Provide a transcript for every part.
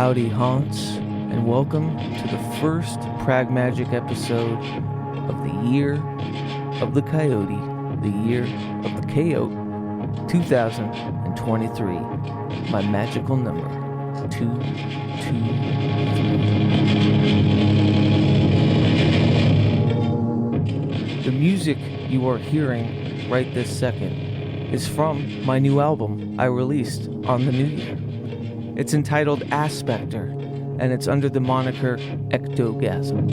Howdy haunts, and welcome to the first PRAGMAGICK episode of the year of the coyote, the year of the coyote, 2023. My magical number, 223. The music you are hearing right this second is from my new album I released on the new year. It's entitled Aspector, and it's under the moniker Ectogasm.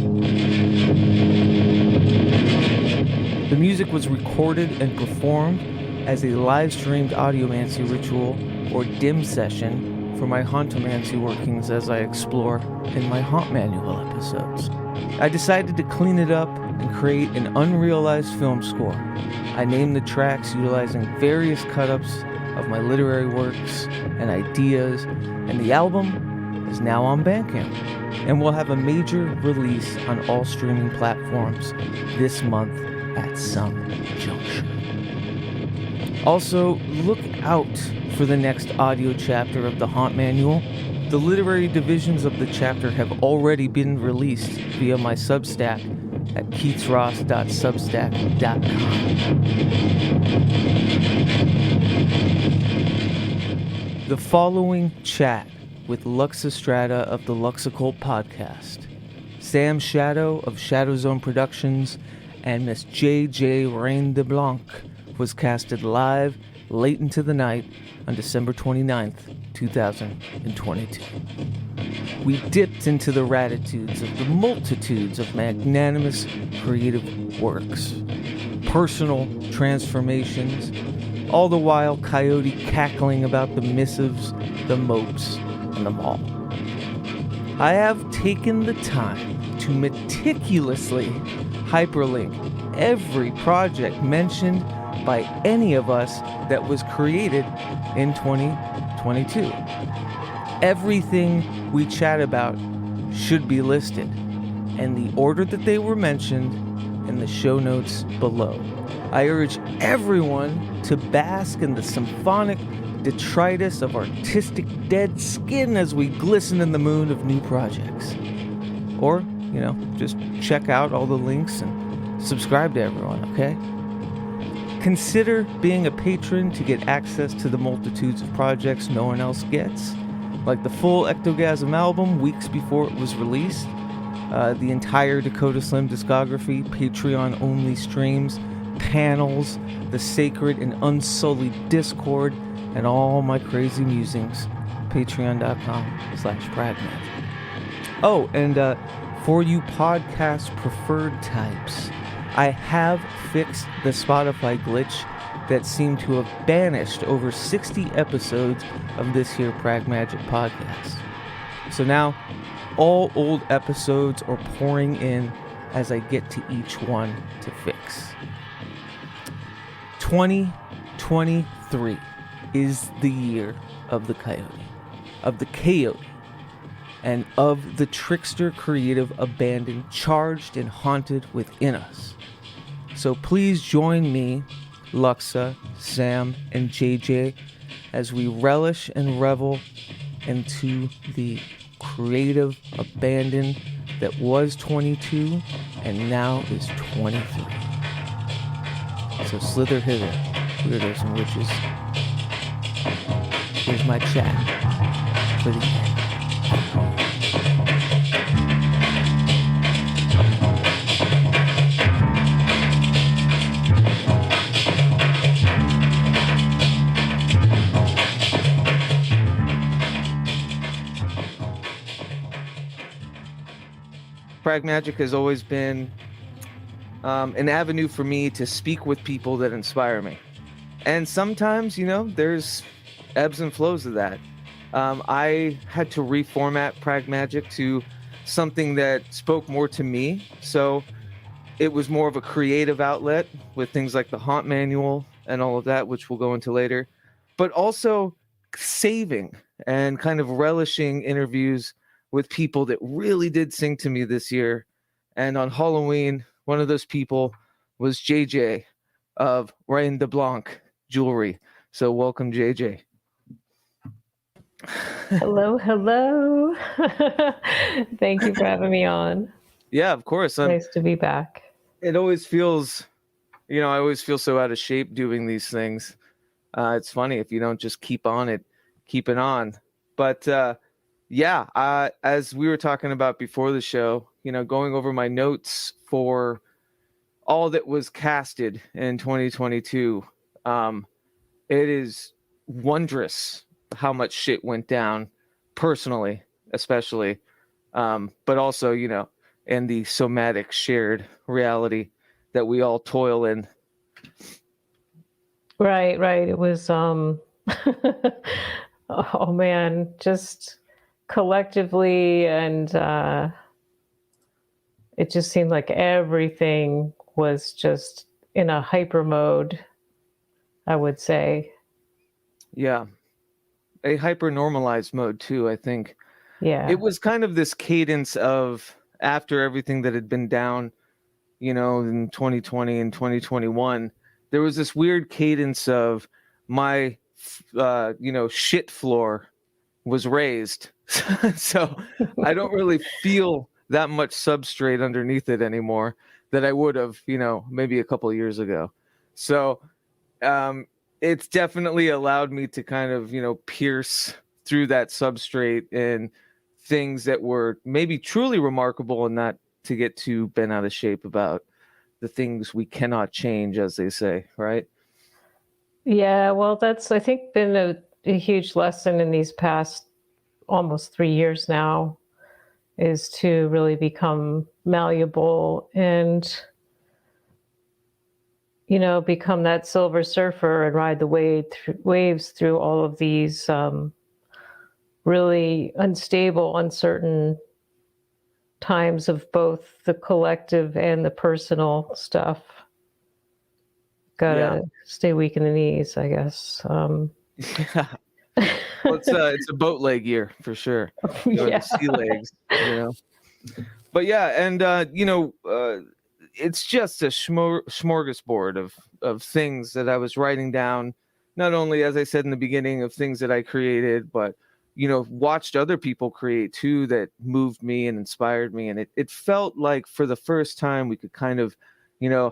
The music was recorded and performed as a live-streamed audiomancy ritual or dim session for my hauntomancy workings as I explore in my haunt manual episodes. I decided to clean it up and create an unrealized film score. I named the tracks utilizing various cut-ups of my literary works and ideas, and the album is now on Bandcamp and will have a major release on all streaming platforms this month at some juncture. Also, look out for the next audio chapter of the Haunt Manual. The literary divisions of the chapter have already been released via my Substack at keatsross.substack.com. The following chat with Luxa Strata of the Occult podcast, Sam Shadow of ShadowZone Productions, and Miss J.J. Reine De Blanc was casted live late into the night on December 29th, 2022. We dipped into the raditudes of the multitudes of magnanimous creative works, personal transformations, all the while coyote-cackling about the missives, the mopes, and the mall. I have taken the time to meticulously hyperlink every project mentioned by any of us that was created in 2022. Everything we chat about should be listed, and the order that they were mentioned in the show notes below. I urge everyone to bask in the symphonic detritus of artistic dead skin as we glisten in the moon of new projects. Or, just check out all the links and subscribe to everyone, okay? Consider being a patron to get access to the multitudes of projects no one else gets, like the full Ectogasm album weeks before it was released, the entire Dakota Slim discography, Patreon-only streams, panels, the sacred and unsullied Discord, and all my crazy musings. Patreon.com/PRAGMAGICK. Oh, and for you podcast preferred types, I have fixed the Spotify glitch that seemed to have banished over 60 episodes of this here PRAGMAGICK podcast. So now, all old episodes are pouring in as I get to each one to fix. 2023 is the year of the coyote, and of the trickster creative abandon charged and haunted within us. So please join me, Luxa, Sam, and JJ as we relish and revel into the creative abandon that was 22 and now is 23. So slither hither, weirdos and witches. Here's my chat for the end. PRAGMAGICK has always been an avenue for me to speak with people that inspire me. And sometimes, there's ebbs and flows of that. I had to reformat PRAGMAGICK to something that spoke more to me. So it was more of a creative outlet with things like the Haunt Manual and all of that, which we'll go into later. But also saving and kind of relishing interviews with people that really did sing to me this year. And on Halloween, one of those people was JJ of Reine De Blanc Jewelry. So welcome, JJ. Hello, hello. Thank you for having me on. Yeah, of course. Nice to be back. It always feels, I always feel so out of shape doing these things. It's funny if you don't just keep on it, keep it on. But yeah, as we were talking about before the show, going over my notes for all that was casted in 2022, it is wondrous how much shit went down, personally, especially, but also, in the somatic shared reality that we all toil in. Right, right. It was oh man, just collectively and it just seemed like everything was just in a hyper mode, I would say. Yeah, a hyper normalized mode too, I think. Yeah. It was kind of this cadence of after everything that had been down, in 2020 and 2021, there was this weird cadence of my, shit floor was raised. So I don't really feel that much substrate underneath it anymore that I would have, maybe a couple of years ago. So um, it's definitely allowed me to kind of, pierce through that substrate and things that were maybe truly remarkable and not to get too bent out of shape about the things we cannot change, as they say, right? Yeah, well, that's, I think, been a huge lesson in these past almost 3 years now, is to really become malleable and become that silver surfer and ride the waves through all of these really unstable, uncertain times of both the collective and the personal stuff. Yeah. Gotta stay weak in the knees, I guess. Yeah. Well, it's a boat leg year for sure, or the Yeah. sea legs. But yeah, and it's just a smorgasbord of things that I was writing down. Not only, as I said in the beginning, of things that I created, but watched other people create too, that moved me and inspired me. And it felt like for the first time we could kind of,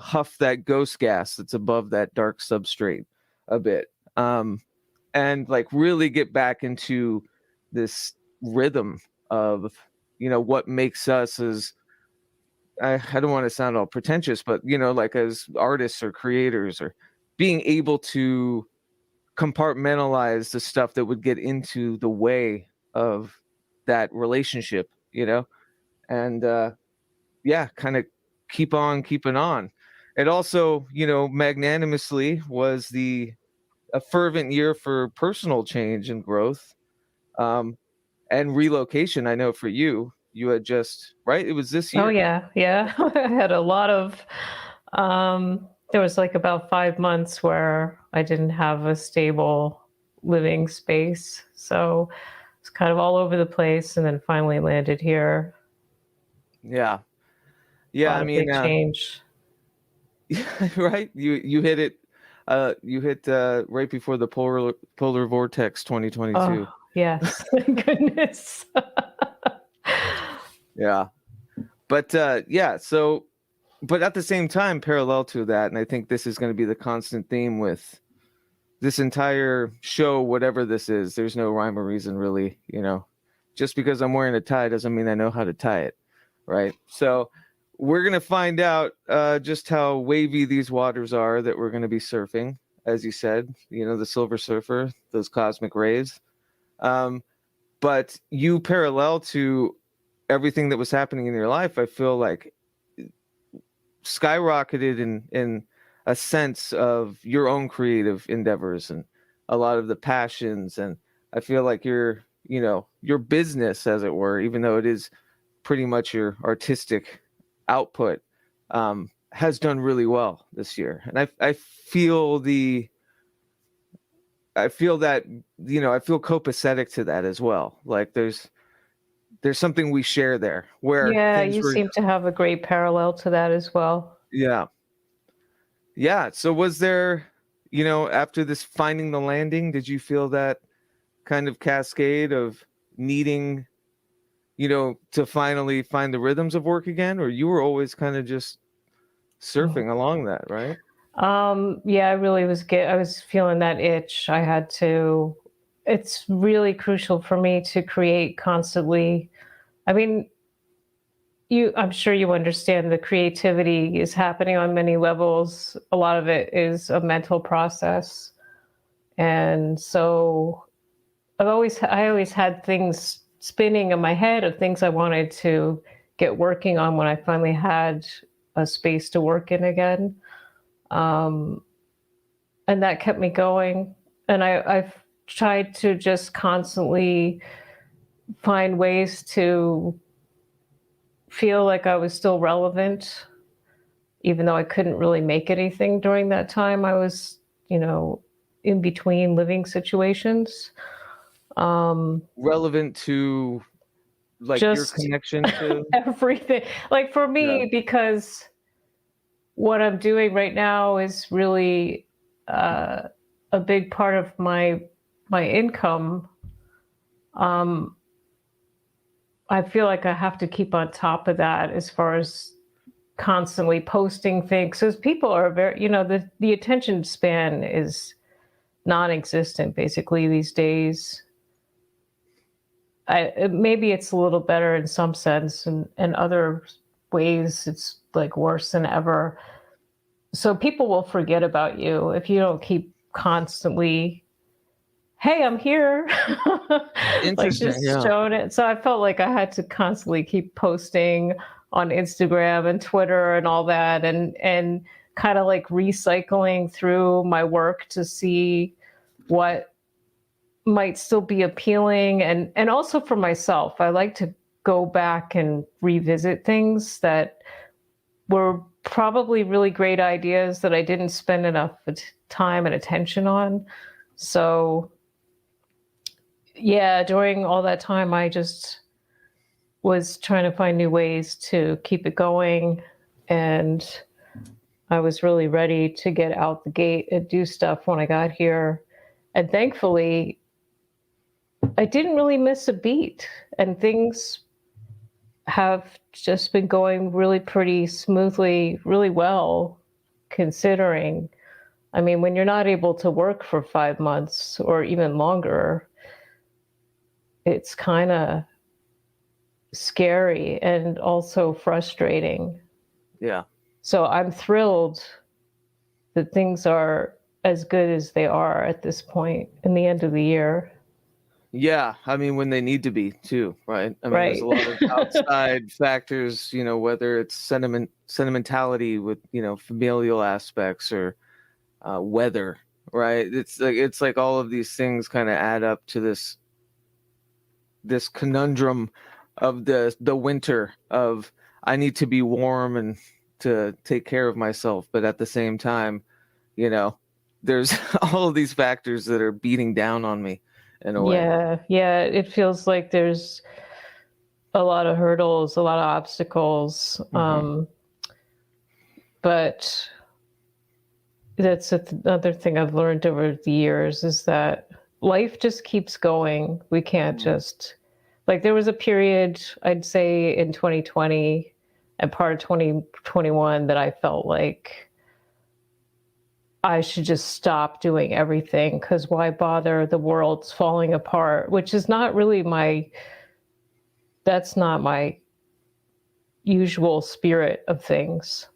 huff that ghost gas that's above that dark substrate a bit. And like really get back into this rhythm of what makes us as I don't want to sound all pretentious, but like as artists or creators, or being able to compartmentalize the stuff that would get into the way of that relationship, and yeah, kind of keep on keeping on. It also, magnanimously was a fervent year for personal change and growth, and relocation. I know for you, you had just right. It was this Oh year. yeah, yeah. I had a lot of there was like about 5 months where I didn't have a stable living space. So it's kind of all over the place and then finally landed here. Yeah, A yeah. I lot of mean, big change. right. You hit it. You hit right before the polar vortex 2022. Oh, yes. Thank goodness. Yeah, but yeah. So, but at the same time, parallel to that, and I think this is going to be the constant theme with this entire show, whatever this is. There's no rhyme or reason, really. Just because I'm wearing a tie doesn't mean I know how to tie it, right? So we're gonna find out just how wavy these waters are that we're gonna be surfing, as you said. The Silver Surfer, those cosmic rays. Um, but you parallel to everything that was happening in your life, I feel like skyrocketed in a sense of your own creative endeavors and a lot of the passions. And I feel like your business, as it were, even though it is pretty much your artistic output, has done really well this year. And I feel I feel that, I feel copacetic to that as well. Like there's something we share there where Yeah, things you were. seem to have a great parallel to that as well. Yeah. Yeah. So was there, after this finding the landing, did you feel that kind of cascade of needing, you know, to finally find the rhythms of work again, or you were always kind of just surfing along that, right? Yeah, I really I was feeling that itch. I had to, it's really crucial for me to create constantly. I mean, I'm sure you understand the creativity is happening on many levels. A lot of it is a mental process. And so I always had things spinning in my head of things I wanted to get working on when I finally had a space to work in again. Um, and that kept me going. And I've tried to just constantly find ways to feel like I was still relevant, even though I couldn't really make anything during that time. I was, you know, in between living situations. Relevant to like your Just connection to. everything. Like for Yeah. me, because what I'm doing right now is really a big part of my income. Um, I feel like I have to keep on top of that as far as constantly posting things. Because people are very, you know, the attention span is non-existent basically these days. Maybe it's a little better in some sense, and other ways it's like worse than ever. So people will forget about you if you don't keep constantly, hey, I'm here. Like Interesting. just Yeah. showing it. So I felt like I had to constantly keep posting on Instagram and Twitter and all that, and kind of like recycling through my work to see what might still be appealing, and also for myself. I like to go back and revisit things that were probably really great ideas that I didn't spend enough time and attention on. So yeah, during all that time, I just was trying to find new ways to keep it going. And I was really ready to get out the gate and do stuff when I got here. And thankfully, I didn't really miss a beat, and things have just been going really pretty smoothly, really well, considering. I mean, when you're not able to work for 5 months or even longer, it's kind of scary and also frustrating. Yeah. So I'm thrilled that things are as good as they are at this point in the end of the year. Yeah, I mean when they need to be too, right? I mean there's Right. a lot of outside factors, you know, whether it's sentimentality with, you know, familial aspects or weather, right? It's like all of these things kind of add up to this conundrum of the winter of I need to be warm and to take care of myself, but at the same time, you know, there's all of these factors that are beating down on me in a way. Yeah, yeah. It feels like there's a lot of hurdles, a lot of obstacles. Hmm. But that's another thing I've learned over the years is that life just keeps going. We can't just, like, there was a period, I'd say in 2020 and part of 2021 that I felt like I should just stop doing everything because why bother? The world's falling apart, which is not really that's not my usual spirit of things.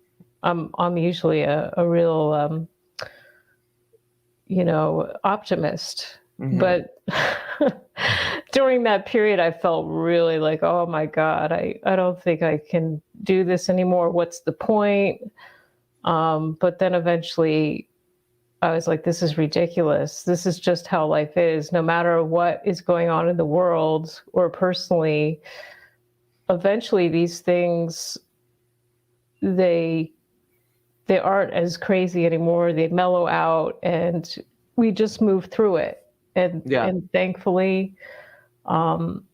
I'm usually a real optimist. Hmm. But during that period, I felt really like, oh my God, I don't think I can do this anymore. What's the point? But then eventually I was like, this is ridiculous. This is just how life is. No matter what is going on in the world or personally, eventually these things, they they aren't as crazy anymore. They mellow out, and we just move through it. And Yeah. and thankfully, um,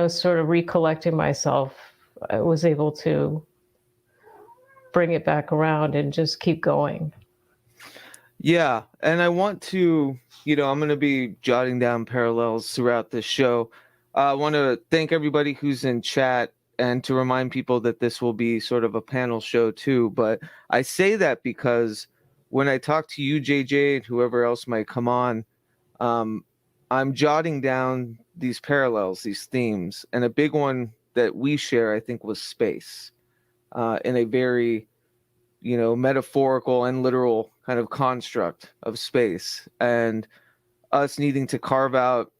sort of recollecting myself, I was able to bring it back around and just keep going. Yeah, and I want to, I'm going to be jotting down parallels throughout this show. I want to thank everybody who's in chat and to remind people that this will be sort of a panel show too. But I say that because when I talk to you, JJ, and whoever else might come on, um, I'm jotting down these parallels, these themes. And a big one that we share, I think, was space in a very metaphorical and literal kind of construct of space, and us needing to carve out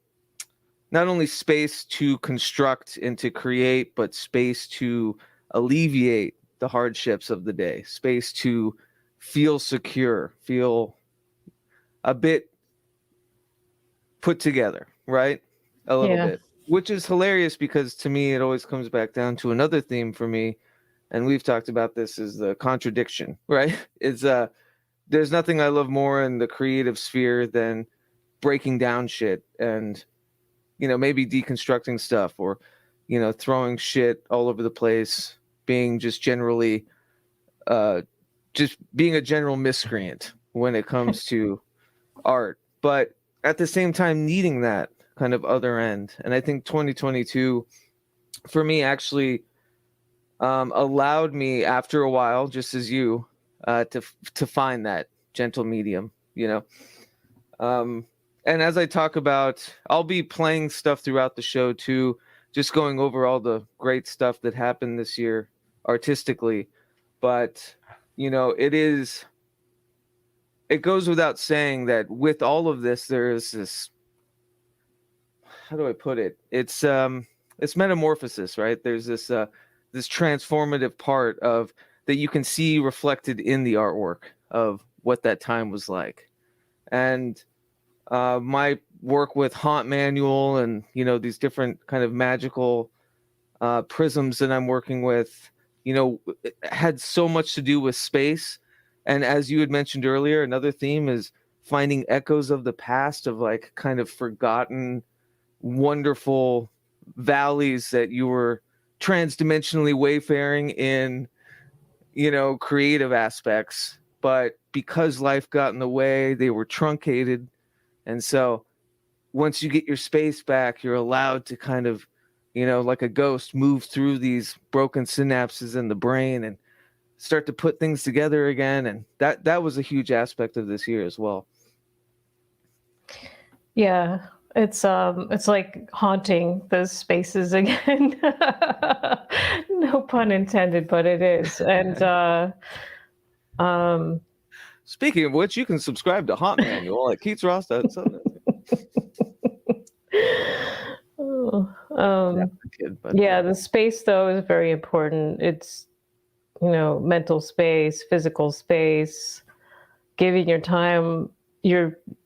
not only space to construct and to create, but space to alleviate the hardships of the day, space to feel secure, feel a bit put together, right? A little Yeah. bit, which is hilarious because to me, it always comes back down to another theme for me. And we've talked about this, is the contradiction, right? It's there's nothing I love more in the creative sphere than breaking down shit and, maybe deconstructing stuff, or, throwing shit all over the place, being just generally, just being a general miscreant when it comes to art. But at the same time, needing that kind of other end. And I think 2022 for me actually allowed me after a while, just as you, to find that gentle medium, Um, and as I talk about, I'll be playing stuff throughout the show too, just going over all the great stuff that happened this year artistically. But, it goes without saying that with all of this, there is this, how do I put it? It's metamorphosis, right? There's this transformative part of that you can see reflected in the artwork of what that time was like. And my work with Haunt Manual and these different kind of magical prisms that I'm working with, had so much to do with space. And as you had mentioned earlier, another theme is finding echoes of the past, of like kind of forgotten, wonderful valleys that you were transdimensionally wayfaring in, creative aspects. But because life got in the way, they were truncated. And so once you get your space back, you're allowed to kind of, like a ghost, move through these broken synapses in the brain and start to put things together again. And that was a huge aspect of this year as well. Yeah, it's like haunting those spaces again. No pun intended, but it is. And um Speaking of which, you can subscribe to Haunt Manual at Keats Ross. oh, But, yeah, the space though is very important. It's, mental space, physical space, giving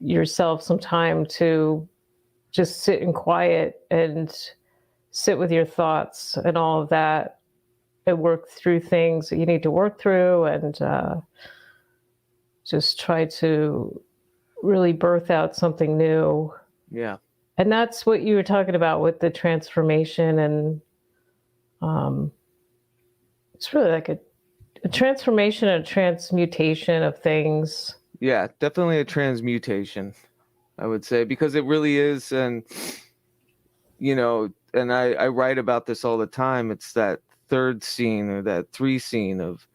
yourself some time to just sit in quiet and sit with your thoughts and all of that, and work through things that you need to work through, and just try to really birth out something new. yeah. And that's what you were talking about with the transformation. And it's really like a transformation, a transmutation of things. Yeah, definitely a transmutation, I would say, because it really is. And, and I write about this all the time. It's that third scene, or that three scene of,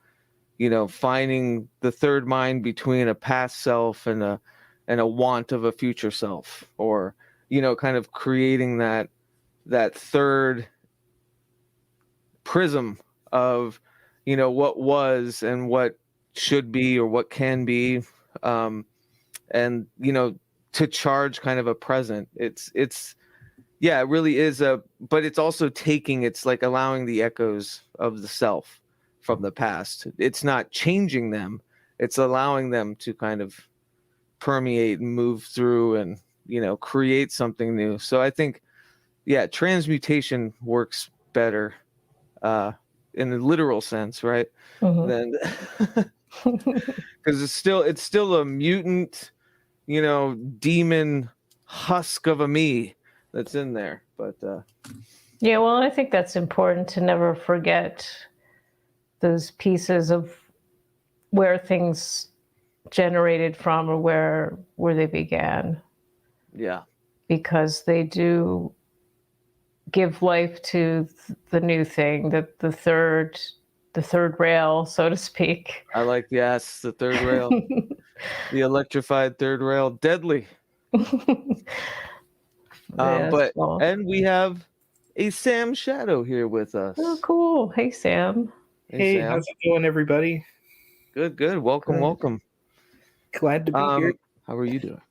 finding the third mind between a past self and a want of a future self, or, kind of creating that third prism of, what was and what should be or what can be. And, to charge kind of a present. Yeah, it really is but it's also it's like allowing the echoes of the self from the past. It's not changing them. It's allowing them to kind of permeate and move through and, create something new. So I think, yeah, transmutation works better in the literal sense, right? Mm-hmm. Then because it's still a mutant, demon husk of a me that's in there. But Yeah, well, I think that's important to never forget those pieces of where things generated from or where they began. Yeah. Because they do give life to the new thing, the third rail, so to speak. I like, yes, the third rail. The electrified third rail. Deadly. Yes, But well. and we have a Sam Shadow here with us. Oh, cool. Hey, Sam. Hey, Hey, Sam. how's it going, everybody? Good. Welcome, Good. welcome. Glad to be here. How are you doing?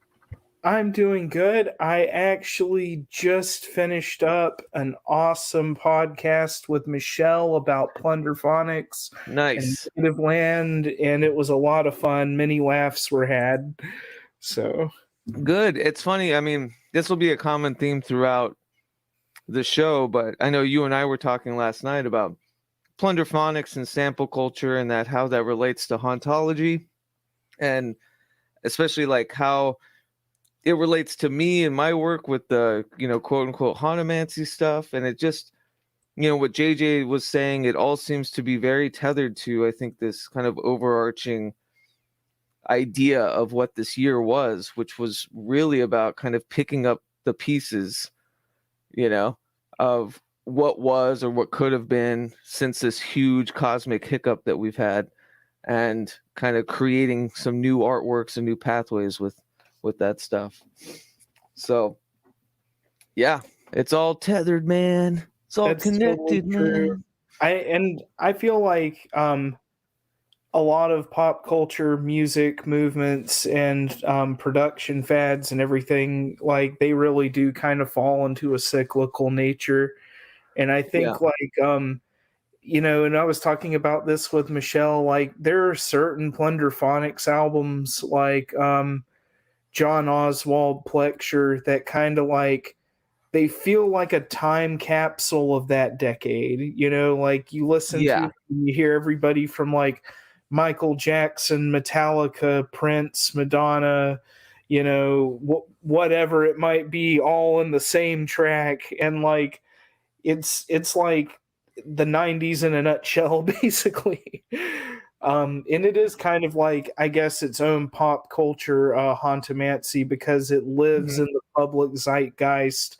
I'm doing good. I actually just finished up an awesome podcast with Michelle about plunderphonics and Nice. native land, and it was a lot of fun. Many laughs were had. So Good. It's funny. I mean, this will be a common theme throughout the show, but I know you and I were talking last night about plunderphonics and sample culture and that how that relates to hauntology, and especially like how it relates to me and my work with the, quote unquote hauntomancy stuff. And it just, what JJ was saying, it all seems to be very tethered to, I think, this kind of overarching idea of what this year was, which was really about kind of picking up the pieces, of what was or what could have been since this huge cosmic hiccup that we've had, and kind of creating some new artworks and new pathways with that stuff. So yeah, it's all tethered, man. It's all that's connected, totally true. man. I feel like a lot of pop culture music movements and production fads and everything, like they really do kind of fall into a cyclical nature. And I think and I was talking about this with Michelle, like there are certain plunderphonics albums like John Oswald Plexure that kind of like they feel like a time capsule of that decade. Like you listen to it, and you hear everybody from like Michael Jackson, Metallica, Prince, Madonna, whatever it might be, all in the same track, and like it's like the 90s in a nutshell, basically. And it is kind of like, I guess, its own pop culture hauntomancy because it lives in the public zeitgeist.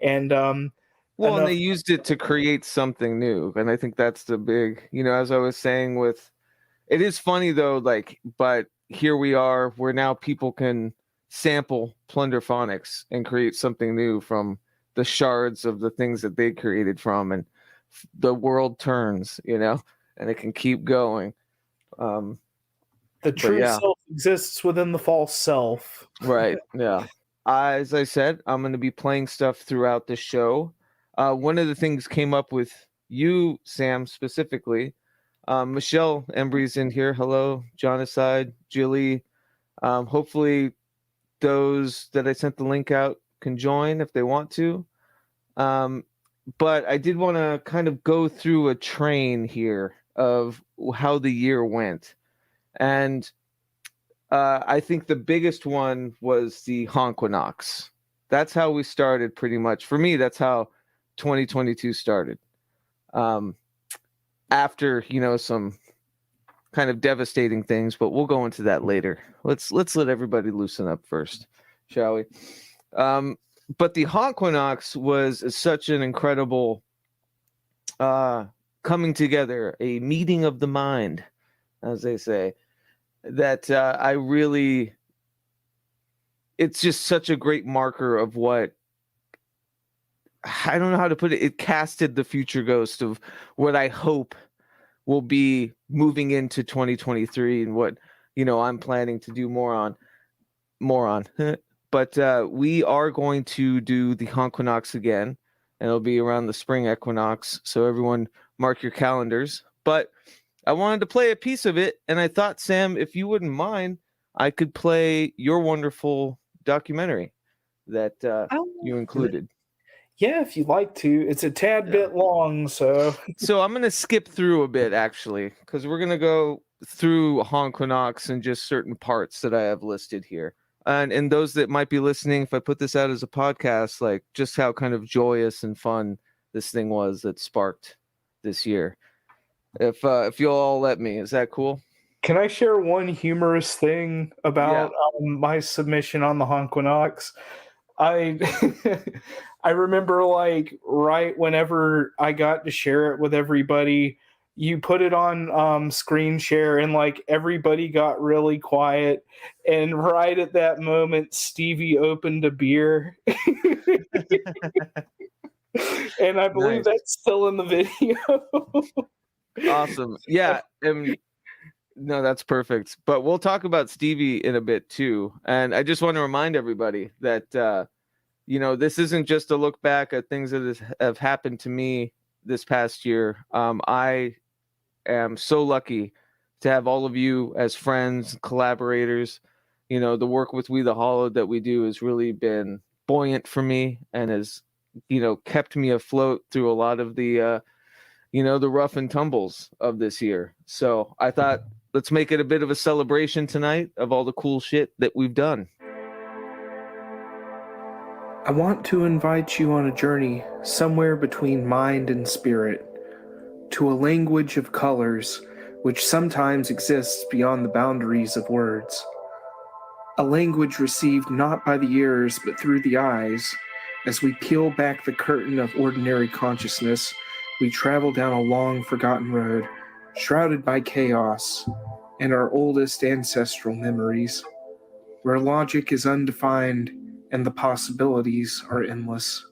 And and they used it to create something new, and I think that's the big, as I was saying, with it is funny though, like, but here we are where now people can sample plunderphonics and create something new from the shards of the things that they created from, and the world turns, and it can keep going. The true self exists within the false self. Right. Yeah. As I said, I'm going to be playing stuff throughout the show. One of the things came up with you, Sam, specifically. Michelle Embry's in here. Hello, Jonaside, Jilly. Hopefully those that I sent the link out can join if they want to. But I did want to kind of go through a train here of how the year went. And I think the biggest one was the Honquinox. That's how we started, pretty much. For me, that's how 2022 started. After, some kind of devastating things, but we'll go into that later. Let's let everybody loosen up first, shall we? But the Honquinox was such an incredible coming together, a meeting of the mind, as they say, that I really, it's just such a great marker of what, I don't know how to put it. It casted the future ghost of what I hope will be moving into 2023 and what, I'm planning to do more on. But we are going to do the Honquinox again, and it'll be around the spring equinox. So everyone mark your calendars. But I wanted to play a piece of it, and I thought, Sam, if you wouldn't mind, I could play your wonderful documentary that you included. Yeah, if you'd like to. It's a tad bit long, so... So I'm going to skip through a bit, actually, because we're going to go through Honquinox and just certain parts that I have listed here. And those that might be listening, if I put this out as a podcast, like just how kind of joyous and fun this thing was that sparked this year. If you'll all let me, is that cool? Can I share one humorous thing about my submission on the Honquinox? I I remember like right whenever I got to share it with everybody, you put it on screen share and like everybody got really quiet, and right at that moment Stevie opened a beer. And I believe that's still in the video. Awesome. Yeah. No, that's perfect. But we'll talk about Stevie in a bit too. And I just want to remind everybody that, this isn't just a look back at things that have happened to me this past year. I am so lucky to have all of you as friends, collaborators. The work with We the Hollow that we do has really been buoyant for me and has, kept me afloat through a lot of the, the rough and tumbles of this year. So I thought, let's make it a bit of a celebration tonight of all the cool shit that we've done. I want to invite you on a journey somewhere between mind and spirit, to a language of colors which sometimes exists beyond the boundaries of words. A language received not by the ears but through the eyes. As we peel back the curtain of ordinary consciousness, we travel down a long forgotten road, shrouded by chaos and our oldest ancestral memories, where logic is undefined and the possibilities are endless.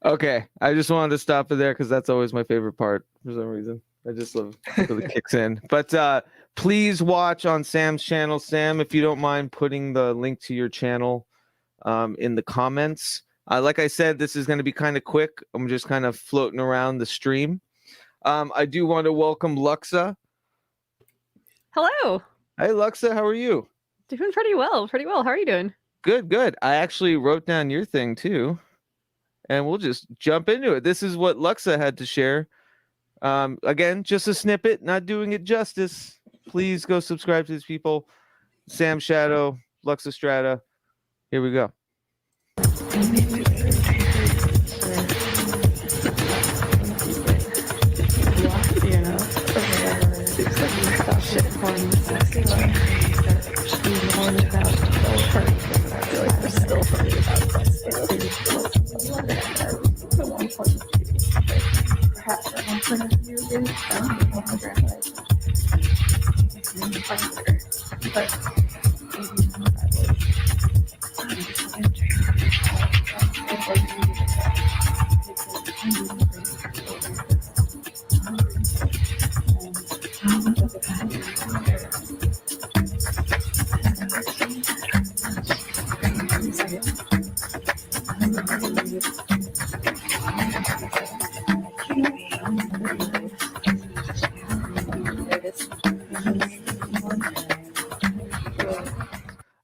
Okay, I just wanted to stop it there because that's always my favorite part for some reason. I just love when it kicks in. But please watch on Sam's channel. Sam, if you don't mind putting the link to your channel in the comments. Like I said, this is going to be kind of quick. I'm just kind of floating around the stream. I do want to welcome Luxa. Hello. Hey, Luxa, how are you? Doing pretty well. How are you doing? Good. I actually wrote down your thing too. And we'll just jump into it. This is what Luxa had to share. Again, just a snippet, not doing it justice. Please go subscribe to these people. Sam Shadow, Luxa Strata. Here we go.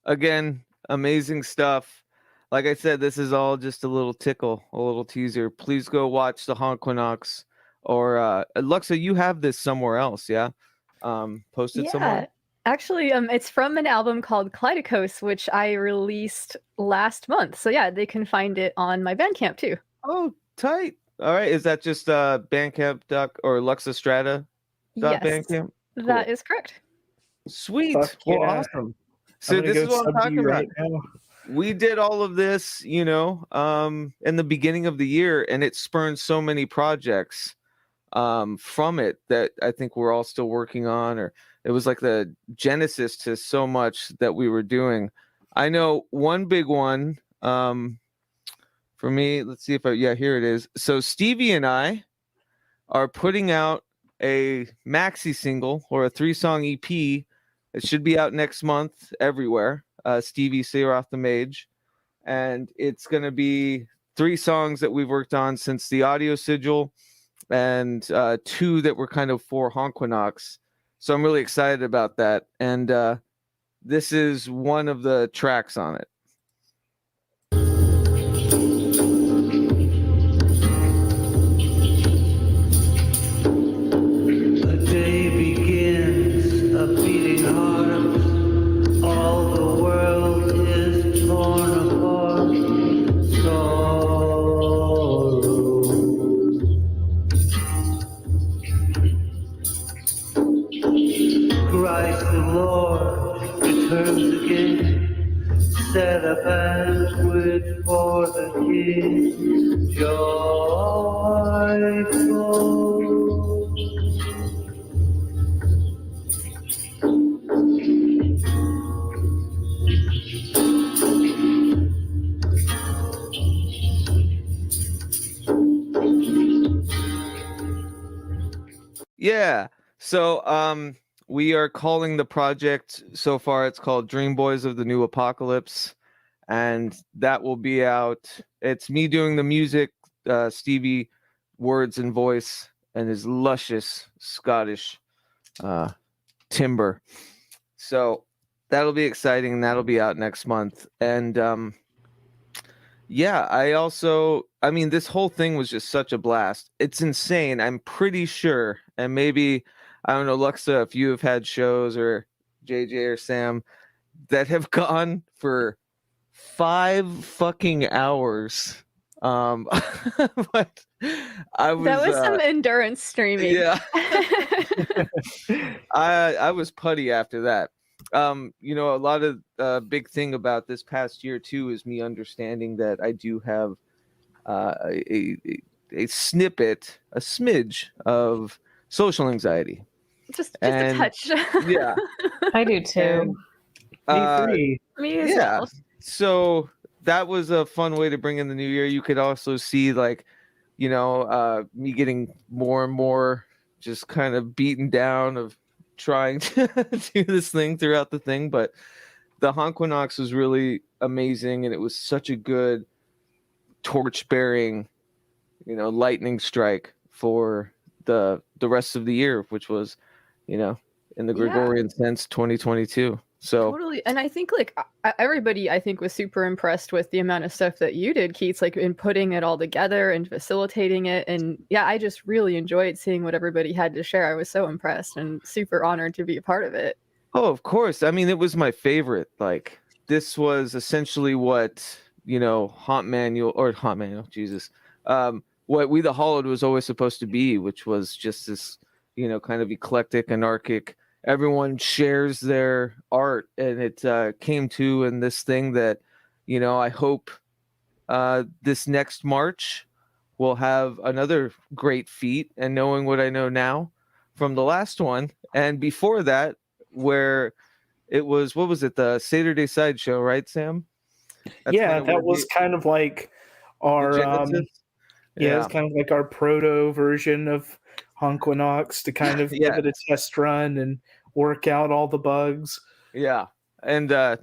Again, amazing stuff. Like I said, this is all just a little tickle, a little teaser. Please go watch the Honquinox, or Luxa, you have this somewhere else, yeah? Posted somewhere? Actually, it's from an album called Kaleidocos, which I released last month. So yeah, they can find it on my Bandcamp too. Oh, tight. All right, is that just Bandcamp or luxastrata.bandcamp? Yes, that is correct. Sweet. Fuck Well, yeah. awesome. So this is what I'm talking about. Now. We did all of this, in the beginning of the year, and it spurned so many projects from it that I think we're all still working on, or it was like the genesis to so much that we were doing. I know one big one for me. Let's see if here it is. So Stevie and I are putting out a maxi single or a 3-song EP. It should be out next month everywhere. Stevie Searoth the Mage. And it's going to be 3 songs that we've worked on since the audio sigil, and 2 that were kind of for Honquinox. So I'm really excited about that. And this is one of the tracks on it. The day begins, a beating heart. All the world is torn apart. Sorrow. Christ the Lord returns again. Set a banquet for the King. Joyful. Yeah. So we are calling the project so far, it's called Dream Boys of the New Apocalypse, and that will be out. It's me doing the music, Stevie words and voice, and his luscious Scottish timbre. So that'll be exciting, and that'll be out next month. And yeah, I mean, this whole thing was just such a blast. It's insane. I'm pretty sure, and maybe, I don't know, Luxa, if you have had shows, or JJ or Sam, that have gone for 5 fucking hours. But I was, that was some endurance streaming. Yeah. I was putty after that. You know, a lot of big thing about this past year too is me understanding that I do have a snippet, a smidge of social anxiety. Just a touch. Yeah, I do too. Me Me as yeah. well. So that was a fun way to bring in the new year. You could also see, like, you know, me getting more and more just kind of beaten down of trying to do this thing throughout the thing. But the Honquinox was really amazing, and it was such a good torch bearing, you know, lightning strike for the rest of the year, which was, you know, in the Gregorian sense, 2022. So Totally. And I think like everybody, I think, was super impressed with the amount of stuff that you did, Keats, like in putting it all together and facilitating it. And yeah, I just really enjoyed seeing what everybody had to share. I was so impressed and super honored to be a part of it. Oh, of course. I mean, it was my favorite. Like, this was essentially what, you know, Haunt Manual, Jesus. What We the Hollowed was always supposed to be, which was just this, you know, kind of eclectic, anarchic, everyone shares their art, and it came to in this thing that, you know, I hope this next March we'll have another great feat, and knowing what I know now from the last one, and before that, where it was, what was it, the Saturday Sideshow, right, Sam? Yeah, that was kind of like our it's kind of like our proto version of Honquinox, to kind of give it a test run and work out all the bugs. Yeah, and as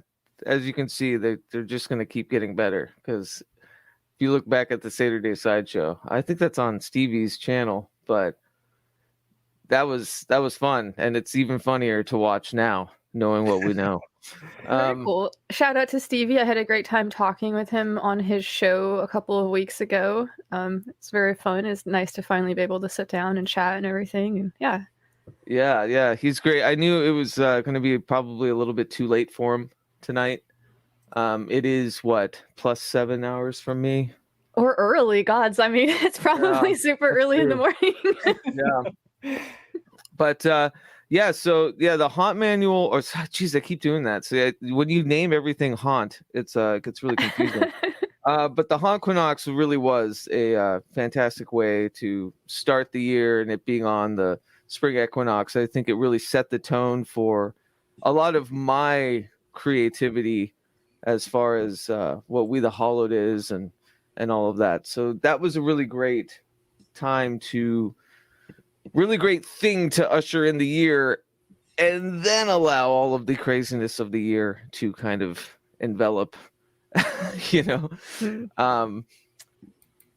you can see, they're just going to keep getting better, because if you look back at the Saturday Sideshow, I think that's on Stevie's channel, but that was fun, and it's even funnier to watch now, knowing what we know. Very cool. Shout out to Stevie. I had a great time talking with him on his show a couple of weeks ago. It's very fun. It's nice to finally be able to sit down and chat and everything. And yeah, he's great. I knew it was going to be probably a little bit too late for him tonight. It is +7 hours from me, or early. Gods, I mean, it's probably super early in the morning. Yeah, but yeah, so yeah, the Haunt Manual, or geez, I keep doing that. So when you name everything Haunt, it gets really confusing. But the Honquinox really was a fantastic way to start the year, and it being on the spring equinox, I think it really set the tone for a lot of my creativity as far as what We the Hollowed is, and all of that. So that was a really great time really great thing to usher in the year, and then allow all of the craziness of the year to kind of envelop, you know.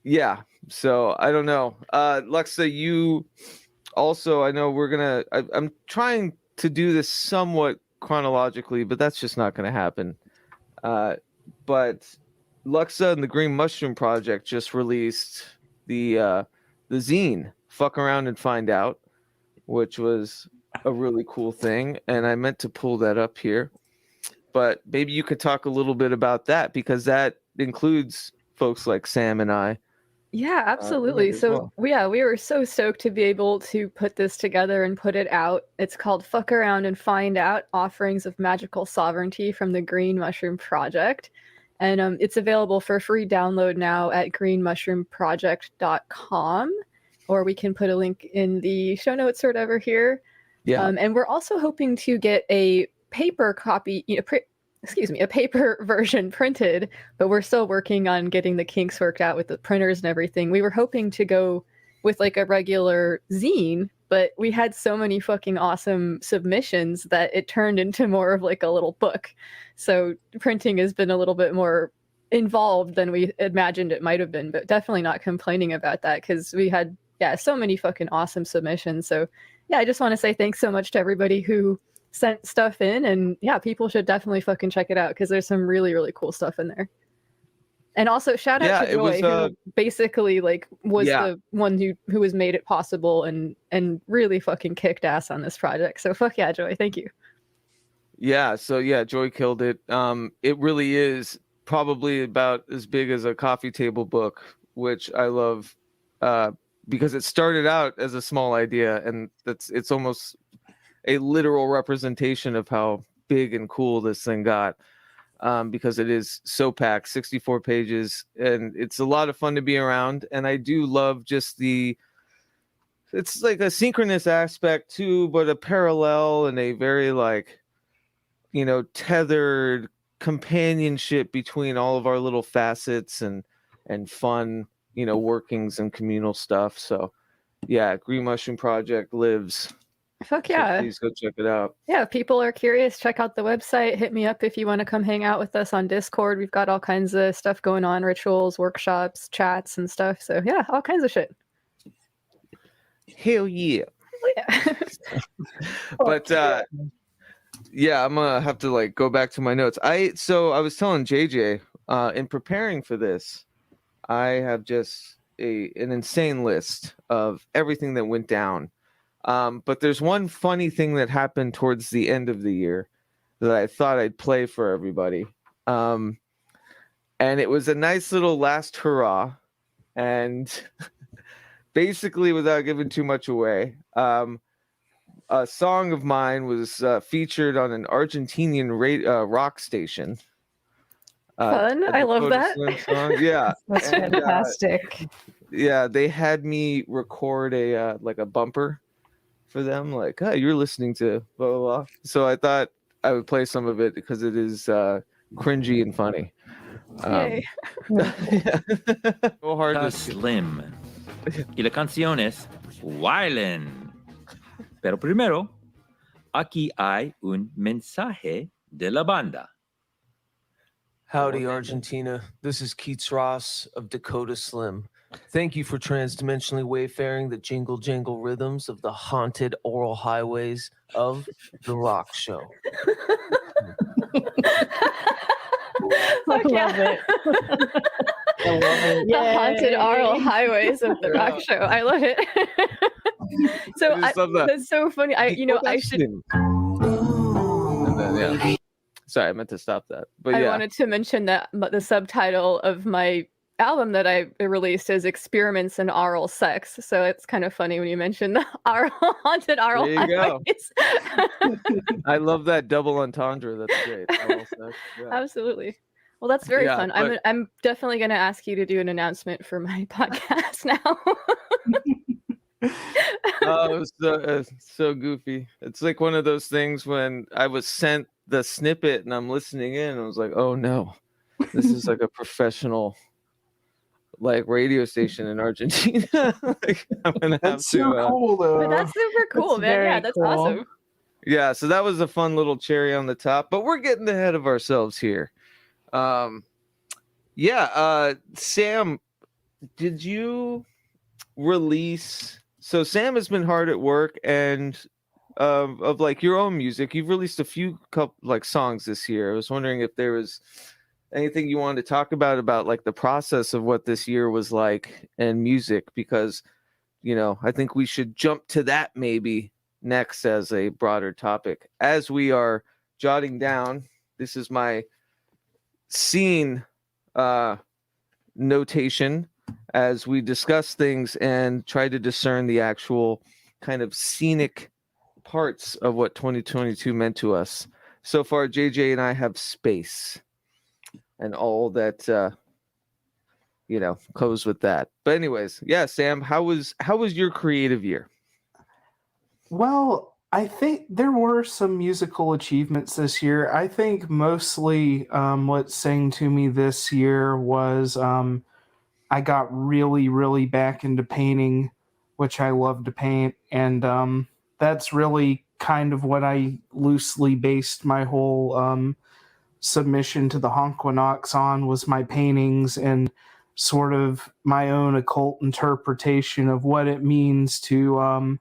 yeah. So I don't know. Luxa, you also, I know I'm trying to do this somewhat chronologically, but that's just not going to happen. But Luxa and the Green Mushroom Project just released the zine, Fuck Around and Find Out, which was a really cool thing. And I meant to pull that up here. But maybe you could talk a little bit about that, because that includes folks like Sam and I. Yeah, absolutely. So we were so stoked to be able to put this together and put it out. It's called Fuck Around and Find Out: Offerings of Magical Sovereignty from the Green Mushroom Project. And it's available for free download now at greenmushroomproject.com, or we can put a link in the show notes or whatever here. Yeah. And we're also hoping to get a paper copy, a paper version printed, but we're still working on getting the kinks worked out with the printers and everything. We were hoping to go with like a regular zine, but we had so many fucking awesome submissions that it turned into more of like a little book. So printing has been a little bit more involved than we imagined it might have been, but definitely not complaining about that, because we had so many fucking awesome submissions. So I just want to say thanks so much to everybody who sent stuff in, and people should definitely fucking check it out, because there's some really, really cool stuff in there. And also shout out to Joy, who basically like was the one who has made it possible and really fucking kicked ass on this project. So fuck yeah, Joy, thank you. Yeah, so Joy killed it. It really is probably about as big as a coffee table book, which I love, because it started out as a small idea, and it's almost a literal representation of how big and cool this thing got, because it is so packed, 64 pages, and it's a lot of fun to be around. And I do love just it's like a synchronous aspect too, but a parallel and a very like, tethered companionship between all of our little facets and fun, workings and communal stuff. So Green Mushroom Project lives. Fuck yeah. So please go check it out. Yeah, if people are curious, check out the website. Hit me up if you want to come hang out with us on Discord. We've got all kinds of stuff going on, rituals, workshops, chats, and stuff. So all kinds of shit. Hell yeah. Yeah. But I'm gonna have to like go back to my notes. I was telling JJ, in preparing for this, I have just an insane list of everything that went down. But there's one funny thing that happened towards the end of the year that I thought I'd play for everybody. And it was a nice little last hurrah. And basically, without giving too much away, a song of mine was featured on an Argentinian rock station. Fun. I love that. Song. Yeah. That's fantastic. They had me record a bumper for them, like, hey, you're listening to blah blah blah. So I thought I would play some of it because it is cringy and funny. So hard to Slim. Y la canción es Wailen. Pero primero, aquí hay un mensaje de la banda. Howdy, Argentina. This is Keats Ross of Dakota Slim. Thank you for transdimensionally wayfaring the jingle jangle rhythms of the haunted oral highways of the rock show. I love it. I love it. The haunted oral highways of the rock show. I love it. So that's so funny. I should. And then, sorry, I meant to stop that. But I wanted to mention that the subtitle of my album that I released is Experiments in Oral Sex. So it's kind of funny when you mention the haunted oral highways. I love that double entendre. That's great. Absolutely. Well, that's very fun. I'm definitely going to ask you to do an announcement for my podcast now. Oh, it was so goofy. It's like one of those things when I was sent the snippet and I'm listening in and I was like, oh no, this is like a professional radio station in Argentina. I'm gonna have that's so cool though. But that's super cool, man. Yeah, that's cool. Awesome. Yeah, so that was a fun little cherry on the top, but we're getting ahead of ourselves here. Sam, did you release? So Sam has been hard at work, and of like your own music, you've released a few like songs this year. I was wondering if there was anything you wanted to talk about like the process of what this year was like in music, because I think we should jump to that maybe next as a broader topic. As we are jotting down, this is my scene notation as we discuss things and try to discern the actual kind of scenic parts of what 2022 meant to us. So far, JJ and I have space and all that goes with that. But anyways, yeah, Sam, how was your creative year? Well, I think there were some musical achievements this year. I think mostly what sang to me this year was I got really, really back into painting, which I love to paint. And that's really kind of what I loosely based my whole submission to the Honkwanox on, was my paintings and sort of my own occult interpretation of what it means to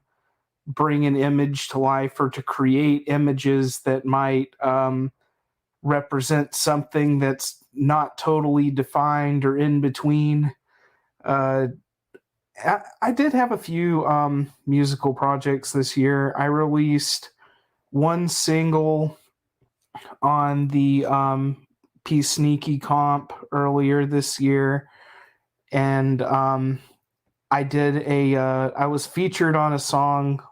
bring an image to life, or to create images that might represent something that's not totally defined or in between. I did have a few musical projects this year. I released one single on the P Sneaky comp earlier this year, and I was featured on a song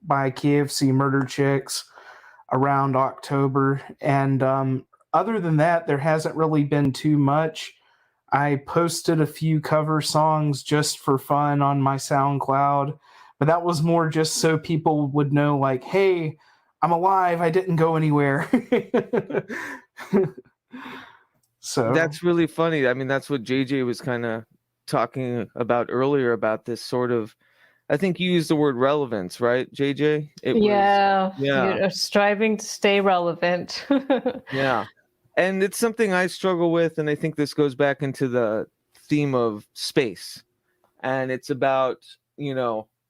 by KFC Murder Chicks around October, and other than that, there hasn't really been too much. I posted a few cover songs just for fun on my SoundCloud, but that was more just so people would know, like, hey, I'm alive, I didn't go anywhere. So that's really funny. I mean, that's what JJ was kind of talking about earlier, about this sort of, I think you used the word relevance, right, JJ? Yeah. You're striving to stay relevant. Yeah. And it's something I struggle with, and I think this goes back into the theme of space. And it's about,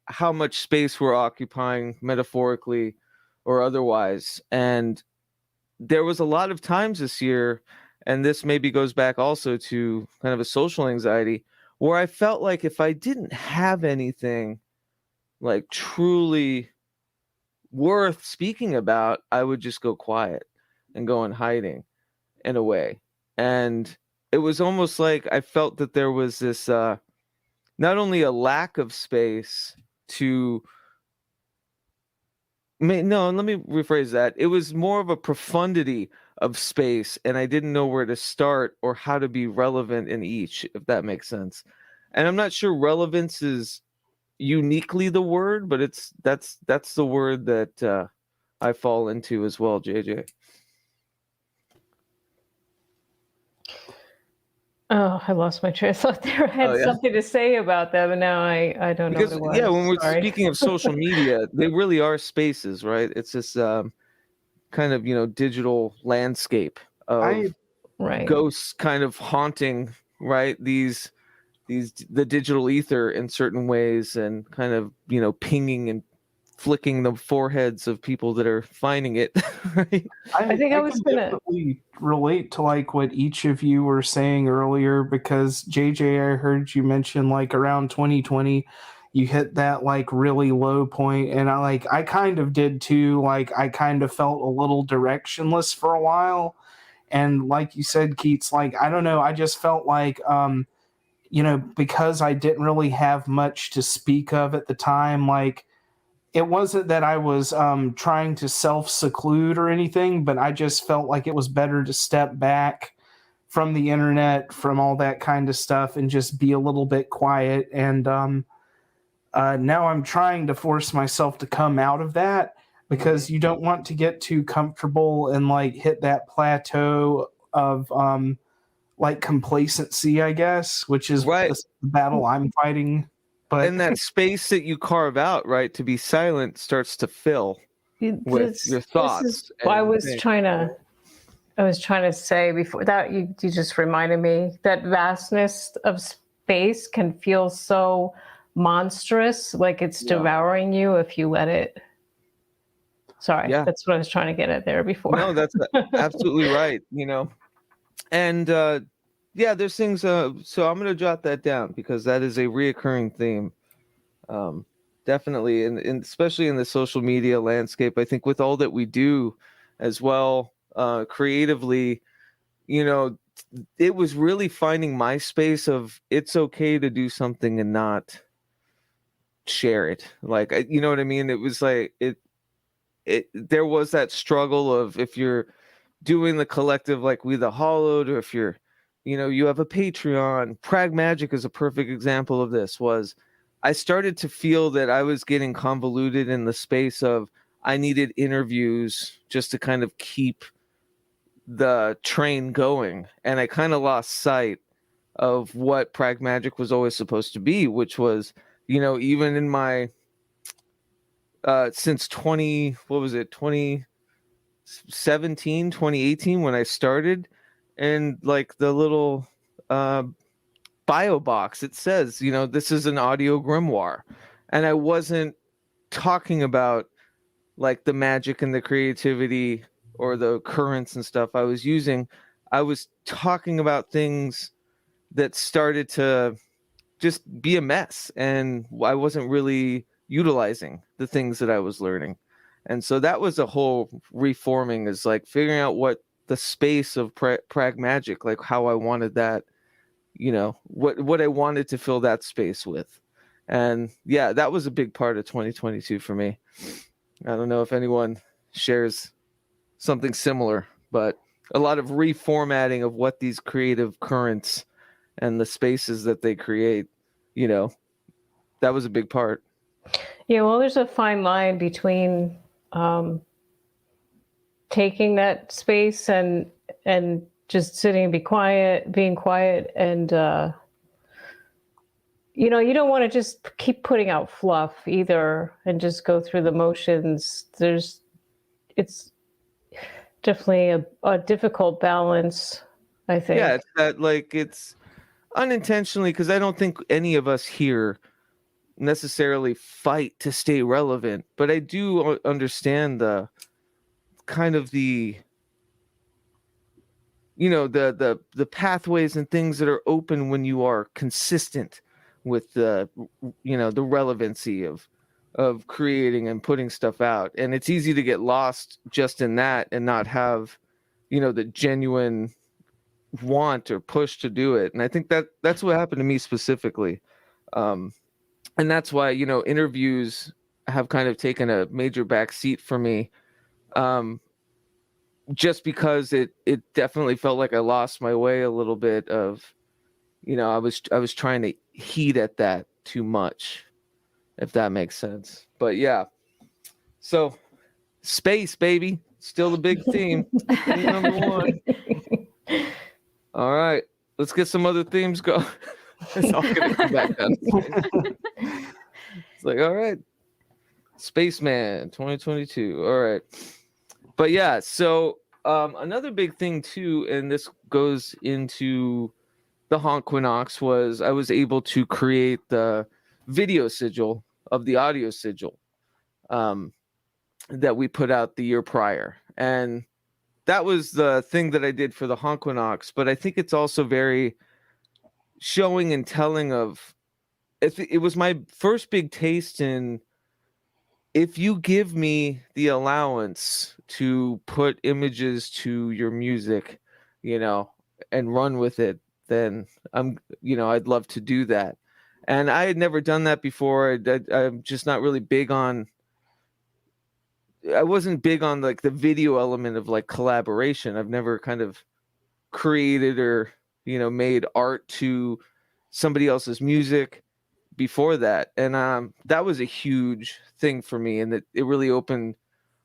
how much space we're occupying metaphorically or otherwise. And there was a lot of times this year, and this maybe goes back also to kind of a social anxiety, where I felt like if I didn't have anything like truly worth speaking about, I would just go quiet and go in hiding in a way. And it was almost like I felt that there was this not only a lack of space to no, let me rephrase that. It was more of a profundity of space, and I didn't know where to start or how to be relevant in each, if that makes sense. And I'm not sure relevance is uniquely the word, but that's the word that I fall into as well, JJ. Oh, I lost my train of thought there. I had something to say about that, but now I don't know what it was. Yeah, when we're speaking of social media, they really are spaces, right? It's this kind of, digital landscape of ghosts kind of haunting, right? These the digital ether in certain ways, and kind of, pinging and flicking the foreheads of people that are finding it. Right? I think I was going to definitely relate to like what each of you were saying earlier, because JJ, I heard you mention like around 2020 you hit that like really low point, and I kind of did too. Like I kind of felt a little directionless for a while, and like you said, Keats, like I don't know, I just felt like because I didn't really have much to speak of at the time, like it wasn't that I was trying to self-seclude or anything, but I just felt like it was better to step back from the internet, from all that kind of stuff, and just be a little bit quiet. And now I'm trying to force myself to come out of that, because you don't want to get too comfortable and like hit that plateau of like complacency, I guess, which is the battle I'm fighting. But and that space that you carve out, right, to be silent starts to fill with your thoughts. I was trying to say before that, you just reminded me that vastness of space can feel so monstrous, like it's Yeah. devouring you if you let it. Sorry, Yeah. that's what I was trying to get at there before. No, that's absolutely right. And yeah, there's things. So I'm gonna jot that down because that is a reoccurring theme. Definitely, and especially in the social media landscape, I think with all that we do as well, creatively, it was really finding my space of it's okay to do something and not share it. Like, you know what I mean? It was like there was that struggle of if you're doing the collective like We the Hollowed, or if you're, you have a Patreon. PRAGMAGICK is a perfect example of this. Was I started to feel that I was getting convoluted in the space of I needed interviews just to kind of keep the train going, and I kind of lost sight of what PRAGMAGICK was always supposed to be, which was, even in my since 2017, 2018, when I started, and like the little bio box, it says, this is an audio grimoire. And I wasn't talking about like the magic and the creativity or the currents and stuff I was using. I was talking about things that started to just be a mess, and I wasn't really utilizing the things that I was learning. And so that was a whole reforming, is like figuring out what the space of PRAGMAGICK, like how I wanted that, what I wanted to fill that space with. And yeah, that was a big part of 2022 for me. I don't know if anyone shares something similar, but a lot of reformatting of what these creative currents and the spaces that they create, that was a big part. Yeah, well, there's a fine line between taking that space and just sitting and being quiet, and you don't want to just keep putting out fluff either and just go through the motions. It's definitely a difficult balance, I think. Yeah, it's that, like, it's unintentionally, because I don't think any of us here necessarily fight to stay relevant, but I do understand the kind of the the pathways and things that are open when you are consistent with the the relevancy of creating and putting stuff out. And it's easy to get lost just in that and not have the genuine want or push to do it. And I think that's what happened to me specifically, and that's why interviews have kind of taken a major back seat for me, just because it definitely felt like I lost my way a little bit of I was trying to heat at that too much, if that makes sense. But yeah, so space, baby, still the big theme. Theme number one. All right, let's get some other themes going. It's all gonna come back down. It's like, all right, Spaceman 2022. All right. But yeah, so another big thing too, and this goes into the Hauntquinox, was I was able to create the video sigil of the audio sigil that we put out the year prior. And that was the thing that I did for the Hauntquinox, but I think it's also very showing and telling of, it was my first big taste in, if you give me the allowance to put images to your music, and run with it, then I'd love to do that. And I had never done that before. I'm just not really big on, I wasn't big on like the video element of like collaboration. I've never kind of created or, made art to somebody else's music before that. And that was a huge thing for me, and that it really opened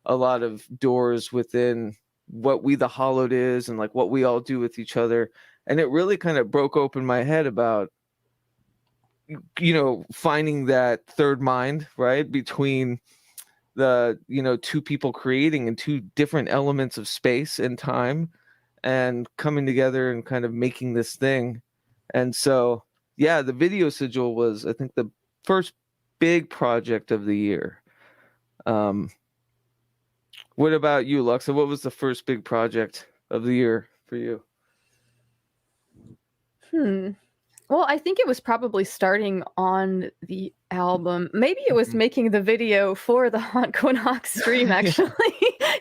a lot of doors within what We the Hollowed is and like what we all do with each other. And it really kind of broke open my head about finding that third mind, right, between the two people creating in two different elements of space and time, and coming together and kind of making this thing. And so yeah, the video sigil was, I think, the first big project of the year. What about you, Luxa? What was the first big project of the year for you? Well, I think it was probably starting on the album. Maybe it was making the video for the Haunt Konak stream, actually.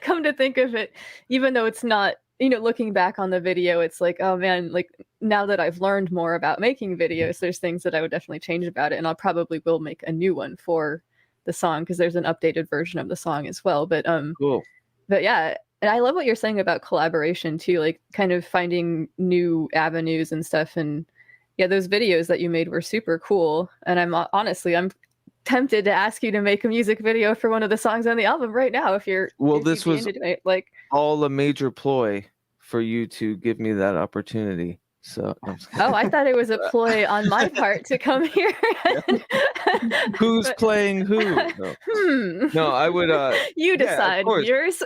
Come to think of it, even though it's not, looking back on the video, it's like, oh man, like now that I've learned more about making videos, there's things that I would definitely change about it. And I'll probably will make a new one for the song because there's an updated version of the song as well. But Cool. But yeah, and I love what you're saying about collaboration too, like kind of finding new avenues and stuff. And yeah, those videos that you made were super cool. And I'm tempted to ask you to make a music video for one of the songs on the album right now if you're. Well, if this you'd be was into it. Like all a major ploy for you to give me that opportunity. So oh, I thought it was a ploy on my part to come here. Who's playing who? No, I would. You decide. Yours.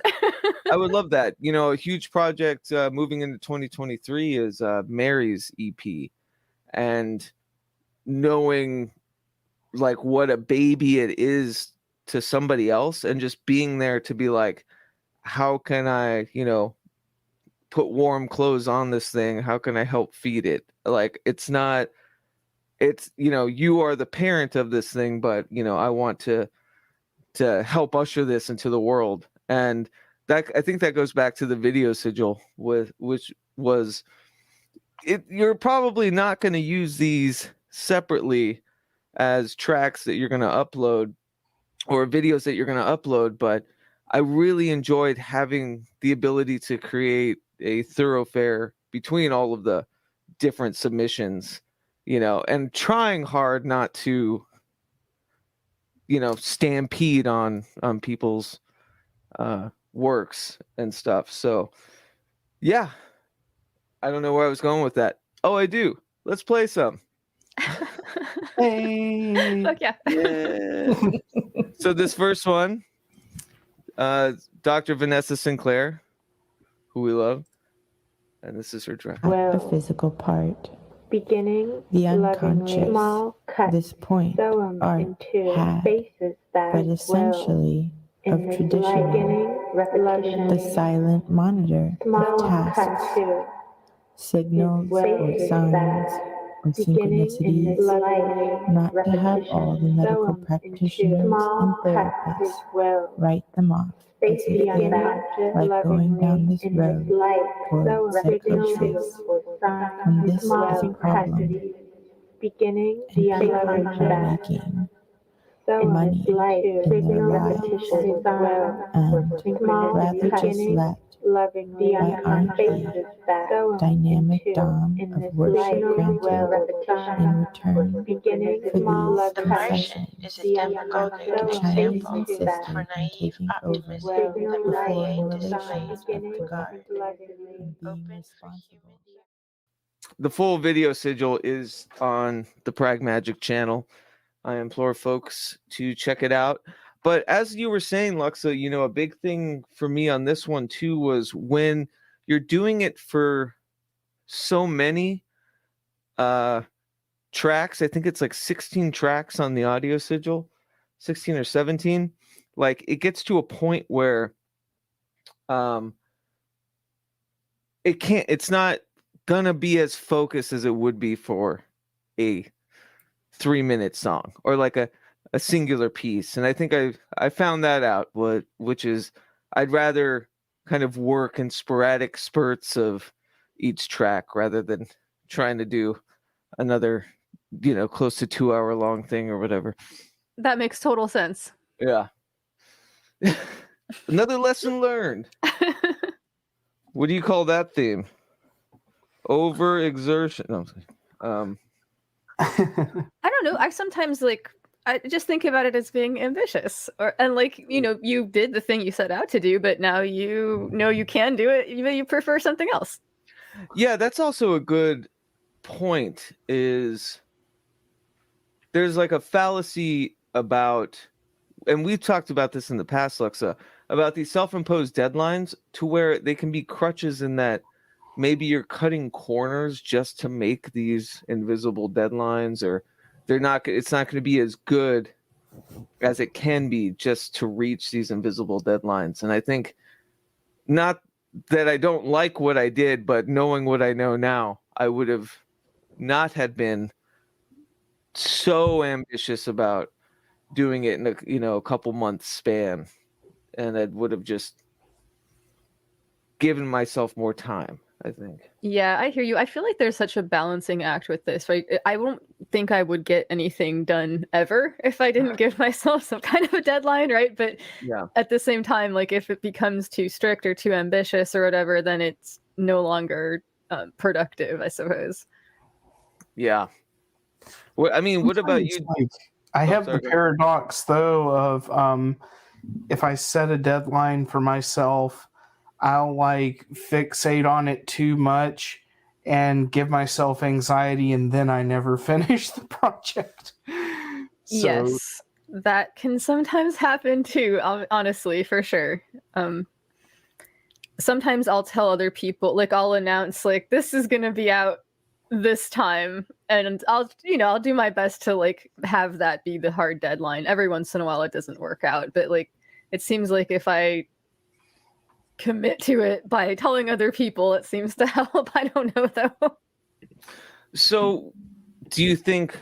I would love that. A huge project moving into 2023 is Mary's EP, and knowing like what a baby it is to somebody else, and just being there to be like, how can I, put warm clothes on this thing? How can I help feed it? Like, it's you are the parent of this thing, but I want to help usher this into the world. And that, I think that goes back to the video sigil, which was it. You're probably not going to use these separately as tracks that you're going to upload or videos that you're going to upload, but I really enjoyed having the ability to create a thoroughfare between all of the different submissions, and trying hard not to, stampede on people's works and stuff. So yeah, I don't know where I was going with that. Oh, I do. Let's play some. Hey. Fuck yeah. So this first one, Dr. Vanessa Sinclair, who we love, and this is her track. The physical part, beginning the lovingly, unconscious, small cuts, this point, sew 'em art into had, spaces that but essentially will. of In this traditional, beginning, repetition, the silent monitor small of tasks, cut to signals or spaces signs that or beginning in synchronicities, this lovingly, not to have all the repetition, medical sew 'em into practitioners and small cuts therapists as well. write them off as Space if beyond they're that, like going down this in road this light, toward so psychosis. And this is a problem beginning in the people unconscious, are making so money in their lives, repetition, and rather just let lovingly, why aren't we dynamic dom of worship granted in return beginning for these the concessions is a to demographic Chinese example insisting for on naive taking over optimists before lying relations of beginning regard lovingly and being responsible. The full video sigil is on the PRAGMAGICK channel. I implore folks to check it out. But as you were saying, Luxa, a big thing for me on this one too was when you're doing it for so many tracks. I think it's like 16 tracks on the audio sigil, 16 or 17. Like, it gets to a point where it's not gonna be as focused as it would be for a 3-minute song or like a singular piece. And I think I found that out, which is I'd rather kind of work in sporadic spurts of each track rather than trying to do another, close to 2-hour long thing or whatever. That makes total sense. Yeah. Another lesson learned. What do you call that theme? Overexertion. No, I don't know. I sometimes I just think about it as being ambitious, and you did the thing you set out to do, but now you know you can do it. You prefer something else. Yeah, that's also a good point. Is there's like a fallacy about, and we've talked about this in the past, Luxa, about these self-imposed deadlines to where they can be crutches in that maybe you're cutting corners just to make these invisible deadlines, or it's not going to be as good as it can be just to reach these invisible deadlines. And I think, not that I don't like what I did, but knowing what I know now, I would have not had been so ambitious about doing it in a couple months span, and I would have just given myself more time, I think. Yeah, I hear you. I feel like there's such a balancing act with this, right? I won't think I would get anything done ever if I didn't give myself some kind of a deadline, right? But Yeah. at the same time, like if it becomes too strict or too ambitious or whatever, then it's no longer productive, I suppose. Yeah. What about you? Like, I have the sorry. paradox though of if I set a deadline for myself, I'll like fixate on it too much and give myself anxiety, and then I never finish the project. So, Yes, that can sometimes happen too, honestly, for sure. Sometimes I'll tell other people, like I'll announce like this is going to be out this time, and I'll do my best to like have that be the hard deadline. Every once in a while it doesn't work out, but like it seems like if I commit to it by telling other people, it seems to help. I don't know though. So do you think,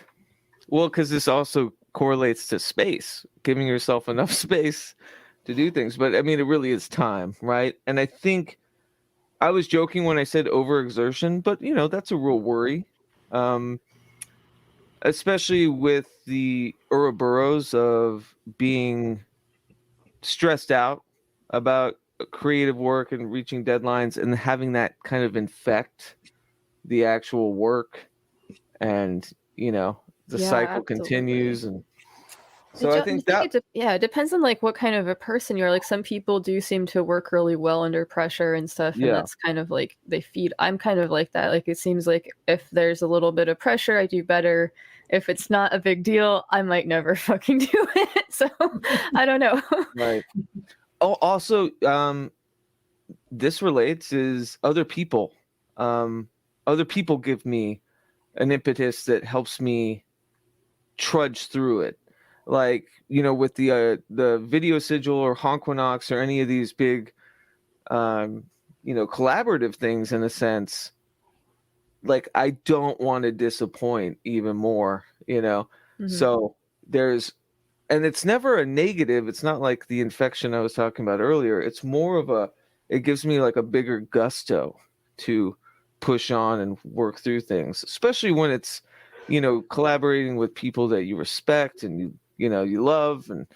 well, because this also correlates to space, giving yourself enough space to do things, but I mean it really is time, right? And I think I was joking when I said overexertion, but that's a real worry, especially with the Ouroboros of being stressed out about creative work and reaching deadlines, and having that kind of infect the actual work, and the cycle continues. And so I think that it depends on like what kind of a person you're. Like some people do seem to work really well under pressure and stuff, and that's kind of like they feed. I'm kind of like that. Like it seems like if there's a little bit of pressure, I do better. If it's not a big deal, I might never fucking do it. So I don't know. Right. Oh, also, this relates is other people. Other people give me an impetus that helps me trudge through it. Like, with the video sigil or Honquinox or any of these big, collaborative things, in a sense, like I don't want to disappoint even more, Mm-hmm. So and it's never a negative. It's not like the infection I was talking about earlier. It's more of it gives me like a bigger gusto to push on and work through things, especially when it's, collaborating with people that you respect and you love, and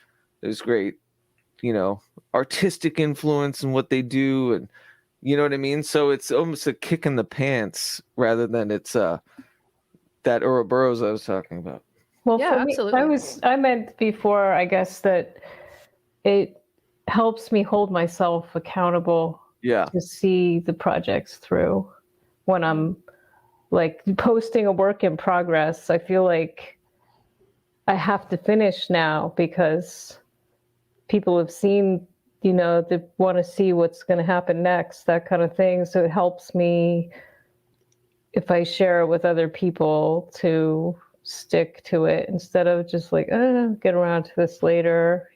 there's great, artistic influence in what they do, and you know what I mean? So it's almost a kick in the pants rather than it's that Ouroboros I was talking about. Well, Yeah, for me, absolutely. I meant before, I guess, that it helps me hold myself accountable to see the projects through. When I'm like posting a work in progress, I feel like I have to finish now because people have seen, they want to see what's going to happen next, that kind of thing. So it helps me if I share it with other people to stick to it instead of just like, get around to this later,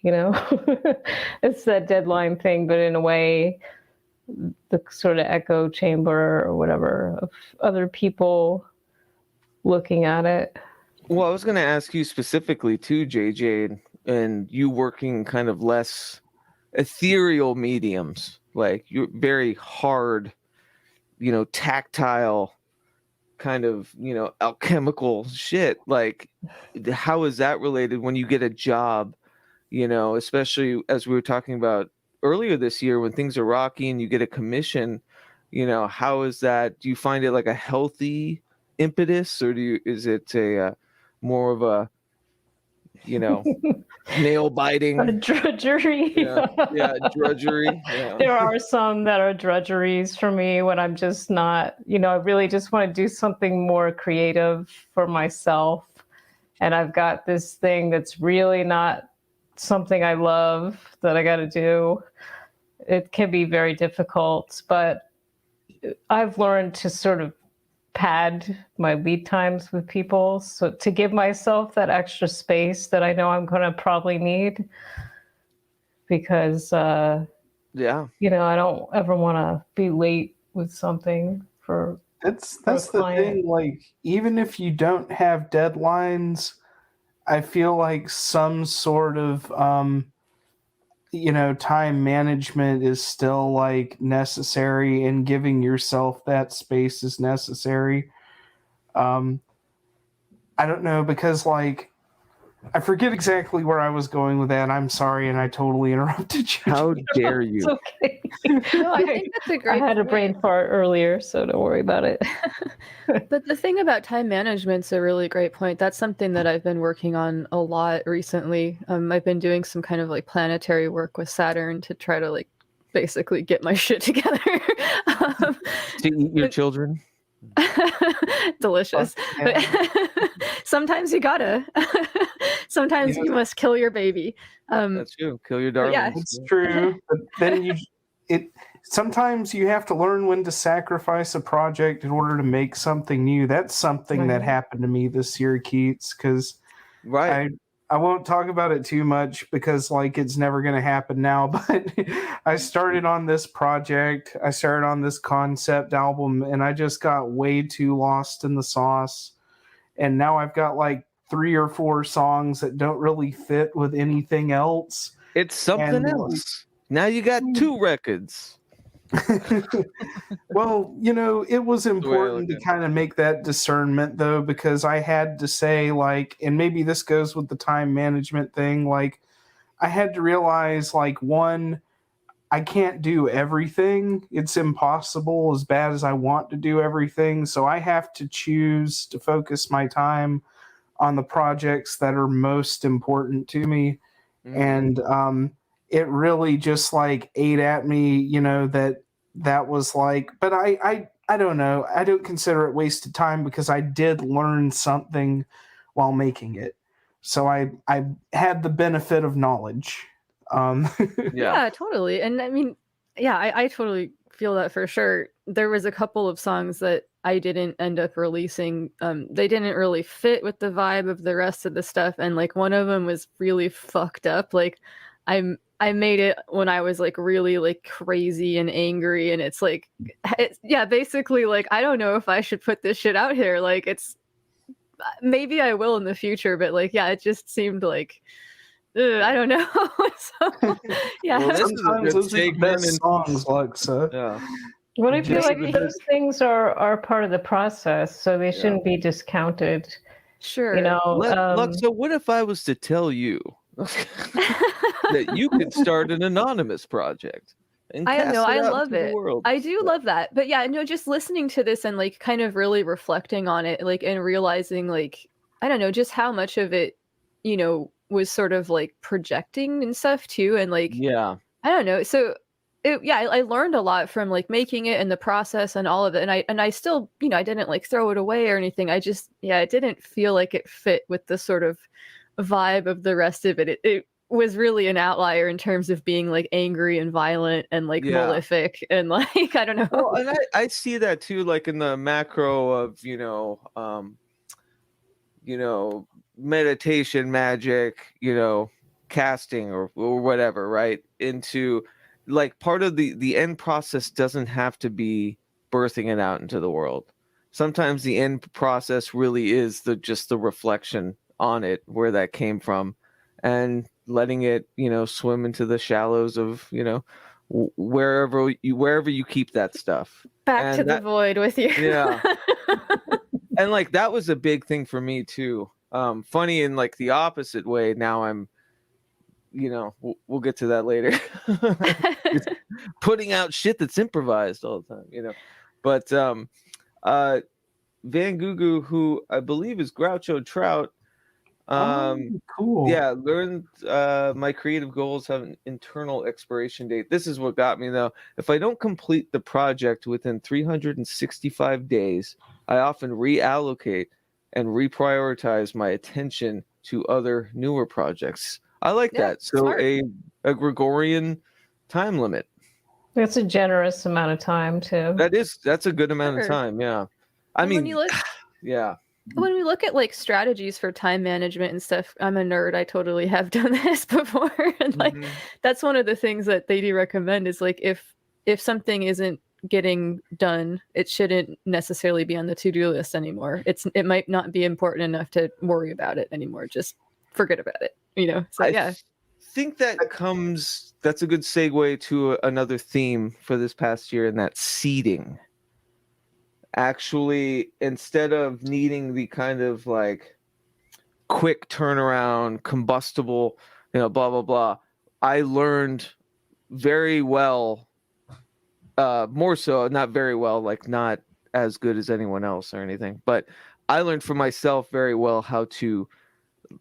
It's that deadline thing, but in a way, the sort of echo chamber or whatever of other people looking at it. Well, I was going to ask you specifically too, JJ, and you working kind of less ethereal mediums, like you're very hard, tactile kind of, alchemical shit. Like, how is that related when you get a job, especially as we were talking about earlier this year when things are rocky and you get a commission, how is that? Do you find it like a healthy impetus, or is it a more of a, nail biting, a drudgery? Drudgery. Yeah. There are some that are drudgeries for me when I'm just not, I really just want to do something more creative for myself. And I've got this thing that's really not something I love that I got to do. It can be very difficult, but I've learned to sort of pad my lead times with people, so to give myself that extra space that I know I'm going to probably need, because Yeah. you know, I don't ever want to be late with something for That's a the client. thing. Like, even if you don't have deadlines, I feel like some sort of time management is still like necessary, and giving yourself that space is necessary. I don't know, because like I forget exactly where I was going with that. I'm sorry, and I totally interrupted you. How dare It's you? okay. No, I think that's a I great had a point. brain fart earlier, so don't worry about it. But the thing about time management's a really great point. That's something that I've been working on a lot recently. I've been doing some kind of like planetary work with Saturn to try to like basically get my shit together. um, To eat your children? delicious. Yeah. But sometimes you gotta. Sometimes Yeah. you must kill your baby. That's you. Kill your But yeah. darlings. It's true, but then sometimes you have to learn when to sacrifice a project in order to make something new. That's something that Right. happened to me this year, Keats, because Right. I won't talk about it too much because like it's never going to happen now, but I started on this project. I started on this concept album, and I just got way too lost in the sauce. And now I've got like 3 or 4 songs that don't really fit with anything else. It's something And- else. Now you got 2 records. Well, it was important to kind of make that discernment, though, because I had to say, like, and maybe this goes with the time management thing, like, I had to realize, like, one, I can't do everything. It's impossible as bad as I want to do everything. So I have to choose to focus my time on the projects that are most important to me. And it really just like ate at me, that was like, but I don't know. I don't consider it wasted time because I did learn something while making it. So I had the benefit of knowledge. Yeah, totally. And I mean, yeah, I totally feel that for sure. There was a couple of songs that I didn't end up releasing. They didn't really fit with the vibe of the rest of the stuff, and like one of them was really fucked up. Like I made it when I was like really like crazy and angry, and it's like yeah, basically like I don't know if I should put this shit out here. Like it's maybe I will in the future, but like yeah, it just seemed like I don't know. So, yeah. Well, this is a Sometimes good those are the segment best in- songs, Luxa. Yeah. But I feel Just like the- those things are part of the process, so they shouldn't be discounted. Sure. You know, Luxa, what if I was to tell you that you could start an anonymous project? And I cast know, it I out love into the it. world? I do love that. But yeah, no, just listening to this and like kind of really reflecting on it, like and realizing like I don't know, just how much of it, was sort of like projecting and stuff too. And like Yeah. I don't know. So I learned a lot from like making it and the process and all of it. And I still, I didn't like throw it away or anything. I just, it didn't feel like it fit with the sort of vibe of the rest of it. It was really an outlier in terms of being like angry and violent and like malefic and like, I don't know. Well, and I see that too, like in the macro of, meditation, magic, casting or whatever, right? Into like part of the end process doesn't have to be birthing it out into the world. Sometimes the end process really is just the reflection on it, where that came from, and letting it, swim into the shallows of, wherever you keep that stuff. Back to the void with you. Yeah. And like that was a big thing for me too. Funny in like the opposite way. Now I'm, we'll get to that later. Putting out shit that's improvised all the time, But Van Gugu, who I believe is Groucho Trout, cool. Yeah, learned my creative goals have an internal expiration date. This is what got me though. If I don't complete the project within 365 days, I often reallocate and reprioritize my attention to other newer projects. I like that. So smart. a Gregorian time limit. That's a generous amount of time too. That's a good amount of Sure. time. Yeah. I And mean, when you look, yeah. when we look at like strategies for time management and stuff, I'm a nerd. I totally have done this before. And like Mhm. that's one of the things that they do recommend is like if something isn't getting done, it shouldn't necessarily be on the to-do list anymore. It might not be important enough to worry about it anymore. Just forget about it. You know? So yeah. think that's a good segue to another theme for this past year, and that's seeding. Actually, instead of needing the kind of like quick turnaround, combustible, blah blah blah, I learned very well, more so, not very well, like not as good as anyone else or anything, but I learned for myself very well how to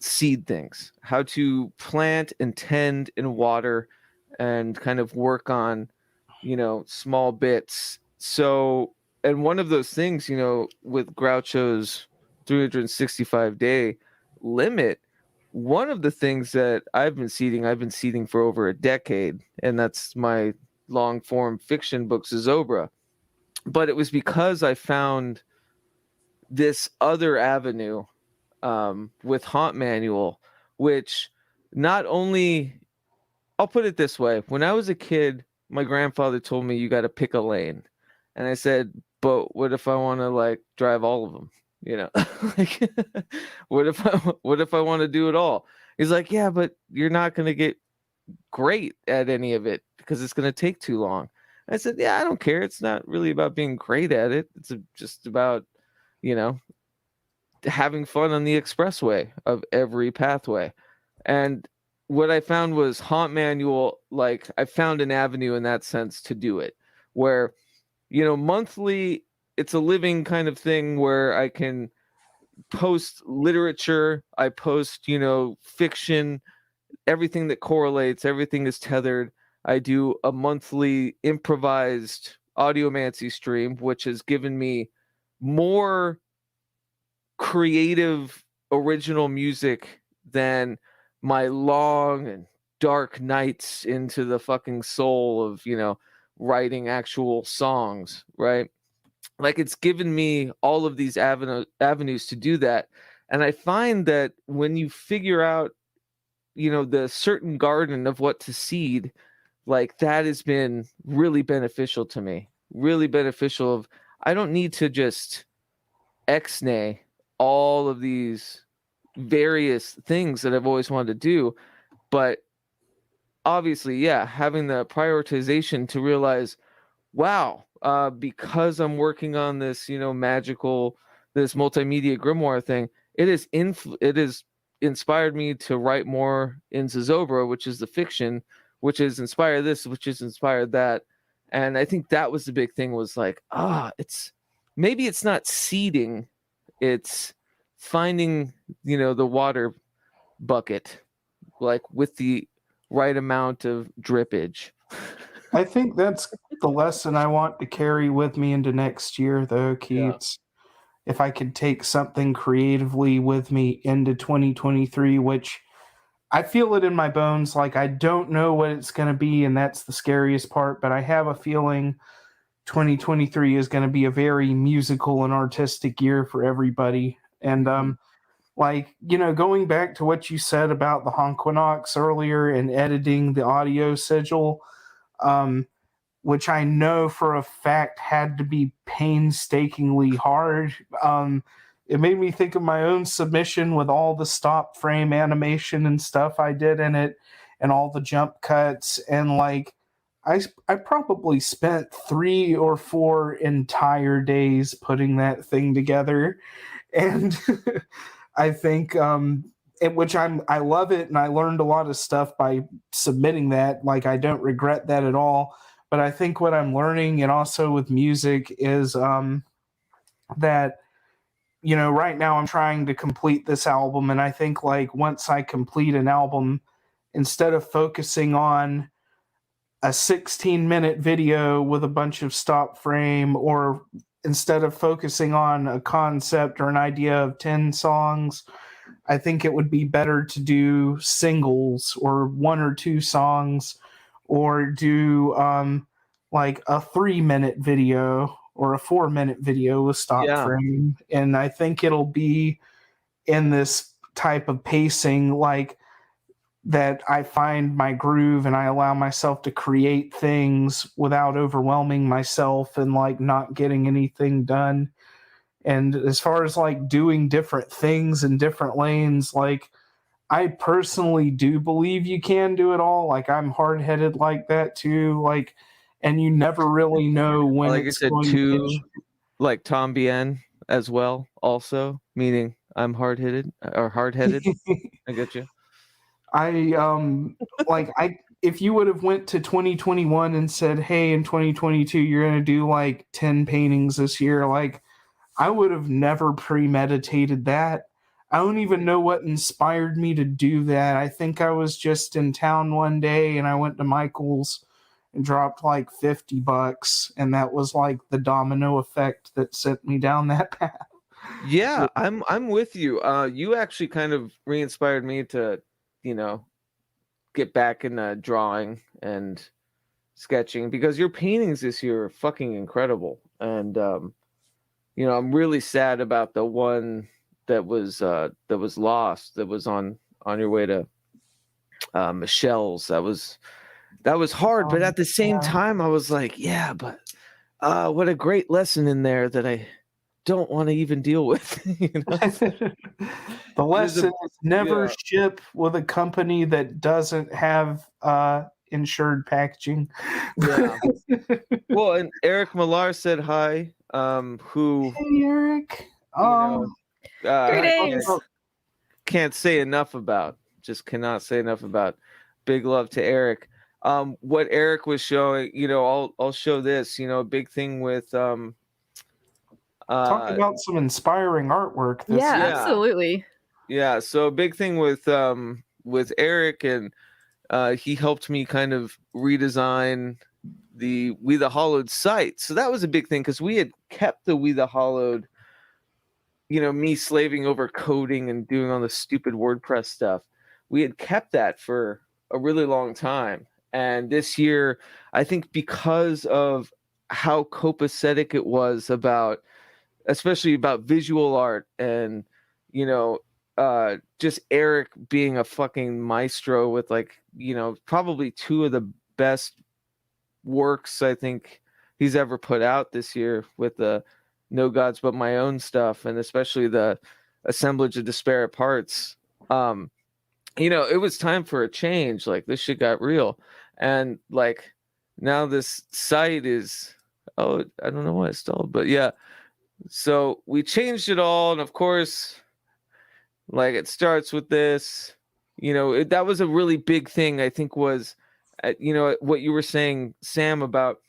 seed things, how to plant and tend and water and kind of work on, small bits. So, and one of those things, with Groucho's 365-day limit, one of the things that I've been seeding for over a decade, and that's my long form fiction book, Zozobra. But it was because I found this other avenue, with Haunt Manual, which not only, I'll put it this way: when I was a kid, my grandfather told me you got to pick a lane, and I said, "But what if I want to like drive all of them? Like, what if I want to do it all?" He's like, "Yeah, but you're not going to get great at any of it because it's going to take too long." I said, "Yeah, I don't care. It's not really about being great at it. It's just about, you know, having fun on the expressway of every pathway." And what I found was Haunt Manual, like I found an avenue in that sense to do it, where, monthly, it's a living kind of thing where I can post literature, I post, fiction, everything that correlates, everything is tethered. I do a monthly improvised audiomancy stream, which has given me more creative original music than my long and dark nights into the fucking soul of, writing actual songs, right? Like, it's given me all of these avenues to do that. And I find that when you figure out, the certain garden of what to seed, like that has been really beneficial to me. Really beneficial. Of, I don't need to just ex-nay all of these various things that I've always wanted to do, but obviously, yeah, having the prioritization to realize, wow, because I'm working on this, this multimedia grimoire thing, it is inspired me to write more in Zozobra, which is the fiction, which is inspired this, which is inspired that. And I think that was the big thing, was like, maybe it's not seeding, it's finding, the water bucket, like with the right amount of drippage. I think that's the lesson I want to carry with me into next year, though, Keats. Yeah. If I could take something creatively with me into 2023, which I feel it in my bones, like I don't know what it's going to be, and that's the scariest part, but I have a feeling 2023 is going to be a very musical and artistic year for everybody. And going back to what you said about the Honquinox earlier and editing the audio sigil, which I know for a fact had to be painstakingly hard. It made me think of my own submission with all the stop frame animation and stuff I did in it, and all the jump cuts, and like I probably spent 3 or 4 entire days putting that thing together, and I think I love it, and I learned a lot of stuff by submitting that. Like, I don't regret that at all. But I think what I'm learning, and also with music, is that, right now I'm trying to complete this album. And I think, like, once I complete an album, instead of focusing on a 16-minute video with a bunch of stop frame, or instead of focusing on a concept or an idea of 10 songs, I think it would be better to do singles or 1 or 2 songs, or do like a 3-minute video or a 4-minute video with stop frame, and I think it'll be in this type of pacing, like that I find my groove and I allow myself to create things without overwhelming myself and like not getting anything done. And as far as like doing different things in different lanes, like I personally do believe you can do it all. Like I'm hard-headed like that too. Like, and you never really know when Like it's I said, going too, to. like Tom Bien as well, also meaning I'm hard-headed or hard-headed. I get you. If you would have went to 2021 and said, "Hey, in 2022 you're going to do like 10 paintings this year," like I would have never premeditated that. I don't even know what inspired me to do that. I think I was just in town one day and I went to Michael's and dropped like $50, and that was like the domino effect that sent me down that path. Yeah, I'm with you. You actually kind of re-inspired me to, get back in drawing and sketching, because your paintings this year are fucking incredible. And I'm really sad about the one that was lost, that was on your way to Michelle's. That was hard, but at the same time I was like, yeah, but what a great lesson in there that I don't want to even deal with. The lesson is never ship with a company that doesn't have insured packaging. Yeah. Well, and Eric Millar said hi. Who? Hey, Eric. Greetings. Can't say enough about. Just cannot say enough about. Big love to Eric. What Eric was showing, I'll show this. A big thing with talk about some inspiring artwork. Absolutely. Yeah, so a big thing with Eric, and he helped me kind of redesign the We the Hollowed site. So that was a big thing, because we had kept the We the Hollowed, me slaving over coding and doing all the stupid WordPress stuff. We had kept that for a really long time. And this year, I think because of how copacetic it was especially about visual art, and just Eric being a fucking maestro with probably two of the best works I think he's ever put out this year, with the No Gods But My Own stuff, and especially the Assemblage of Disparate Parts. It was time for a change. Like, this shit got real. And now this site is, I don't know why it stalled, but yeah. So we changed it all, and of course, it starts with this. That was a really big thing, I think, was, what you were saying, Sam, about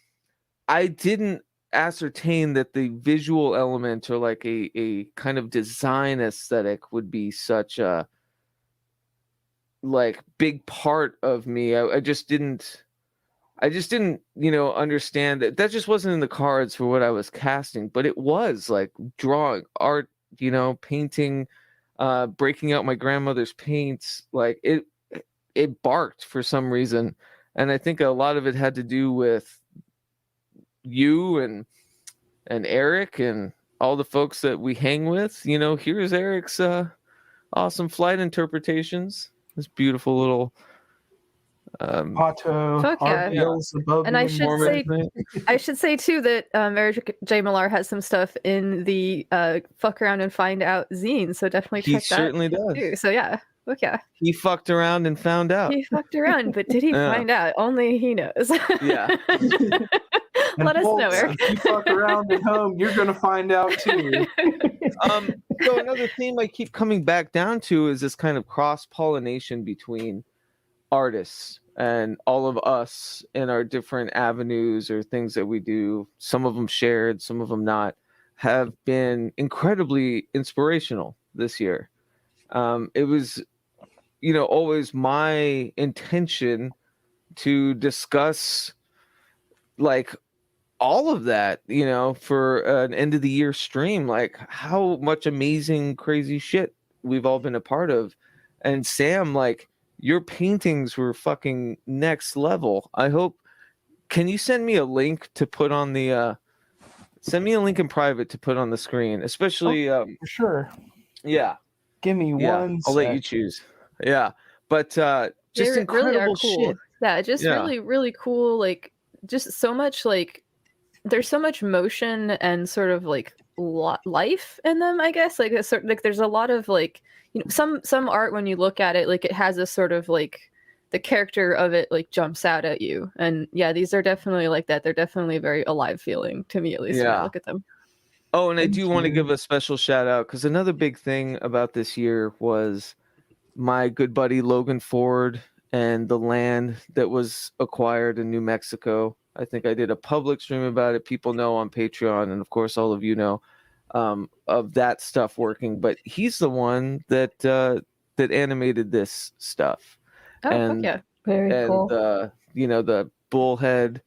I didn't ascertain that the visual element, or a kind of design aesthetic, would be such a big part of me. I just didn't understand that just wasn't in the cards for what I was casting. But it was drawing, art, painting, breaking out my grandmother's paints. It barked for some reason, and I think a lot of it had to do with you and Eric and all the folks that we hang with. Here's Eric's awesome flight interpretations. This beautiful little Pato, Fuck yeah. And I should say too that Eric J. Millar has some stuff in the Fuck Around and Find Out zine, so definitely check that. He certainly does. Too. So yeah, look, yeah. He fucked around and found out. He fucked around, but did he find out? Only he knows. Yeah. Let us know, Eric. If you fuck around at home, you're gonna find out too. So another theme I keep coming back down to is this kind of cross-pollination between artists and all of us in our different avenues or things that we do. Some of them shared, some of them not, have been incredibly inspirational this year. It was, always my intention to discuss all of that, for an end of the year stream, how much amazing, crazy shit we've all been a part of. And Sam, your paintings were fucking next level. I hope can you send me a link to put on the send me a link in private to put on the screen, especially For sure. yeah. Give me Yeah, one I'll let you sec. choose. Yeah, but just They really are incredible cool. shit. Yeah, just Yeah. really, really cool. Like, just so much, like, there's so much motion and sort of like life in them, I guess. Like, like there's a lot of like, you know, some art when you look at it, like it has a sort of like the character of it like jumps out at you. And yeah, these are definitely like that. They're definitely very alive feeling to me, at least when I Yeah. look at them. Oh, and I Thank do want to you. give a special shout out because another big thing about this year was my good buddy Logan Ford and the land that was acquired in New Mexico. I think I did a public stream about it. People know on Patreon, and of course, all of you know of that stuff working. But he's the one that that animated this stuff, Oh, fuck and yeah. Very cool. you know, the bullhead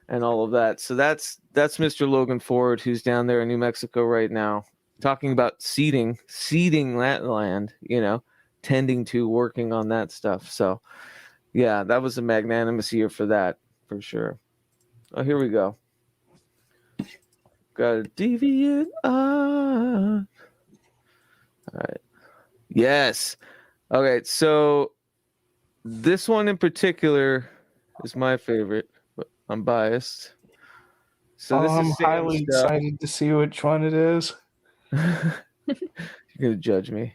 and all of that. So that's Mr. Logan Ford, who's down there in New Mexico right now, talking about seeding that land, you know, tending to working on that stuff. So yeah, that was a magnanimous year for that, for sure. Oh, here we go. Got a deviant art. All right. Yes. Okay, so this one in particular is my favorite, but I'm biased. So this I'm is Sam's highly stuff. excited to see which one it is. You're gonna judge me.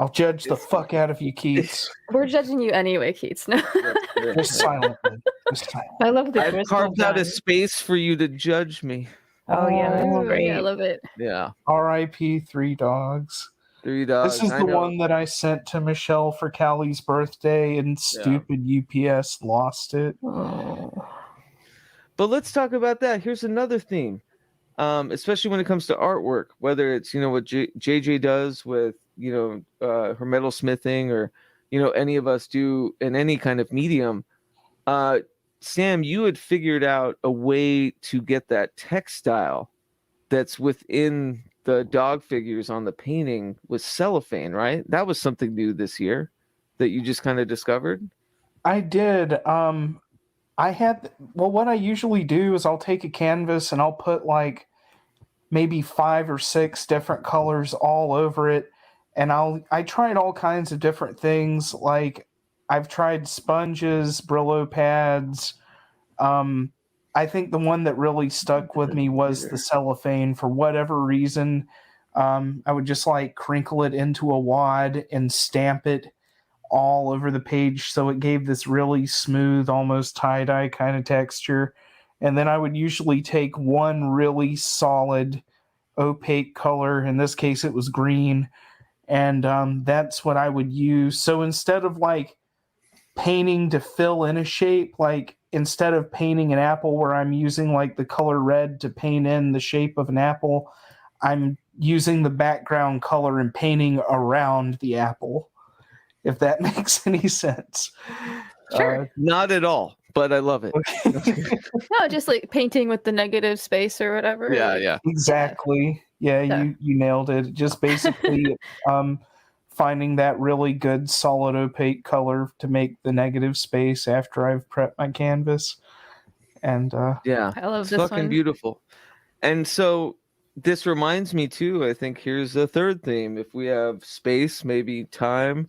I'll judge the fuck out of you, Keats. We're judging you anyway, Keats. No. Just silently. Just silently. I love the I've crystal carved out a gun. space for you to judge me. Oh yeah, that's Oh, great. Yeah, I love it. Yeah, R.I.P. 3 Dogs. 3 dogs. This is I the know. one that I sent to Michelle for Callie's birthday, and stupid UPS lost it. Oh. But let's talk about that. Here's another theme, especially when it comes to artwork, whether it's, you know, what JJ does with, you know, her metalsmithing, or, you know, any of us do in any kind of medium. Sam, you had figured out a way to get that textile that's within the dog figures on the painting with cellophane, right? That was something new this year that you just kind of discovered. I did. What I usually do is I'll take a canvas and I'll put like maybe 5 or 6 different colors all over it. And I tried all kinds of different things. Like I've tried sponges, Brillo pads. I think the one that really stuck with me was the cellophane. For whatever reason, I would just like crinkle it into a wad and stamp it all over the page, so it gave this really smooth, almost tie-dye kind of texture. And then I would usually take one really solid opaque color. In this case it was green, and that's what I would use. So instead of like painting to fill in a shape, like instead of painting an apple where I'm using like the color red to paint in the shape of an apple, I'm using the background color and painting around the apple, if that makes any sense. Sure. Not at all, but I love it. No, just like painting with the negative space or whatever. Yeah, like, yeah. Exactly. Yeah, Yeah. you nailed it. Just basically finding that really good solid opaque color to make the negative space after I've prepped my canvas. And Yeah, I love it's this fucking one. beautiful. And so this reminds me too, I think here's the third theme. If we have space, maybe time,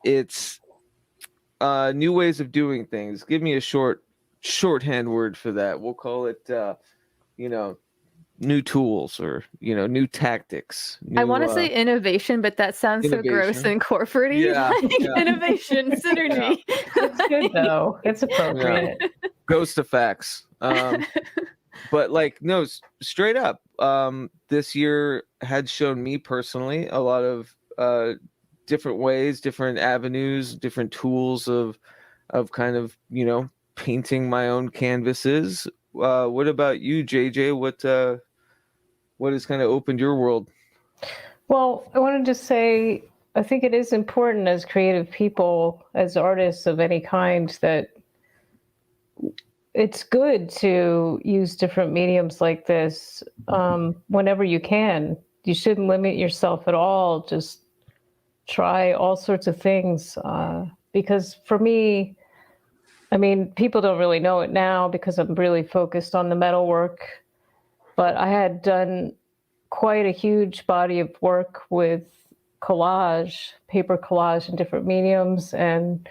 it's new ways of doing things. Give me a shorthand word for that. We'll call it you know, new tools, or, you know, new tactics. I New, want to say innovation, but that sounds so gross innovation. and corporate-y. Yeah, Like, yeah. innovation, synergy. It's good though. It's appropriate. Ghost effects. But like, no, straight up, this year had shown me personally a lot of different ways, different avenues, different tools of kind of, you know, painting my own canvases. What about you, JJ? What has kind of opened your world? Well, I wanted to say, I think it is important as creative people, as artists of any kind, that it's good to use different mediums like this whenever you can. You shouldn't limit yourself at all. Just try all sorts of things. Because for me, I mean, people don't really know it now because I'm really focused on the metal work, but I had done quite a huge body of work with collage, paper collage in different mediums, and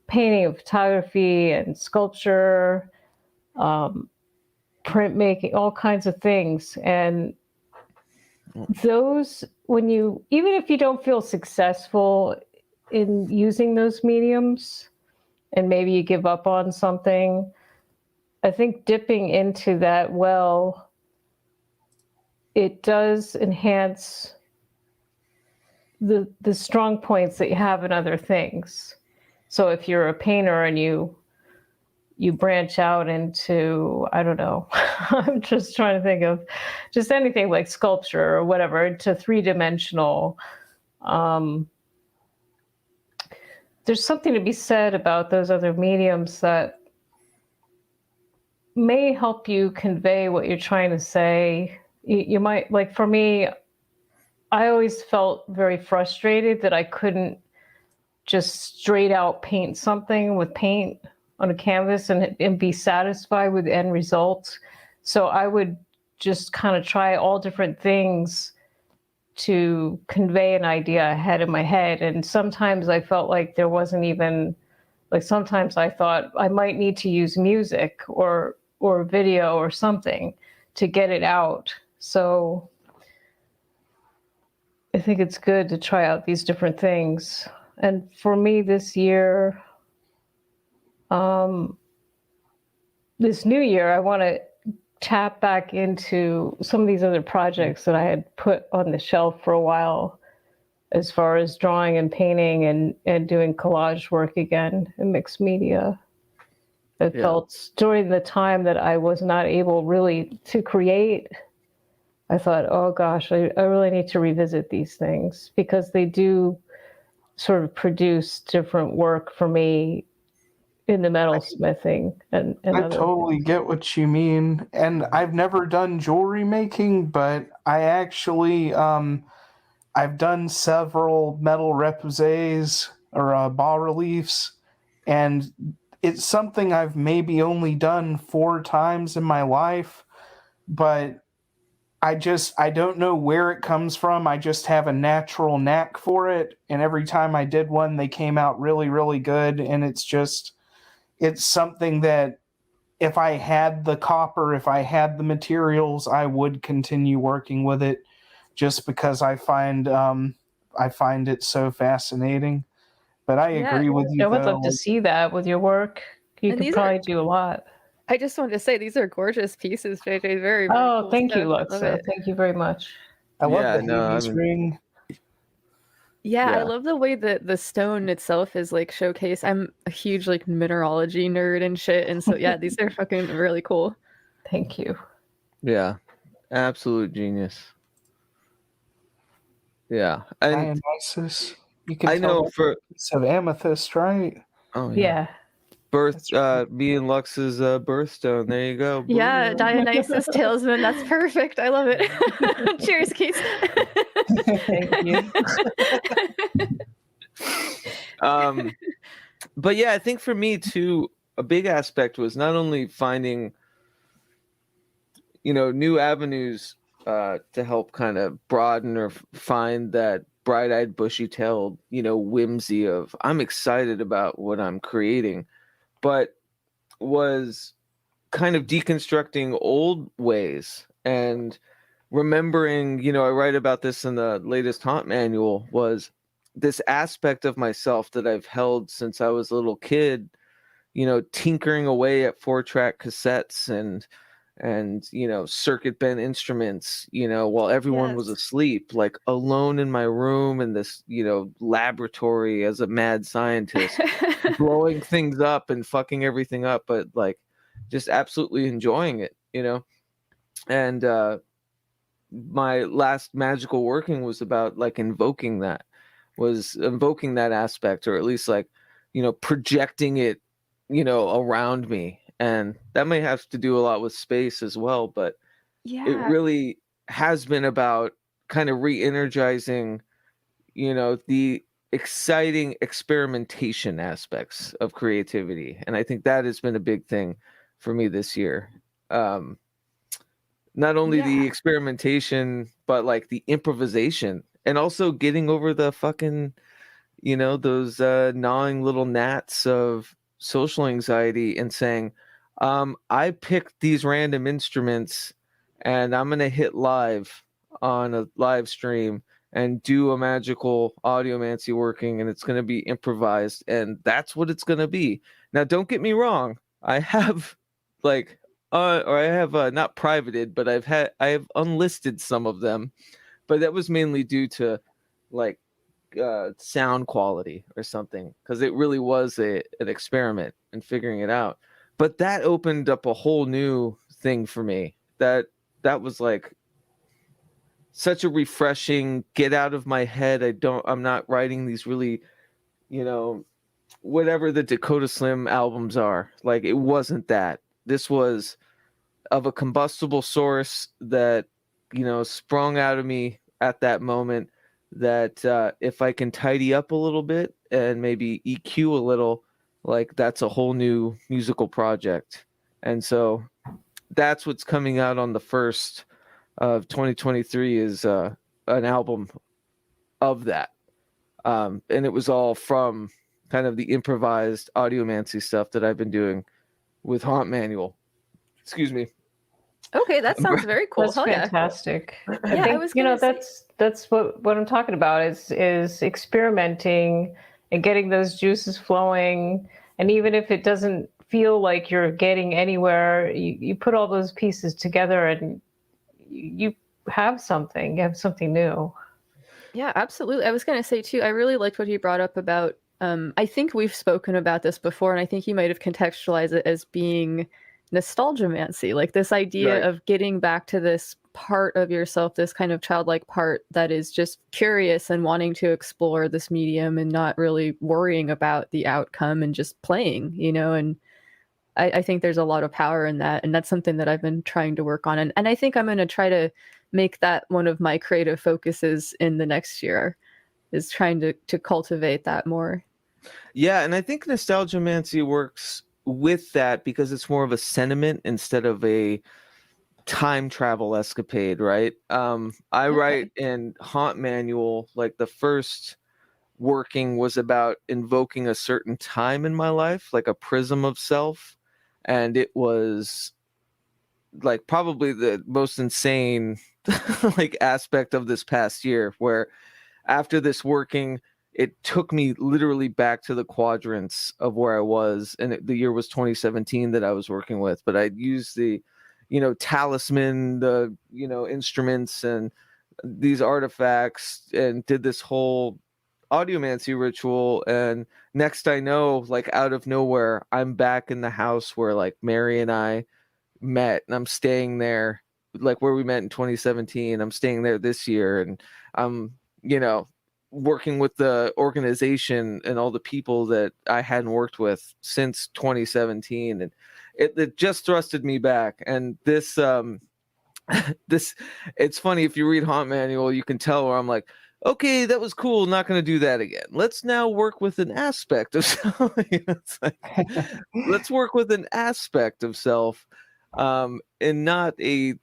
painting and photography and sculpture, printmaking, all kinds of things. And those, even if you don't feel successful in using those mediums, and maybe you give up on something, I think dipping into that well, it does enhance the strong points that you have in other things. So if you're a painter and you branch out into, I don't know, I'm just trying to think of just anything like sculpture or whatever, into three-dimensional, there's something to be said about those other mediums that may help you convey what you're trying to say. You might, like for me, I always felt very frustrated that I couldn't just straight out paint something with paint on a canvas and be satisfied with the end result. So I would just kind of try all different things to convey an idea ahead in my head. And sometimes I felt like there wasn't even, like sometimes I thought I might need to use music or video or something to get it out. So I think it's good to try out these different things. And for me this year, this new year, I want to tap back into some of these other projects that I had put on the shelf for a while, as far as drawing and painting and doing collage work again in mixed media. I felt during the time that I was not able really to create, I thought, oh gosh, I really need to revisit these things, because they do sort of produce different work for me in the metalsmithing and I other totally things. get what you mean. And I've never done jewelry making, but I actually, I've done several metal repousses or bas-reliefs, and it's something I've maybe only done 4 times in my life, but I don't know where it comes from. I just have a natural knack for it, and every time I did one, they came out really, really good, and it's something that if I had the copper, if I had the materials, I would continue working with it, just because I find it so fascinating. But I Yeah. agree with you. I would though, love to see that with your work. You And could these probably are- do a lot. I just wanted to say these are gorgeous pieces, JJ. Very, very Oh, cool thank you, stuff. I love Luxa. it. Thank you very much. I love Yeah, the no, Hades I mean- ring. Yeah, I Yeah. love the way that the stone itself is like showcased. I'm a huge like mineralogy nerd and shit, and so yeah, these are fucking really cool. Thank you. Yeah, absolute genius. Yeah, and Dionysus. You can I tell know that's for a piece of amethyst, right? oh Yeah. birth me and Lux's birthstone. There you go. Yeah, Boom. Dionysus Talesman. That's perfect. I love it. Cheers, Keats. Thank you. But yeah, I think for me too, a big aspect was not only finding, new avenues to help kind of broaden or find that bright-eyed, bushy-tailed, whimsy of I'm excited about what I'm creating, but was kind of deconstructing old ways and remembering, I write about this in the latest Haunt manual, was this aspect of myself that I've held since I was a little kid, tinkering away at 4-track cassettes and circuit bent instruments, while everyone was Yes. asleep, like alone in my room in this, laboratory as a mad scientist, blowing things up and fucking everything up, but like just absolutely enjoying it, and my last magical working was about like invoking that aspect, or at least like, projecting it, around me. And that may have to do a lot with space as well, but it Yeah. really has been about kind of re-energizing, the exciting experimentation aspects of creativity, and I think that has been a big thing for me this year. Not only the experimentation, but like the improvisation, and also getting over the fucking, those gnawing little gnats of social anxiety and saying, I picked these random instruments and I'm going to hit live on a live stream and do a magical audiomancy working, and it's going to be improvised, and that's what it's going to be. Now, don't get me wrong. I have not privated, but I have unlisted some of them, but that was mainly due to like sound quality or something, because it really was an experiment in figuring it out. But that opened up a whole new thing for me. That was like such a refreshing get out of my head. I'm not writing these really, whatever the Dakota Slim albums are. Like, it wasn't that. This was of a combustible source that, sprung out of me at that moment, that if I can tidy up a little bit and maybe EQ a little, like, that's a whole new musical project. And so that's what's coming out on the 1st of 2023 is an album of that. And it was all from kind of the improvised audiomancy stuff that I've been doing with Haunt Manual. Excuse me. Okay, that sounds very cool. That's Hell fantastic. Yeah. I think, I was gonna say... that's what I'm talking about is experimenting and getting those juices flowing. And even if it doesn't feel like you're getting anywhere, you put all those pieces together and you have something. You have something new. Yeah, absolutely. I was going to say too, I really liked what you brought up about, I think we've spoken about this before, and I think you might have contextualized it as being nostalgiamancy, like this idea of getting back to this part of yourself, this kind of childlike part that is just curious and wanting to explore this medium and not really worrying about the outcome and just playing, and I think there's a lot of power in that, and that's something that I've been trying to work on, and I think I'm going to try to make that one of my creative focuses in the next year, is trying to cultivate that more. Yeah, and I think nostalgiamancy works with that because it's more of a sentiment instead of a time travel escapade, right? I write in Haunt Manual, like the first working was about invoking a certain time in my life, like a prism of self. And it was like probably the most insane like aspect of this past year, where after this working, it took me literally back to the quadrants of where I was. And the year was 2017 that I was working with, but I'd used the, talisman, the, instruments and these artifacts, and did this whole audiomancy ritual. And next I know, like out of nowhere, I'm back in the house where like Mary and I met, and I'm staying there, like where we met in 2017. I'm staying there this year, and I'm, working with the organization and all the people that I hadn't worked with since 2017. And it just thrusted me back. And this, it's funny, if you read Haunt Manual, you can tell where I'm like, okay, that was cool. Not going to do that again. Let's now work with an aspect of self. It's like, let's work with an aspect of self, and not a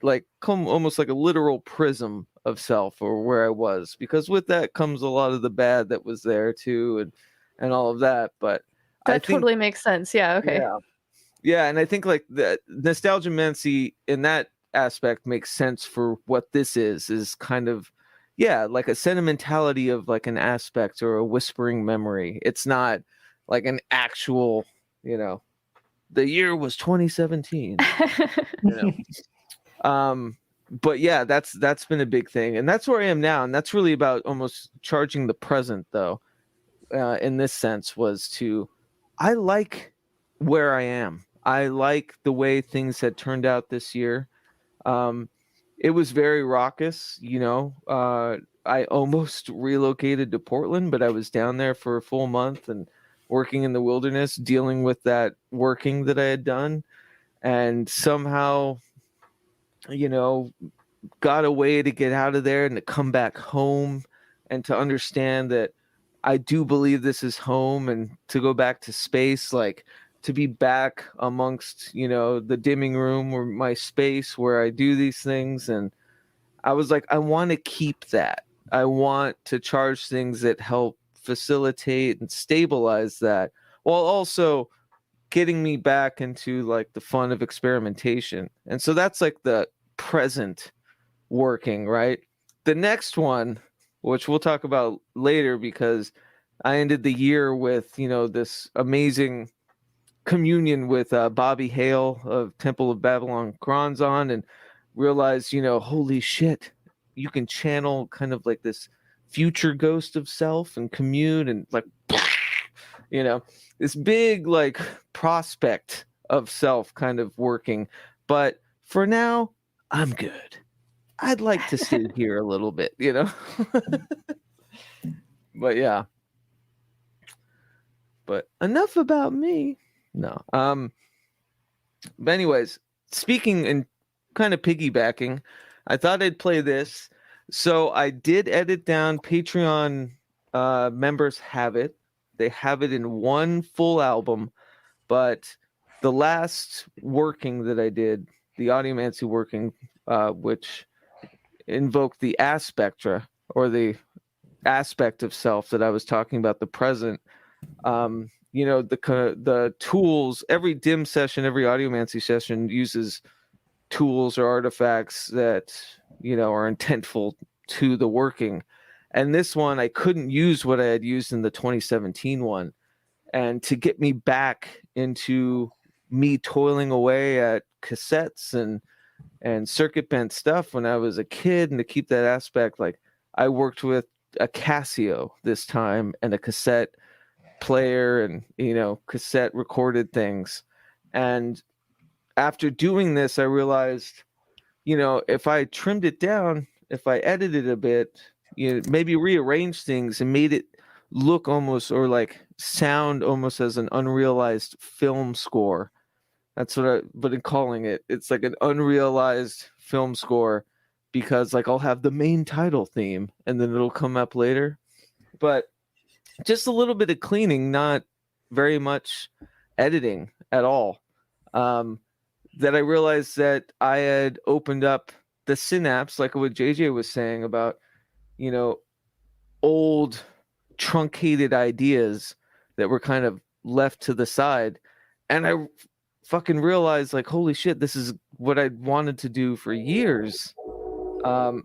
almost like a literal prism of self or where I was, because with that comes a lot of the bad that was there too, and all of that. But that totally makes sense. Yeah. Okay. Yeah, and I think like the nostalgiamancy in that aspect makes sense for what this is kind of, like a sentimentality of like an aspect or a whispering memory. It's not like an actual, the year was 2017. But yeah, that's been a big thing, and that's where I am now, and that's really about almost charging the present, though. In this sense, I like where I am. I like the way things had turned out this year. It was very raucous, I almost relocated to Portland, but I was down there for a full month and working in the wilderness, dealing with that working that I had done, and somehow, got a way to get out of there and to come back home and to understand that I do believe this is home, and to go back to space, like to be back amongst, the dimming room or my space where I do these things. And I was like, I want to keep that. I want to charge things that help facilitate and stabilize that, while also getting me back into like the fun of experimentation. And so that's like the present working, right? The next one, which we'll talk about later, because I ended the year with, this amazing communion with Bobby Hale of Temple of Babylon Gronzon, and realized, holy shit, you can channel kind of like this future ghost of self and commune, and like, this big like prospect of self kind of working. But for now, I'm good. I'd like to sit here a little bit, But yeah. But enough about me. No. But anyways, speaking and kind of piggybacking, I thought I'd play this. So I did edit down. Patreon members have it. They have it in one full album, but the last working that I did, the Audiomancy working, which invoked the aspectra, or the aspect of self that I was talking about, the present, the tools, every dim session, every Audiomancy session uses tools or artifacts that, are intentful to the working. And this one, I couldn't use what I had used in the 2017 one. And to get me back into me toiling away at cassettes and circuit bent stuff when I was a kid, and to keep that aspect, like I worked with a Casio this time and a cassette player and, cassette recorded things. And after doing this, I realized, if I trimmed it down, if I edited a bit, maybe rearrange things and made it look almost, or like sound almost, as an unrealized film score. That's what I've been calling it. It's like an unrealized film score, because like I'll have the main title theme and then it'll come up later. But just a little bit of cleaning, not very much editing at all. That I realized that I had opened up the synapse, like what JJ was saying about, old truncated ideas that were kind of left to the side. And I fucking realized, like, holy shit, this is what I wanted to do for years,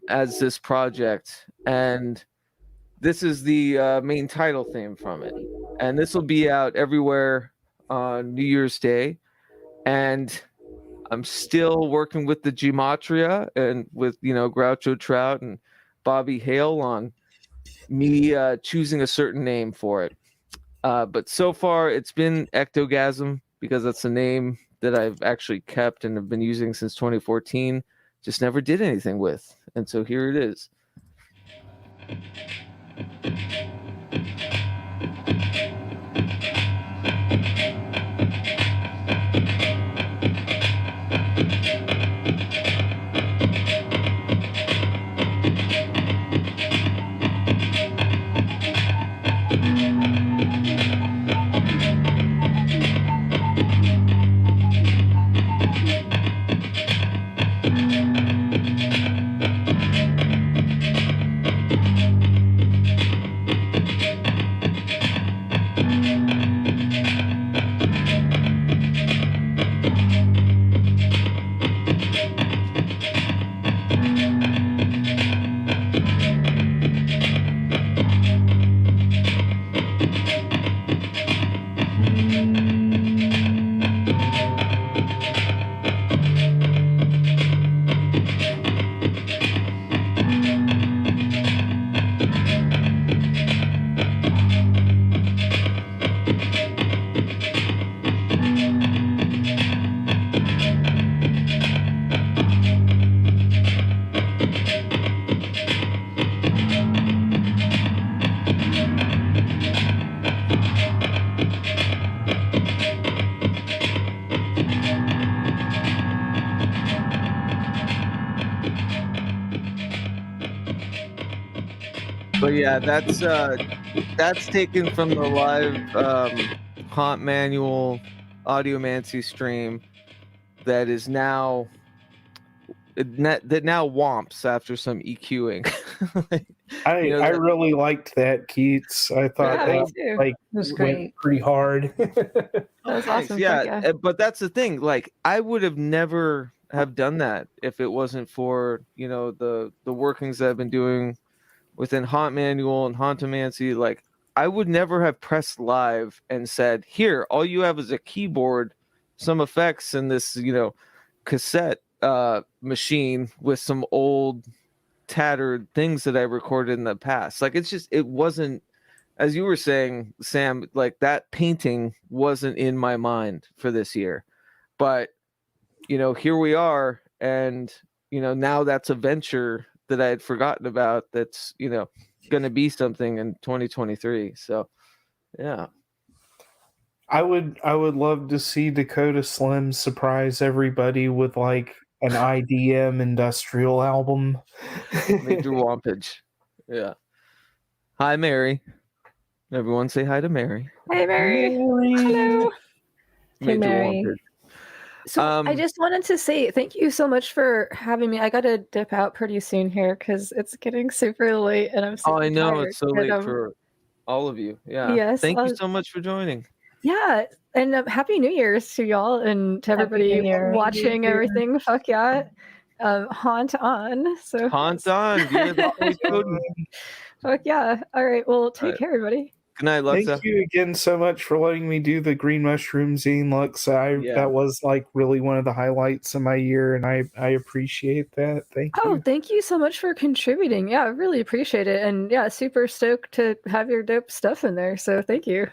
as this project. And this is the main title theme from it. And this will be out everywhere on New Year's Day. And I'm still working with the Gematria and with, Groucho Trout and Bobby Hale on me choosing a certain name for it. But so far it's been Ectogasm, because that's the name that I've actually kept and have been using since 2014. Just never did anything with. And so here it is. But yeah, that's That's taken from the live Haunt Manual Audiomancy stream that is now that now womps after some EQing. I really liked that, Keats. I thought Yeah, that me too. like It was went great. pretty hard. That was Thanks. awesome. Yeah, Fuck yeah. but that's the thing. Like, I would have never have done that if it wasn't for the workings that I've been doing within Haunt Manual and Hauntomancy. Like, I would never have pressed live and said, "Here, all you have is a keyboard, some effects, and this cassette machine with some old tattered things that I recorded in the past." Like, it wasn't, as you were saying, Sam, like that painting wasn't in my mind for this year. But here we are, and now that's a venture that I had forgotten about that's going to be something in 2023. So yeah. I would love to see Dakota Slim surprise everybody with like an IDM industrial album. Major Wampage. Yeah. Hi, Mary. Everyone say hi to Mary. Hey, Mary. Hello. Hey, Major Mary. Wampage. So I just wanted to say thank you so much for having me. I got to dip out pretty soon here because it's getting super late and I'm super I know tired. it's so But, late for all of you. Yeah. yes, Thank you so much for joining. Yeah, and Happy New Year's to y'all and to Happy everybody New Year. watching everything. Fuck yeah. Haunt on. So Haunt on. Yeah, that's always good. fuck yeah. All right. Well, take right. care, everybody. Good night, Luxa. Thank you again so much for letting me do the Green Mushroom Zine, Luxa. Yeah. That was like really one of the highlights of my year, and I appreciate that. Thank you. Oh, thank you so much for contributing. Yeah, I really appreciate it. And yeah, super stoked to have your dope stuff in there. So thank you.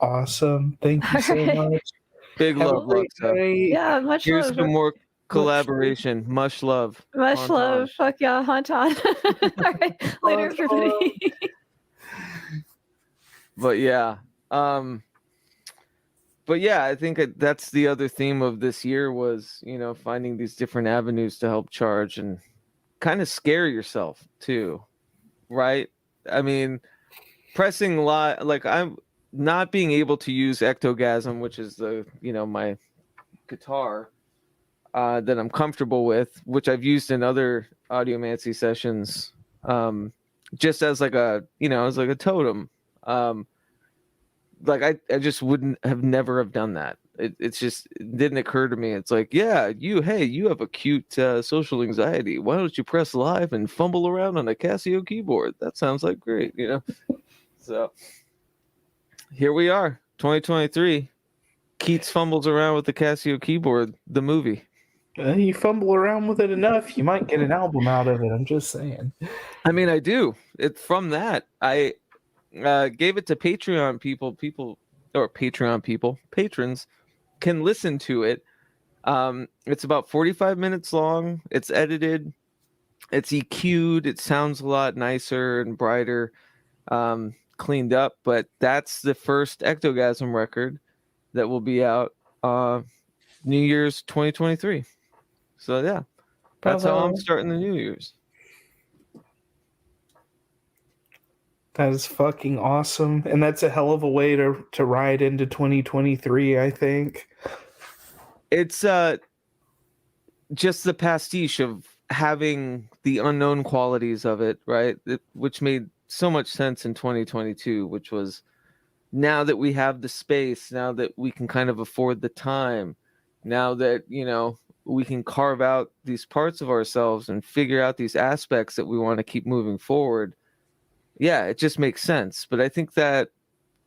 Awesome. Thank you so All right. much. Big Have love, a great Luxa. night. Yeah, much Here's love. some more collaboration. Much love. Much Haunt love. on. Fuck yeah, haunt on. All right. Later, Haunt on. everybody. But yeah. I think that's the other theme of this year was, finding these different avenues to help charge and kind of scare yourself too. Right? I mean, pressing live, like I'm not being able to use ectogasm, which is my guitar that I'm comfortable with, which I've used in other audiomancy sessions, just as like a totem. Like I just wouldn't have never have done that. It didn't occur to me. It's like, yeah, you have acute social anxiety. Why don't you press live and fumble around on a Casio keyboard? That sounds like great, So here we are, 2023. Keats fumbles around with the Casio keyboard, the movie. You fumble around with it enough, you might get an album out of it. I'm just saying. I mean, I do. It's from that. I gave it to Patreon people, patrons can listen to it. It's about 45 minutes long. It's edited. It's EQ'd. It sounds a lot nicer and brighter, cleaned up. But that's the first Ectogasm record that will be out New Year's 2023. So yeah, that's how I'm starting the New Year's. That is fucking awesome. And that's a hell of a way to ride into 2023, I think. It's just the pastiche of having the unknown qualities of it, right? Which made so much sense in 2022, which was now that we have the space, now that we can kind of afford the time, now that, we can carve out these parts of ourselves and figure out these aspects that we want to keep moving forward. Yeah, it just makes sense. But I think that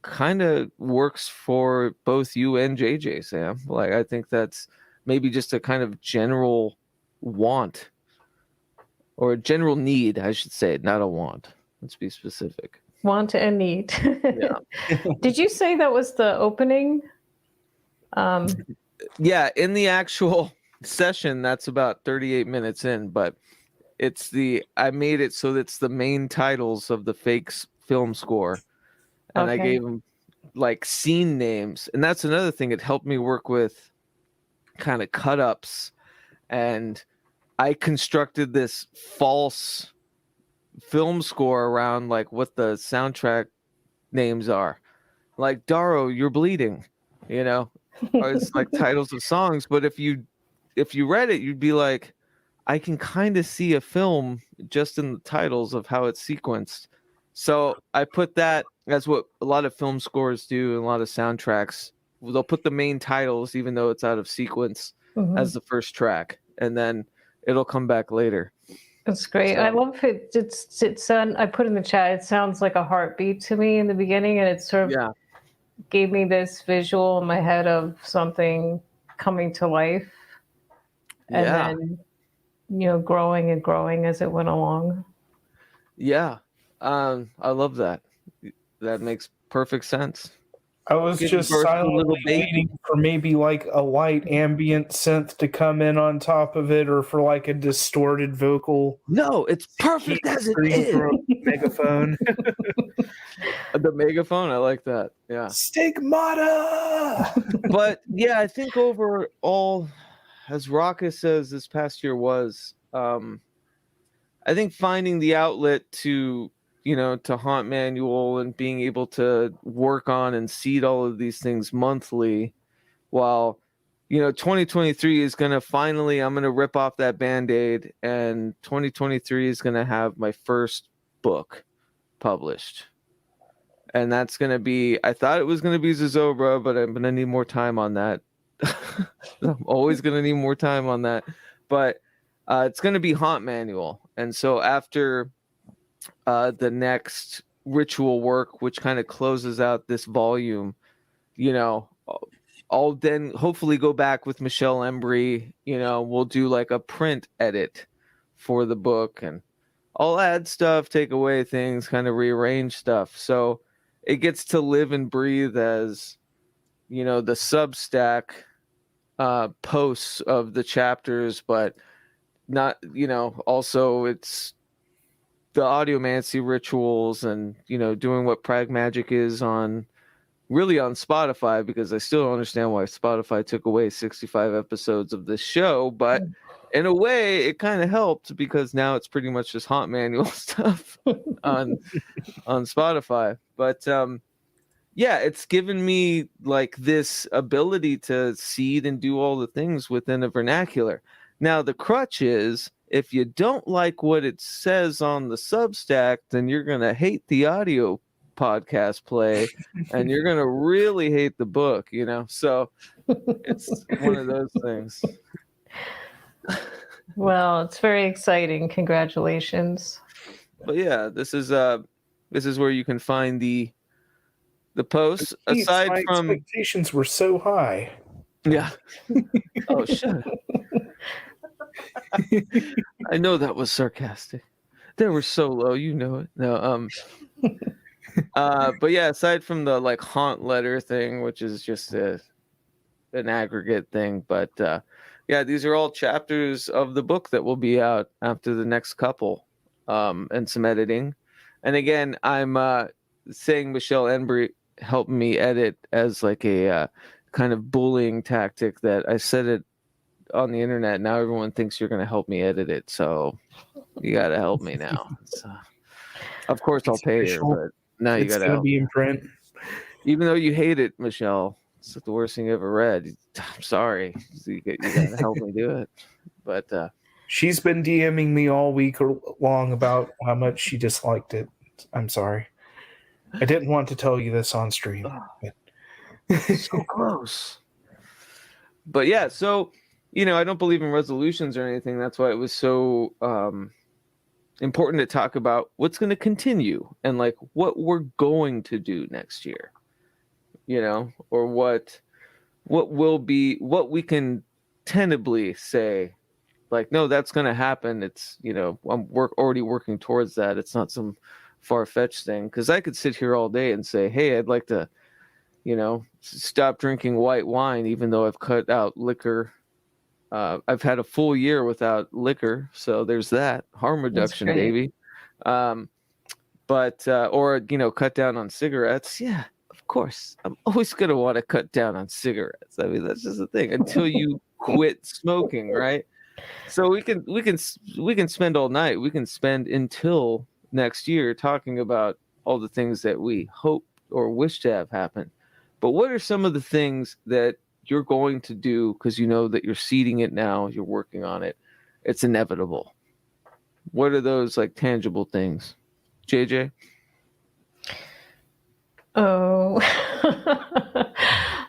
kind of works for both you and JJ, Sam. Like, I think that's maybe just a kind of general want or a general need, I should say, not a want. Let's be specific. Want and need. Yeah. Did you say that was the opening? Yeah, in the actual session, that's about 38 minutes in, but I made it so that's the main titles of the Fakes film score. And I gave them like scene names. And that's another thing. It helped me work with kind of cut-ups. And I constructed this false film score around like what the soundtrack names are. Like Darrow, You're Bleeding, you know, or it's like titles of songs. But if you read it, you'd be like, I can kind of see a film just in the titles of how it's sequenced. So I put that as what a lot of film scores do and a lot of soundtracks. They'll put the main titles, even though it's out of sequence, as the first track, and then it'll come back later. That's great. So- I love it. It's I put in the chat, it sounds like a heartbeat to me in the beginning, and it sort of Yeah. gave me this visual in my head of something coming to life and Yeah. then, you know, growing and growing as it went along. Yeah. I love that. That makes perfect sense. I was Giving just birth to a little silently baby. waiting for maybe like a light ambient synth to come in on top of it, or for like a distorted vocal. No, it's perfect as it scream is. through a megaphone. The megaphone, I like that. Yeah. Stigmata. But yeah, I think overall, as Raka says, this past year was, I think finding the outlet to, you know, to Haunt Manual and being able to work on and seed all of these things monthly, while, you know, 2023 is going to finally, I'm going to rip off that Band-Aid, and 2023 is going to have my first book published. And that's going to be, I thought it was going to be Zozobra, but I'm going to need more time on that. I'm always going to need more time on that. But it's going to be Haunt Manual. And so after the next ritual work, which kind of closes out this volume, you know, I'll then hopefully go back with Michelle Embry. You know, we'll do like a print edit for the book, and I'll add stuff, take away things, kind of rearrange stuff. So it gets to live and breathe as, you know, the Substack posts of the chapters, but not, you know, also it's the audiomancy rituals and, you know, doing what PRAGMAGICK is on, really on Spotify, because I still don't understand why Spotify took away 65 episodes of this show, but in a way it kind of helped, because now it's pretty much just Haunt Manual stuff on Spotify. But yeah, it's given me like this ability to seed and do all the things within a vernacular. Now the crutch is, if you don't like what it says on the Substack, then you're gonna hate the audio podcast play, and you're gonna really hate the book, you know. So it's one of those things. Well, it's very exciting. Congratulations. But yeah, this is where you can find the posts. Keats, Aside my from, expectations were so high. yeah. Oh, shut up. I know that was sarcastic. They were so low, you know it. No, but yeah, aside from the like haunt letter thing, which is just an aggregate thing, but yeah, these are all chapters of the book that will be out after the next couple, and some editing. And again, I'm saying Michelle Embry helped me edit as like a kind of bullying tactic, that I said it on the internet. Now everyone thinks you're going to help me edit it, so you got to help me now. So, of course, I'll pay you, but now you got to help. Be in print. Even though you hate it, Michelle, it's the worst thing you ever read. I'm sorry. You got to help me do it. But She's been DMing me all week long about how much she disliked it. I'm sorry. I didn't want to tell you this on stream. But... so close. But yeah, so, you know, I don't believe in resolutions or anything. That's why it was so important to talk about what's going to continue and like what we're going to do next year, you know, or what will be, what we can tentatively say, like, no, that's going to happen. It's, you know, I'm already working towards that. It's not some far-fetched thing, because I could sit here all day and say, hey, I'd like to, you know, stop drinking white wine, even though I've cut out liquor. I've had a full year without liquor, so there's that harm reduction, baby. But or, you know, cut down on cigarettes. Yeah, of course. I'm always gonna want to cut down on cigarettes. I mean, that's just the thing until you quit smoking, right? So we can spend all night. We can spend until next year talking about all the things that we hope or wish to have happen. But what are some of the things that you're going to do, because you know that you're seeding it now, you're working on it, it's inevitable? What are those like tangible things? JJ? Oh,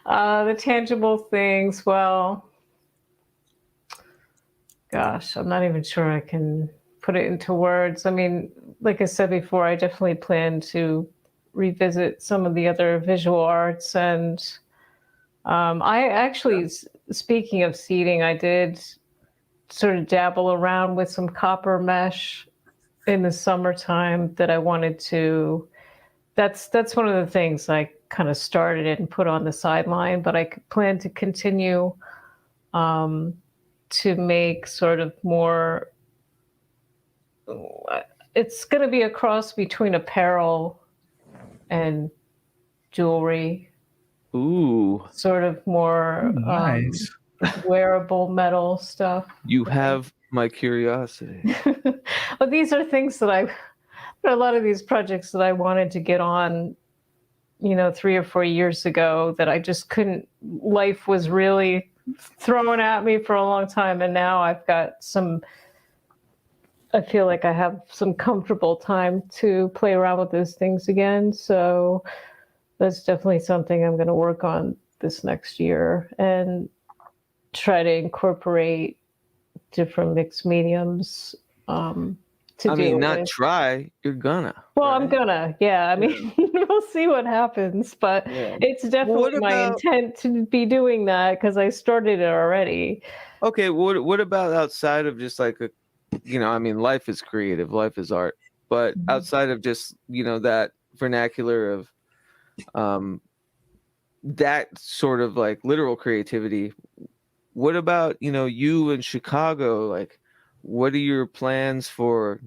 the tangible things. Well, gosh, I'm not even sure I can put it into words. I mean, like I said before, I definitely plan to revisit some of the other visual arts. And I actually, speaking of seeding, I did sort of dabble around with some copper mesh in the summertime that I wanted to. That's one of the things I kind of started it and put on the sideline, but I plan to continue to make sort of more. It's going to be a cross between apparel and jewelry. Ooh. Sort of more Nice. wearable metal stuff. You have my curiosity. But these are things that there are a lot of these projects that I wanted to get on, 3 or 4 years ago that I just couldn't. Life was really thrown at me for a long time. And now I've got I feel like I have some comfortable time to play around with those things again. So that's definitely something I'm going to work on this next year and try to incorporate different mixed mediums try, you're gonna. Well, right? I'm gonna, yeah. I mean, we'll see what happens, but it's definitely my intent to be doing that because I started it already. Okay, what about outside of just like life is creative, life is art, but outside of just, that vernacular of that sort of like literal creativity, what about, you in Chicago? Like, what are your plans for,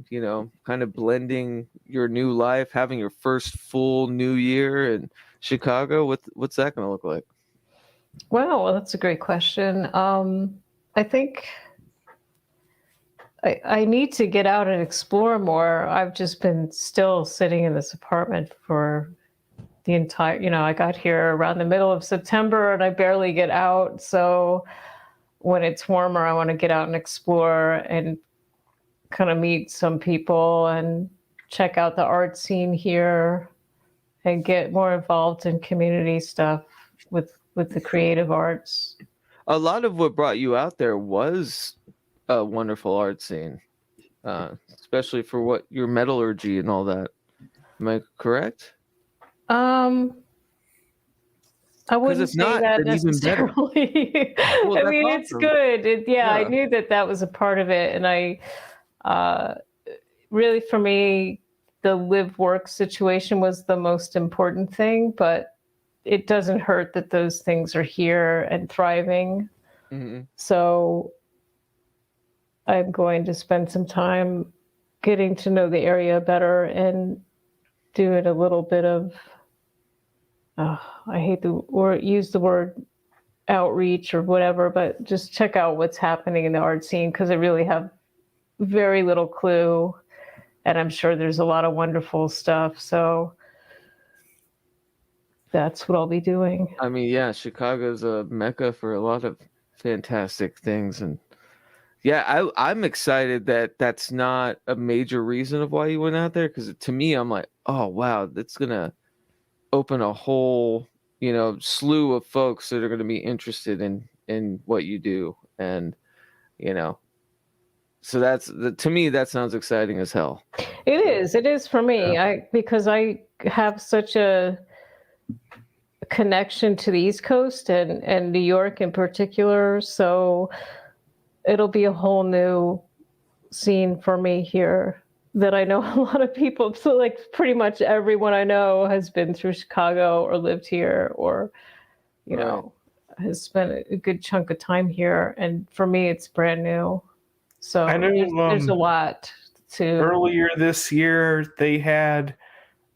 kind of blending your new life, having your first full new year in Chicago? What's that going to look like? Well, that's a great question. I think I need to get out and explore more. I've just been still sitting in this apartment for the entire, I got here around the middle of September and I barely get out. So when it's warmer, I want to get out and explore and kind of meet some people and check out the art scene here and get more involved in community stuff with the creative arts. A lot of what brought you out there was a wonderful art scene, especially for what your metallurgy and all that. Am I correct? I wouldn't say that necessarily. Well, I mean, it's good. I knew that was a part of it. And I really, for me, the live-work situation was the most important thing, but it doesn't hurt that those things are here and thriving. Mm-hmm. So I'm going to spend some time getting to know the area better and doing a little bit of, I hate use the word outreach or whatever, but just check out what's happening in the art scene because I really have very little clue. And I'm sure there's a lot of wonderful stuff. So that's what I'll be doing. I mean, yeah, Chicago's a mecca for a lot of fantastic things. And yeah, I'm excited that that's not a major reason of why you went out there. Because to me, I'm like, oh, wow, that's going to open a whole, slew of folks that are going to be interested in what you do. And, so to me, that sounds exciting as hell. It is for me. Because I have such a connection to the East Coast and New York in particular. So it'll be a whole new scene for me here that I know a lot of people. So like pretty much everyone I know has been through Chicago or lived here or, has spent a good chunk of time here. And for me, it's brand new. So I know, there's a lot to. Earlier this year, they had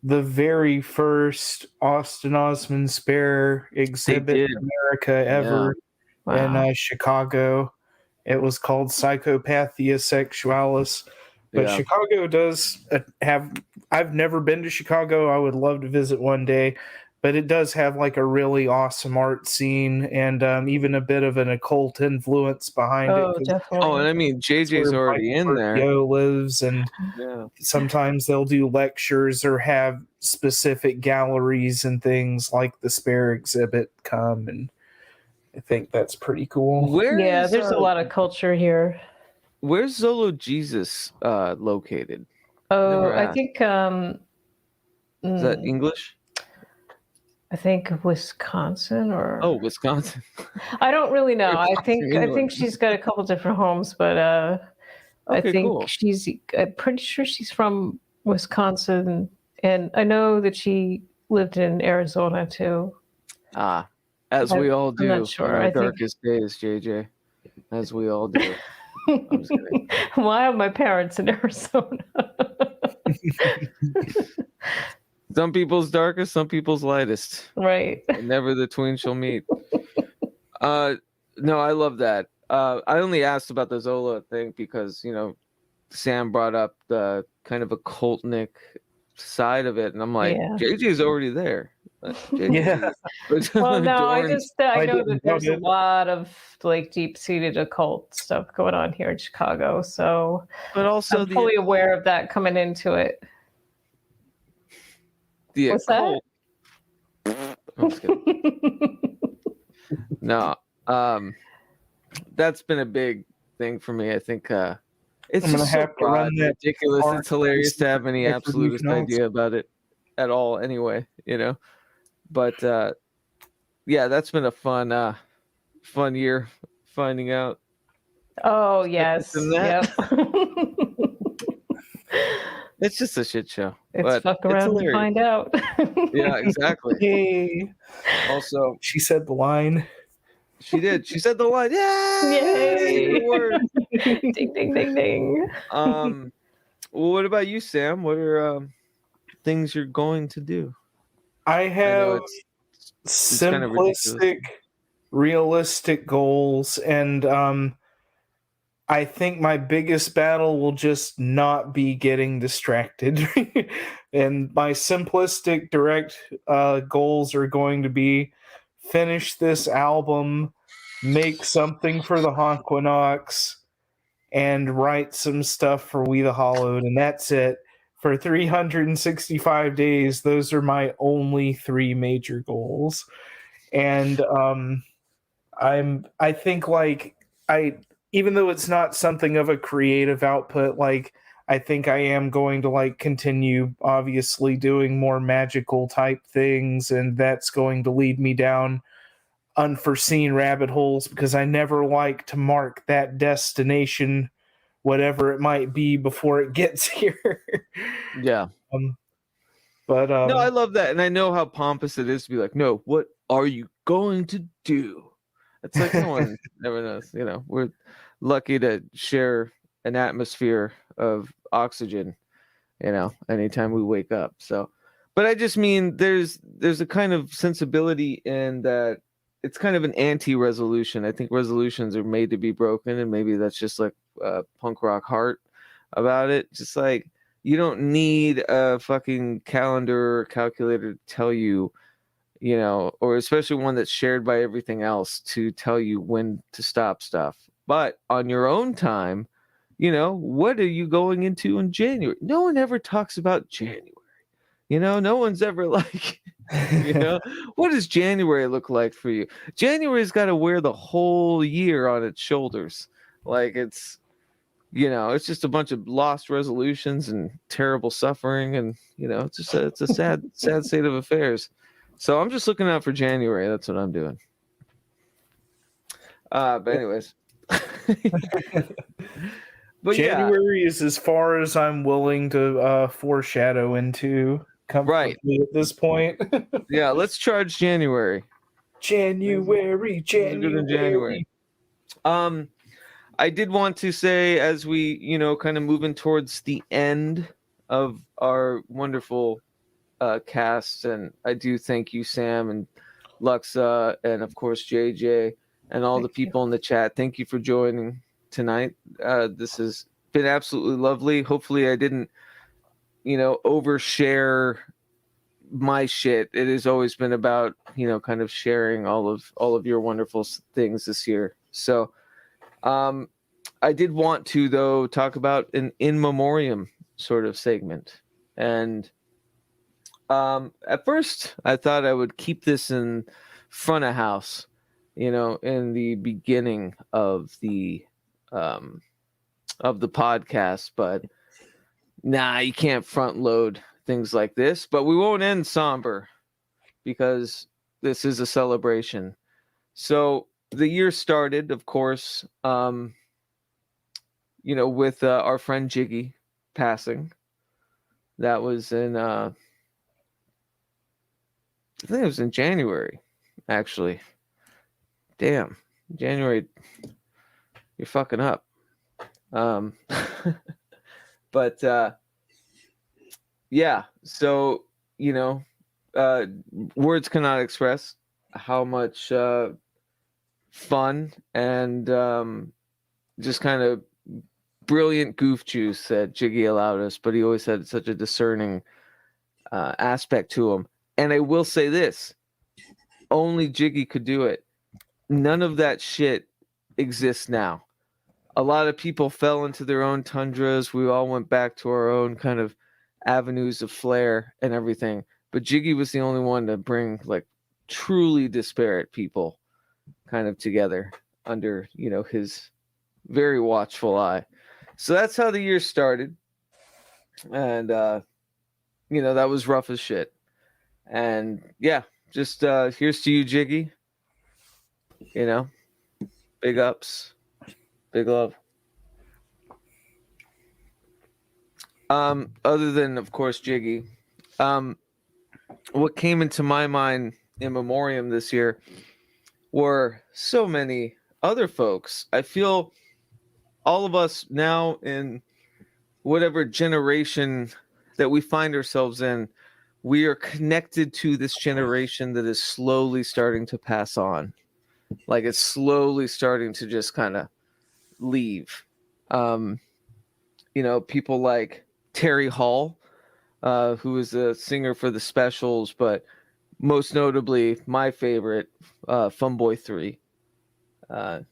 the very first Austin Osman Spare exhibit in America ever in Chicago. It was called Psychopathia Sexualis. But Yeah. Chicago does have. I've never been to Chicago. I would love to visit one day, but it does have like a really awesome art scene and even a bit of an occult influence behind it. Oh, 'Cause definitely. Oh, and I mean, that's JJ's where already in Michael there. Bergio lives, and Yeah. sometimes they'll do lectures or have specific galleries and things like the Spare exhibit come, and I think that's pretty cool. Yeah, there's a lot of culture here. Where's Zolo Jesus located? Oh, Never I asked. think Is that English? I think Wisconsin or Oh, Wisconsin. I don't really know. I Wisconsin, think England. she's got a couple different homes, but I Okay, think cool. I'm pretty sure she's from Wisconsin, and I know that she lived in Arizona too. As we all I'm do not sure. in our I think- darkest days, JJ. As we all do. I'm just kidding. Why are my parents in Arizona? Some people's darkest, some people's lightest. Right. And never the twain shall meet. No, I love that. I only asked about the Zola thing because, Sam brought up the kind of occultnic side of it, and I'm like, Yeah. JJ's already there. Yeah. Well, no, I adorned- know that didn't there's know a that. lot of like deep-seated occult stuff going on here in Chicago, so but also I'm fully aware of that coming into it. the What's that? occult. I'm just kidding. No, that's been a big thing for me. I think it's I'm gonna just so have to run broad, that ridiculous. art It's hilarious to have any for absolutist Luminals. idea about it at all. Anyway, But yeah, that's been a fun year finding out. Oh yes, Than yep. that. It's just a shit show. It's but fuck around and hilarious. find out. Yeah, exactly. Yay. Also, She said the line. she did. She said the line. Yay! Good word. Ding ding ding ding. Well, what about you, Sam? What are things you're going to do? I have it's kind of ridiculous. simplistic, realistic goals, and I think my biggest battle will just not be getting distracted. And my simplistic, direct goals are going to be finish this album, make something for the Honquinox, and write some stuff for We the Hollowed, and that's it. For 365 days, those are my only 3 major goals. And I think even though it's not something of a creative output, like I think I am going to like continue obviously doing more magical type things, and that's going to lead me down unforeseen rabbit holes because I never like to mark that destination, whatever it might be, before it gets here. Yeah. But no, I love that, and I know how pompous it is to be like, no, what are you going to do? It's like no one ever knows. We're lucky to share an atmosphere of oxygen, anytime we wake up. So, but I just mean there's a kind of sensibility in that it's kind of an anti-resolution. I think resolutions are made to be broken, and maybe that's just like punk rock heart about it. Just like you don't need a fucking calendar or calculator to tell you, or especially one that's shared by everything else to tell you when to stop stuff. But on your own time, what are you going into in January? No one ever talks about January. No one's ever like, what does January look like for you? January's got to wear the whole year on its shoulders. Like it's just a bunch of lost resolutions and terrible suffering. And, it's a sad, sad state of affairs. So I'm just looking out for January. That's what I'm doing. But anyways. But January is as far as I'm willing to foreshadow into comfortably at this point. Yeah, let's charge January. January. I did want to say, as we, kind of moving towards the end of our wonderful cast, and I do thank you, Sam and Luxa, and of course JJ, and all the people in the chat. Thank you for joining tonight. This has been absolutely lovely. Hopefully I didn't, overshare my shit. It has always been about, kind of sharing all of your wonderful things this year. So I did want to, though, talk about an in memoriam sort of segment. And at first I thought I would keep this in front of house, in the beginning of the podcast, but nah, you can't front load things like this. But we won't end somber because this is a celebration. So the year started, of course, with our friend Jiggy passing. That was in I think it was in January, actually. Damn, January, you're fucking up. But yeah, so words cannot express how much fun and just kind of brilliant goof juice that Jiggy allowed us, but he always had such a discerning aspect to him. And I will say this, only Jiggy could do it. None of that shit exists now. A lot of people fell into their own tundras. We all went back to our own kind of avenues of flair and everything. But Jiggy was the only one to bring like truly disparate people kind of together under, his very watchful eye. So that's how the year started. And, that was rough as shit. And yeah, just here's to you, Jiggy. Big ups, big love. Other than, of course, Jiggy, what came into my mind in memoriam this year were so many other folks. I feel all of us now in whatever generation that we find ourselves in, we are connected to this generation that is slowly starting to pass on. Like it's slowly starting to just kind of leave. People like Terry Hall, who is a singer for the Specials, but most notably my favorite, Funboy 3,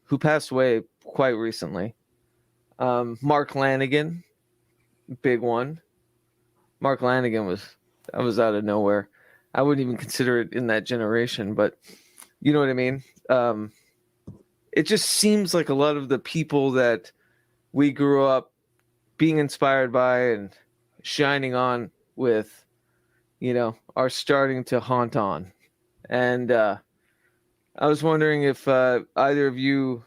who passed away quite recently. Mark Lanigan, big one. Mark Lanigan was out of nowhere. I wouldn't even consider it in that generation, but you know what I mean? It just seems like a lot of the people that we grew up being inspired by and shining on with, are starting to haunt on. And I was wondering if either of you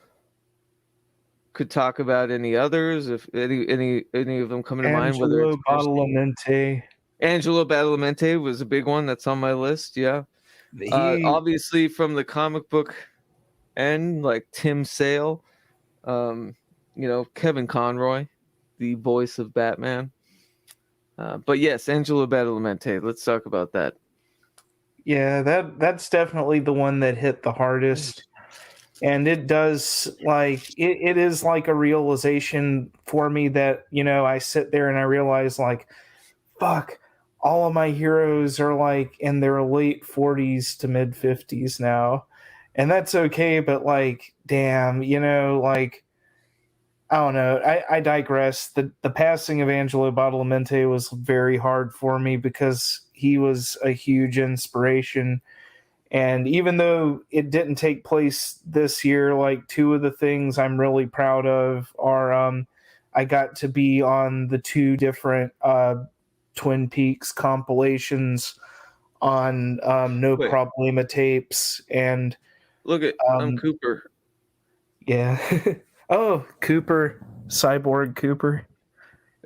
could talk about any others, if any of them come to mind. Whether it's Badalamenti. Angelo Badalamenti was a big one that's on my list. Yeah, obviously from the comic book end, like Tim Sale, Kevin Conroy, the voice of Batman. But yes, Angelo Badalamenti. Let's talk about that. Yeah, that's definitely the one that hit the hardest. And it does, like, it is like a realization for me that, I sit there and I realize, like, fuck, all of my heroes are, like, in their late 40s to mid 50s now. And that's okay, but, like, damn, like, I don't know. I digress. The passing of Angelo Badalamenti was very hard for me because he was a huge inspiration. And even though it didn't take place this year, like two of the things I'm really proud of are I got to be on the two different Twin Peaks compilations on No Problema tapes. And look at Cooper. Yeah. Oh, Cooper. Cyborg Cooper.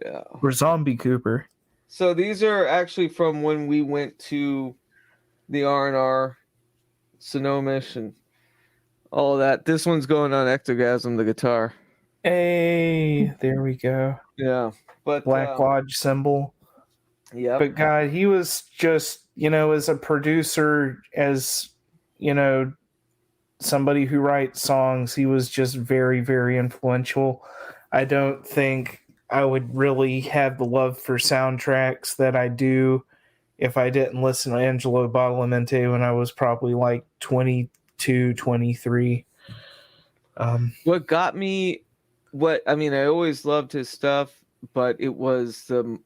Yeah. Or Zombie Cooper. So these are actually from when we went to the R&R, Sonomish, and all of that. This one's going on Ectogasm, the guitar. Hey, there we go. Yeah. But Black Lodge symbol. Yeah. But God, he was just, as a producer, as, somebody who writes songs, he was just very, very influential. I don't think I would really have the love for soundtracks that I do if I didn't listen to Angelo Badalamenti when I was probably like 22, 23. What got me, I always loved his stuff, but it was the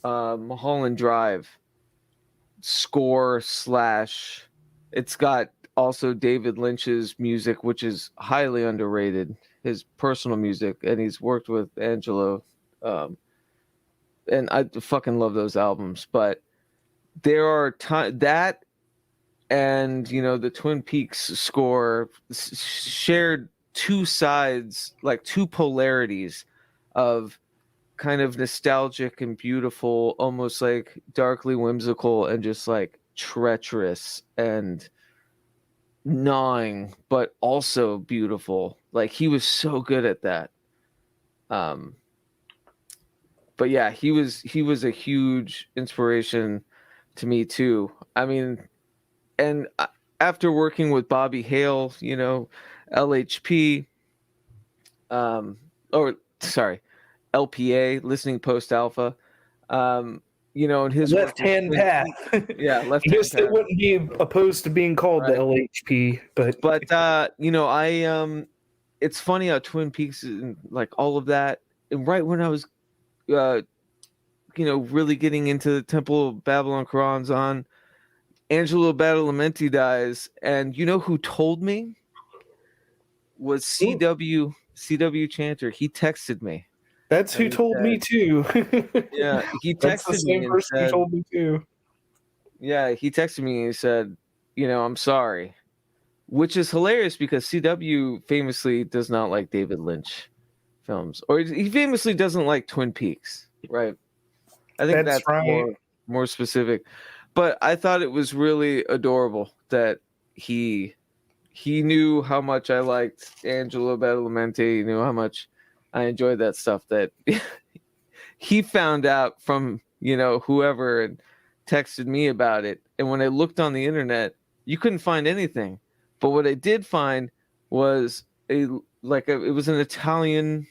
Mulholland Drive score / it's got also David Lynch's music, which is highly underrated, his personal music, and he's worked with Angelo. And I fucking love those albums, but there are that and the Twin Peaks score shared two sides, like two polarities of kind of nostalgic and beautiful, almost like darkly whimsical and just like treacherous and gnawing, but also beautiful. Like he was so good at that. But yeah, he was a huge inspiration to me too. I mean, and after working with Bobby Hale, LHP, LPA, listening post alpha, and his Left hand path. Yeah, left I hand guess they path. wouldn't be opposed to being called the LHP, but it's funny how Twin Peaks and like all of that, and right when I was really getting into the Temple of Babylon Quran's on, Angelo Badalamenti dies, and you know who told me? Was CW Chanter. He texted me. That's who told me too. Yeah, he That's the texted same me and person who said, told me too. yeah, he texted me and he said, I'm sorry, which is hilarious because CW famously does not like David Lynch films, or he famously doesn't like Twin Peaks, right? I think that's right. more specific. But I thought it was really adorable that he knew how much I liked Angelo Badalamenti. He knew how much I enjoyed that stuff, that he found out from, whoever, and texted me about it. And when I looked on the internet, you couldn't find anything. But what I did find was it was an Italian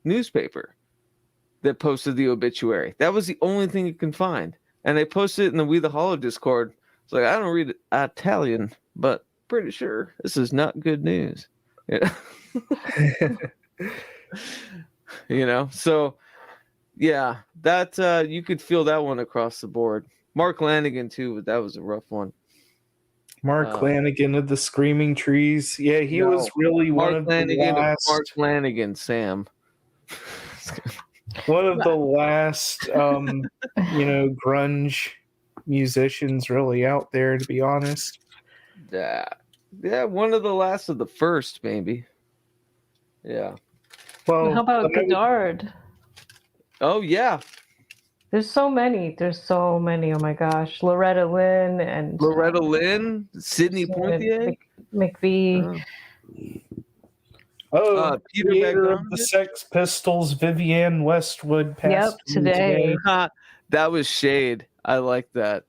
newspaper that posted the obituary. That was the only thing you can find. And I posted it in the We the Hollow Discord. It's like, I don't read Italian, but pretty sure this is not good news. So yeah, that you could feel that one across the board. Mark Lanigan too, but that was a rough one. Mark Lanigan of the Screaming Trees. Yeah, he was really one of the last. Mark Lanigan, Sam. One of the last, grunge musicians really out there, to be honest. Yeah, one of the last of the first, maybe. Yeah. Well, how about Godard? Oh yeah. There's so many. Oh my gosh, Loretta Lynn, Sidney Poitier, McVie. Peter Creator of the Sex Pistols, Vivienne Westwood passed today. That was shade. I like that.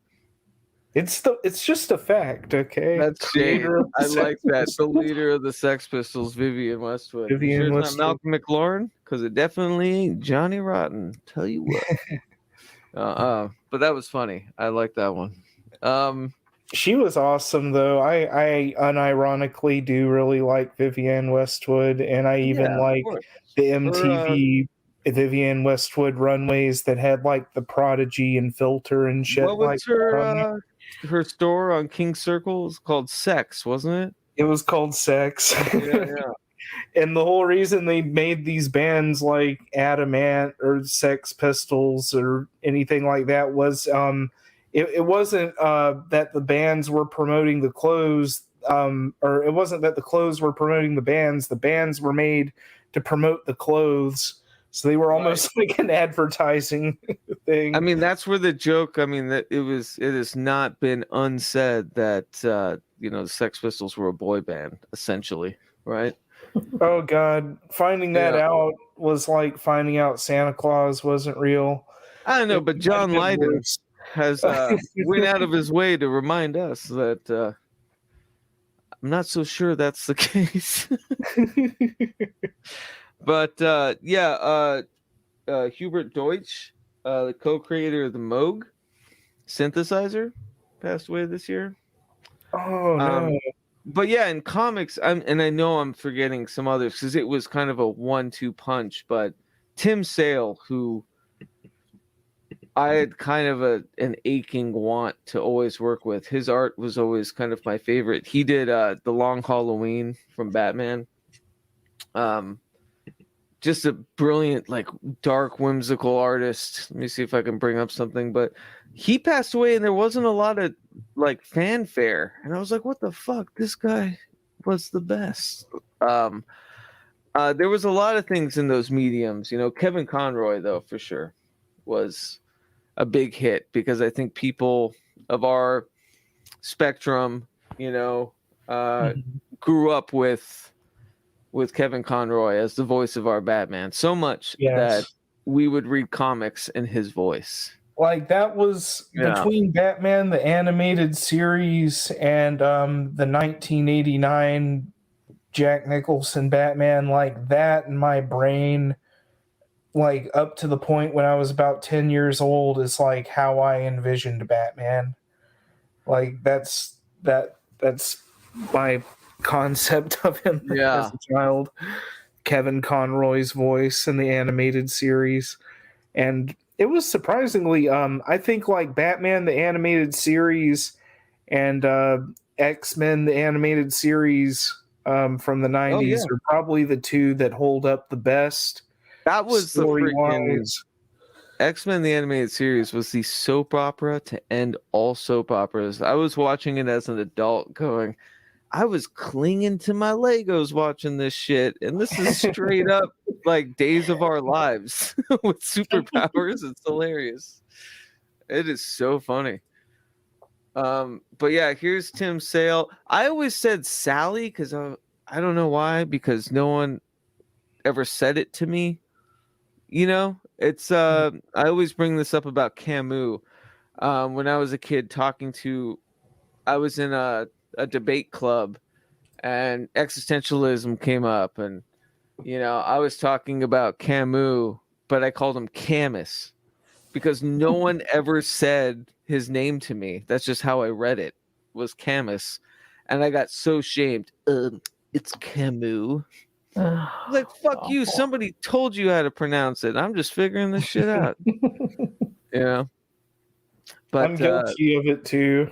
It's just a fact, okay? That's shade. I like that. The leader of the Sex Pistols, Vivienne Westwood. Vivienne Westwood. It's not Malcolm McLaurin, because it definitely ain't Johnny Rotten. Tell you what. But that was funny. I like that one. She was awesome, though. I unironically do really like Vivienne Westwood, and I even like the MTV Vivienne Westwood runways that had like the Prodigy and Filter and shit. What was her store on King's Circle? It was called Sex, wasn't it? It was called Sex. Yeah. And the whole reason they made these bands like Adamant or Sex Pistols or anything like that was it wasn't that the bands were promoting the clothes, or it wasn't that the clothes were promoting the bands. The bands were made to promote the clothes. So they were almost like an advertising thing. I mean, that's where the joke, that it has not been unsaid that, the Sex Pistols were a boy band, essentially, right? Oh, God. Finding that out was like finding out Santa Claus wasn't real. I don't know, but John Lydon has went out of his way to remind us that I'm not so sure that's the case. But Hubert Deutsch, the co-creator of the Moog synthesizer, passed away this year. Oh no. But yeah, in comics, and I know I'm forgetting some others because it was kind of a 1-2 punch. But Tim Sale, who I had kind of an aching want to always work with. His art was always kind of my favorite. He did The Long Halloween from Batman. Just a brilliant, like, dark, whimsical artist. Let me see if I can bring up something. But he passed away, and there wasn't a lot of like fanfare, and I was like, "What the fuck? This guy was the best." There was a lot of things in those mediums. You know, Kevin Conroy, though, for sure, was a big hit because I think people of our spectrum, you know, grew up with Kevin Conroy as the voice of our Batman so much that we would read comics in his voice. Like that was between Batman the animated series and the 1989 Jack Nicholson Batman, like that in my brain, like up to the point when I was about 10 years old, is like how I envisioned Batman. Like that's my concept of him as a child. Kevin Conroy's voice in the animated series. And it was surprisingly, I think like Batman the animated series and X-Men the animated series from the 90s are probably the two that hold up the best. That was the freaking X-Men the animated series was the soap opera to end all soap operas. I was watching it as an adult going, I was clinging to my Legos watching this shit, and this is straight up like Days of Our Lives with superpowers. It's hilarious. It is so funny. But yeah, here's Tim Sale. I always said Sally because I don't know why, because no one ever said it to me. You know, it's I always bring this up about Camus. When I was a kid I was in a debate club and existentialism came up, and you know, I was talking about Camus, but I called him Camus because no one ever said his name to me. That's just how I read it, was Camus. And I got so shamed. It's Camus. I was like, fuck you. Somebody told you how to pronounce it. I'm just figuring this shit out. Yeah. But I'm guilty of it too.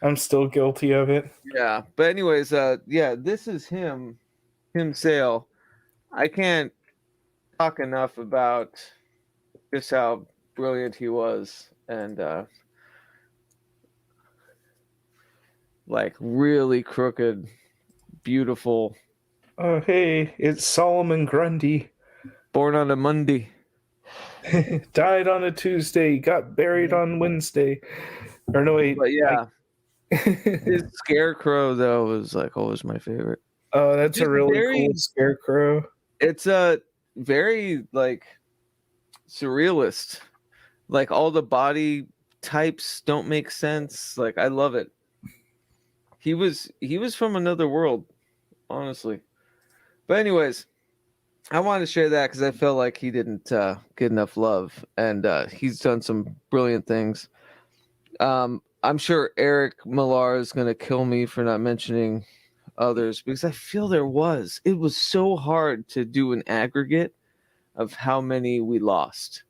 I'm still guilty of it. Yeah. But anyways, this is him Sale. I can't talk enough about just how brilliant he was, and like really crooked, beautiful. Oh, hey, it's Solomon Grundy. Born on a Monday. Died on a Tuesday, got buried on Wednesday. Or no, wait. But yeah. His scarecrow, though, was like always my favorite. Oh, that's a really cool scarecrow. It's a very like surrealist. Like all the body types don't make sense. Like I love it. He was from another world, honestly. But anyways, I wanted to share that because I felt like he didn't get enough love, and he's done some brilliant things. I'm sure Eric Millar is going to kill me for not mentioning others because I feel it was so hard to do an aggregate of how many we lost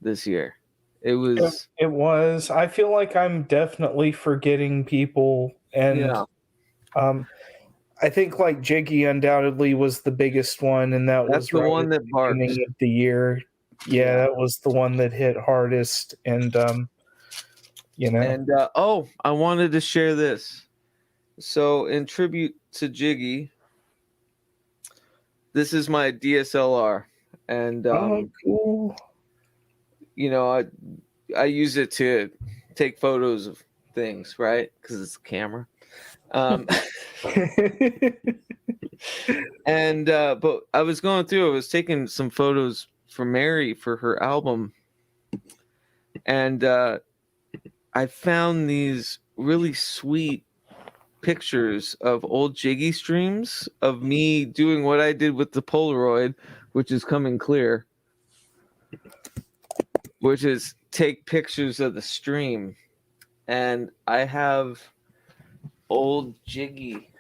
this year. It was. I feel like I'm definitely forgetting people, and I think like Jiggy undoubtedly was the biggest one, and that's the one that barked. Beginning of the year. Yeah, that was the one that hit hardest, and you know. And I wanted to share this. So in tribute to Jiggy, this is my DSLR, and cool. You know, I use it to take photos of things, right? Because it's a camera. And but I was going through. I was taking some photos for Mary for her album, and I found these really sweet pictures of old Jiggy streams of me doing what I did with the Polaroid, which is coming clear. which is take pictures of the stream. And I have old Jiggy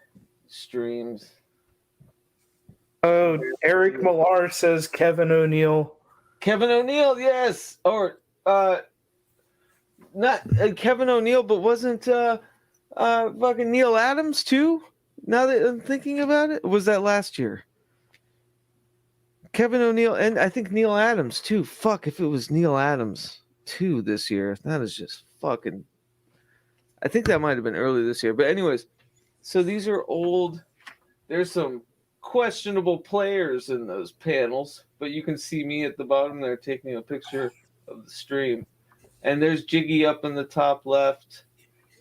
streams. Oh, Eric Millar says Kevin O'Neill. Kevin O'Neill, yes. Or not Kevin O'Neill, but wasn't fucking Neil Adams too? Now that I'm thinking about it, was that last year? Kevin O'Neill, and I think Neil Adams too. Fuck, if it was Neil Adams too this year, that is just fucking. I think that might have been early this year. But anyways, so these are old. There's some questionable players in those panels, but you can see me at the bottom there taking a picture of the stream. And there's Jiggy up in the top left,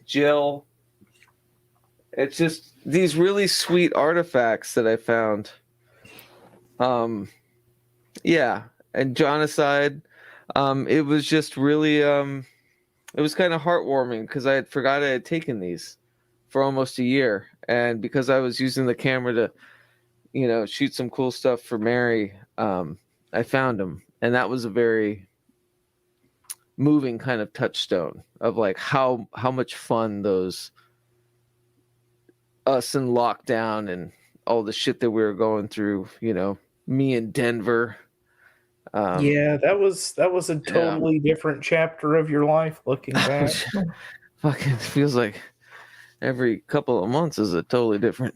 Jill. It's just these really sweet artifacts that I found. Yeah, and Jonocide. It was just really it was kind of heartwarming because I had forgot I had taken these for almost a year, and because I was using the camera to, you know, shoot some cool stuff for Mary, I found them, and that was a very moving kind of touchstone of like how much fun those us in lockdown and all the shit that we were going through, you know, me in Denver. Yeah, that was a totally different chapter of your life looking back. Fucking feels like every couple of months is a totally different.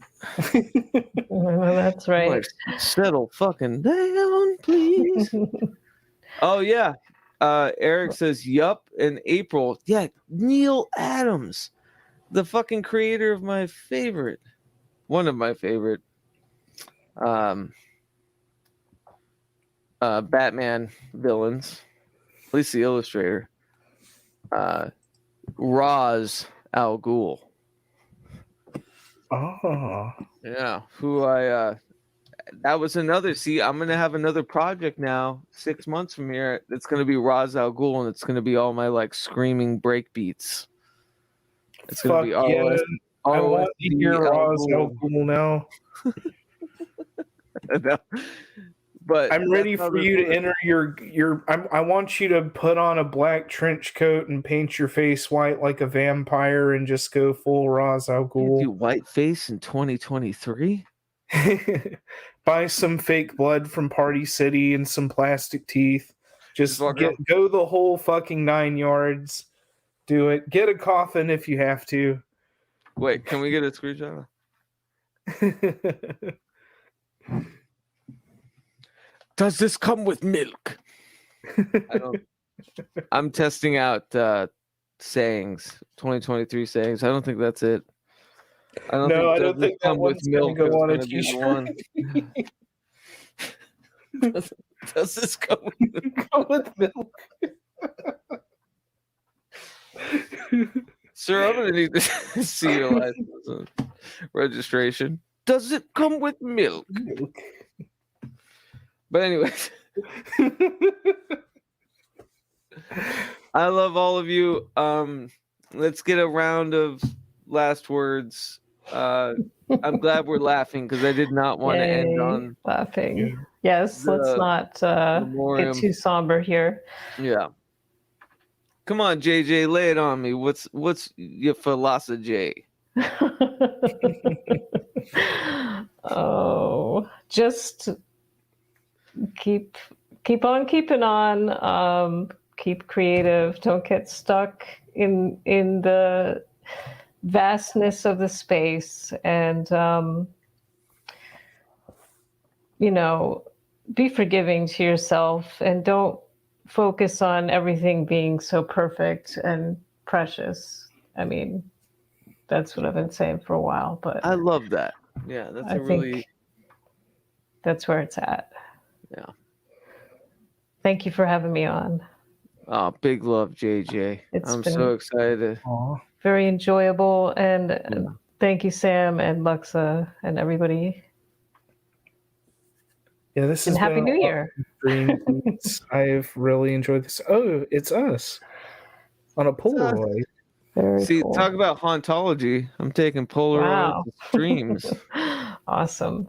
Well, that's right. Like, settle fucking down, please. Oh yeah. Eric says, yup, in April. Yeah, Neil Adams, the fucking creator of my favorite, one of my favorite Batman villains, at least the illustrator, Ra's al Ghul. Oh. Yeah, who I that was another. See, I'm gonna have another project now. 6 months from here, it's gonna be Ra's al Ghul, and it's gonna be all my like screaming break beats. It's gonna be ROS. I want to hear Ra's al Ghul now. But I'm ready for you to enter your. I want you to put on a black trench coat and paint your face white like a vampire and just go full Ra's al Ghul. Do white face in 2023. Buy some fake blood from Party City and some plastic teeth. Just go the whole fucking 9 yards. Do it. Get a coffin if you have to. Wait, can we get a screenshot? Does this come with milk? I'm testing out sayings, 2023 sayings. I don't think that's it. I don't think that with milk go on a t-shirt. Does this come with milk? Sir, I'm gonna need to see your license registration. Does it come with milk? But anyways, I love all of you. Let's get a round of last words. I'm glad we're laughing because I did not want to end on laughing. Yes, let's not get too somber here. Yeah. Come on, JJ, lay it on me. What's your philosophy? Oh, just keep on keeping on. Keep creative. Don't get stuck in the vastness of the space, and you know, be forgiving to yourself, and don't focus on everything being so perfect and precious. I mean, that's what I've been saying for a while, but I love that. Yeah, that's that's where it's at. Yeah. Thank you for having me on. Oh, big love, JJ. I'm so excited. Very enjoyable, and thank you, Sam and Luxa and everybody. Yeah, this is Happy New Year. I've really enjoyed this. Oh, it's us on a Polaroid. See, cool. Talk about hauntology. I'm taking Polaroid streams. Awesome.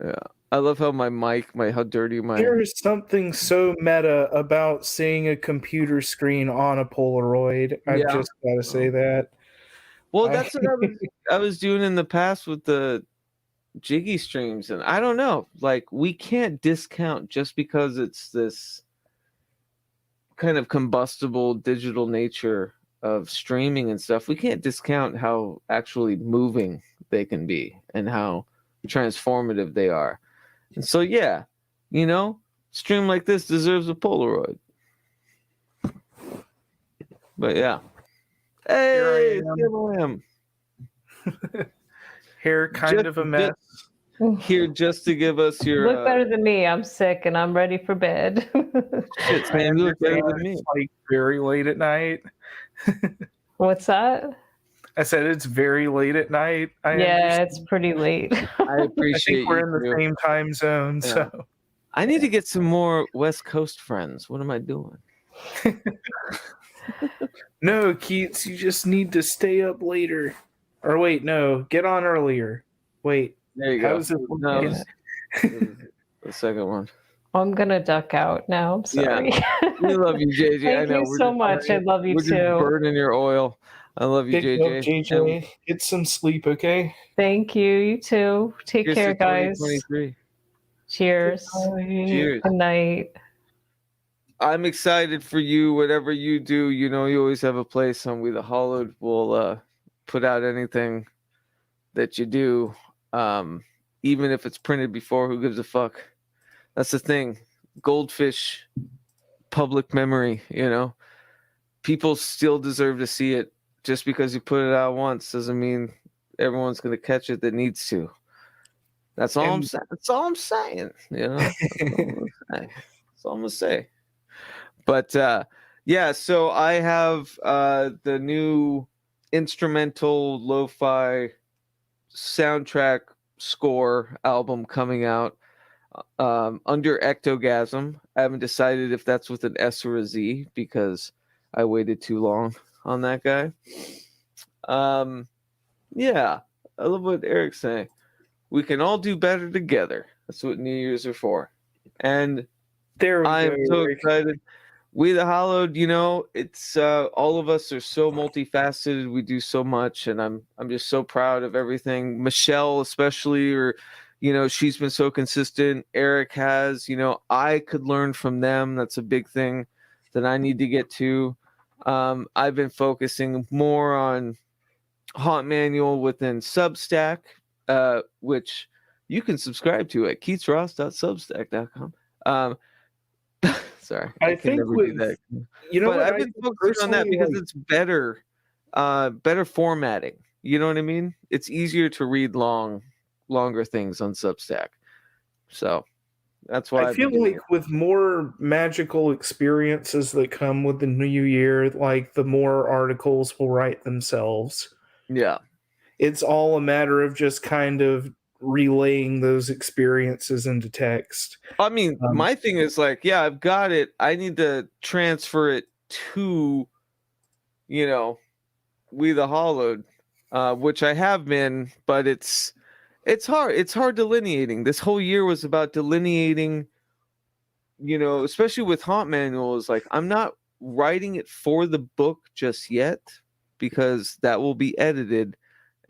Yeah. I love how how dirty my... There is something so meta about seeing a computer screen on a Polaroid. I've Yeah. just got to say that. Well, that's what I was doing in the past with the Jiggy streams, and I don't know, like, we can't discount just because it's this kind of combustible digital nature of streaming and stuff. We can't discount how actually moving they can be and how transformative they are. And so, yeah, you know, stream like this deserves a Polaroid. But yeah. Hey, here I am. Hair kind of a mess. Here just to give us your... You look better than me. I'm sick and I'm ready for bed. Shit, Sam, you look better than me. It's like very late at night. What's that? I said it's very late at night. It's pretty late. I appreciate I think we're in the same time zone, so I need to get some more West Coast friends. What am I doing? No, Keats, you just need to stay up later. Or wait, no, get on earlier. Wait. There you go. How's it No, the second one. I'm gonna duck out now. I'm sorry. Yeah. We love you, JJ. Thank I know. you so much. I love you we're too. Just burning your oil. I love you, Pick JJ. up, JJ. Get some sleep, okay? Thank you. You too. Take Here's care, to guys. 2023. Cheers. Cheers. Good night. I'm excited for you. Whatever you do, you know, you always have a place on We the Hollowed. We'll put out anything that you do. Even if it's printed before, who gives a fuck? That's the thing. Goldfish, public memory, you know. People still deserve to see it. Just because you put it out once doesn't mean everyone's going to catch it that needs to. That's all I'm saying. That's all I'm saying. You know, that's all I'm going to say. But yeah, so I have the new instrumental lo-fi soundtrack score album coming out under Ectogasm. I haven't decided if that's with an S or a Z because I waited too long on that guy. Yeah, I love what Eric's saying. We can all do better together. That's what New Year's are for. And there I'm so excited. We the Hollowed, you know, it's all of us are so multifaceted. We do so much, and I'm just so proud of everything. Michelle, especially, or you know, she's been so consistent. Eric has, you know, I could learn from them. That's a big thing that I need to get to. I've been focusing more on Haunt Manual within Substack, which you can subscribe to at keatsross.substack.com. Sorry, I think with that. You know, but what, I've been focusing on that because it's better formatting. You know what I mean? It's easier to read longer things on Substack. So that's why I feel like with more magical experiences that come with the new year, like the more articles will write themselves. Yeah. It's all a matter of just kind of relaying those experiences into text. I mean, my thing is like, yeah, I've got it. I need to transfer it to, you know, We the Hollowed, which I have been, but it's hard. It's hard delineating. This whole year was about delineating, you know, especially with Haunt Manuals. Like, I'm not writing it for the book just yet because that will be edited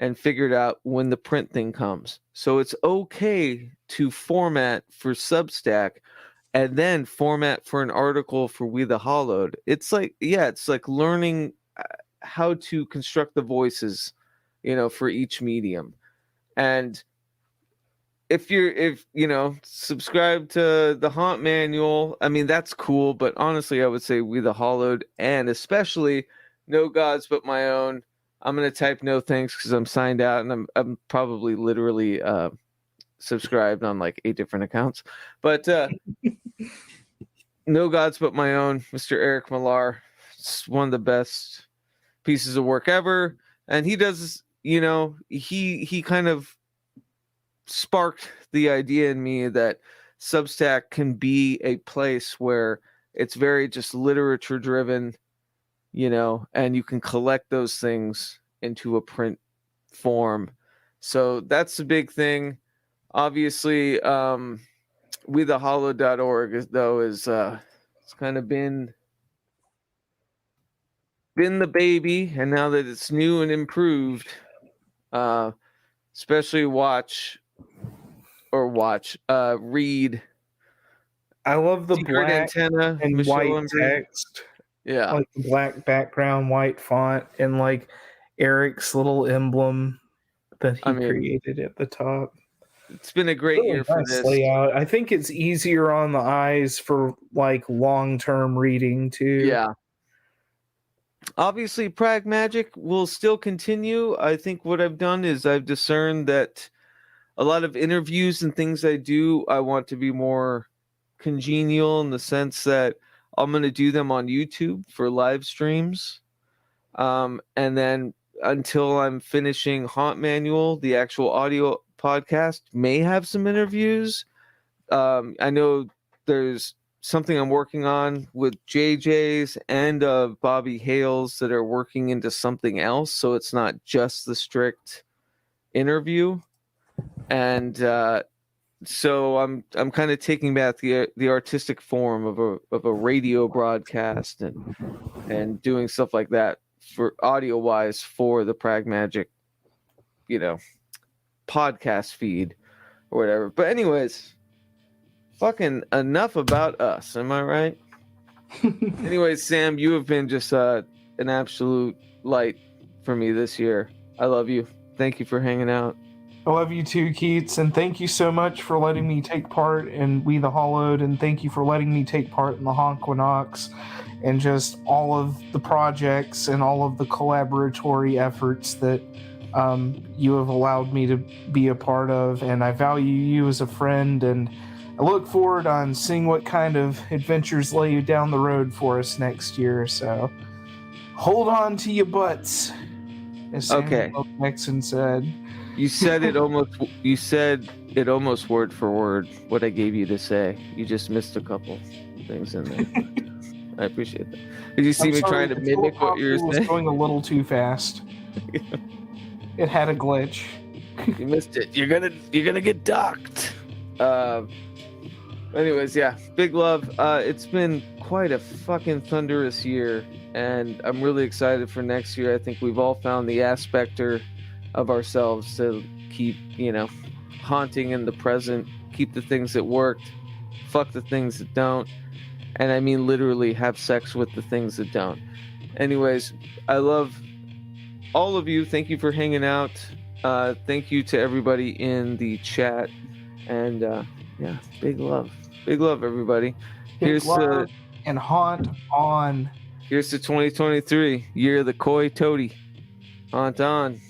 and figured out when the print thing comes. So it's okay to format for Substack and then format for an article for We the Hollowed. It's like, yeah, it's like learning how to construct the voices, you know, for each medium. And if you know, subscribe to the Haunt Manual, I mean, that's cool. But honestly, I would say We the Hollowed, and especially No Gods But My Own. I'm going to type no thanks because I'm signed out, and I'm probably literally subscribed on like 8 different accounts. But No Gods But My Own, Mr. Eric Millar. It's one of the best pieces of work ever. And he does, you know, he kind of sparked the idea in me that Substack can be a place where it's very just literature driven, you know, and you can collect those things into a print form. So that's the big thing. obviously, WeTheHollow.org though is it's kind of been the baby, and now that it's new and improved, especially read I love the Secret black Antenna, and Michelle white Umbridge. text, Yeah, like the black background, white font, and like Eric's little emblem that he created at the top. It's been a great year for this layout. I think it's easier on the eyes for like long-term reading too. Yeah. Obviously, PRAGMAGICK will still continue. I think what I've done is I've discerned that a lot of interviews and things I do, I want to be more congenial in the sense that I'm going to do them on YouTube for live streams. And then until I'm finishing Haunt Manual, the actual audio podcast may have some interviews. I know there's something I'm working on with JJ's and Bobby Hales that are working into something else, so it's not just the strict interview. And so I'm kind of taking back the artistic form of a radio broadcast and doing stuff like that for audio wise for the PRAGMAGICK, podcast feed or whatever. But anyways, fucking enough about us, am I right? Anyways, Sam, you have been just an absolute light for me this year. I love you. Thank you for hanging out. I love you too, Keats, and thank you so much for letting me take part in We the Hollowed, and thank you for letting me take part in the Honkwinox, and just all of the projects and all of the collaboratory efforts that you have allowed me to be a part of. And I value you as a friend, and I look forward on seeing what kind of adventures lay down the road for us next year. So hold on to your butts, as Samuel Jackson said. You said it almost word for word what I gave you to say. You just missed a couple things in there. I appreciate that. Did you see me trying to mimic what you were saying? It was going a little too fast. It had a glitch. You missed it. You're gonna get docked. Anyways, yeah, big love. It's been quite a fucking thunderous year, and I'm really excited for next year. I think we've all found the aspector of ourselves to keep, haunting in the present, keep the things that worked, fuck the things that don't, and I mean literally have sex with the things that don't. Anyways, I love all of you. Thank you for hanging out. Thank you to everybody in the chat, and yeah, big love, everybody. Here's love and haunt on. Here's to 2023, year of the coyote. Haunt on.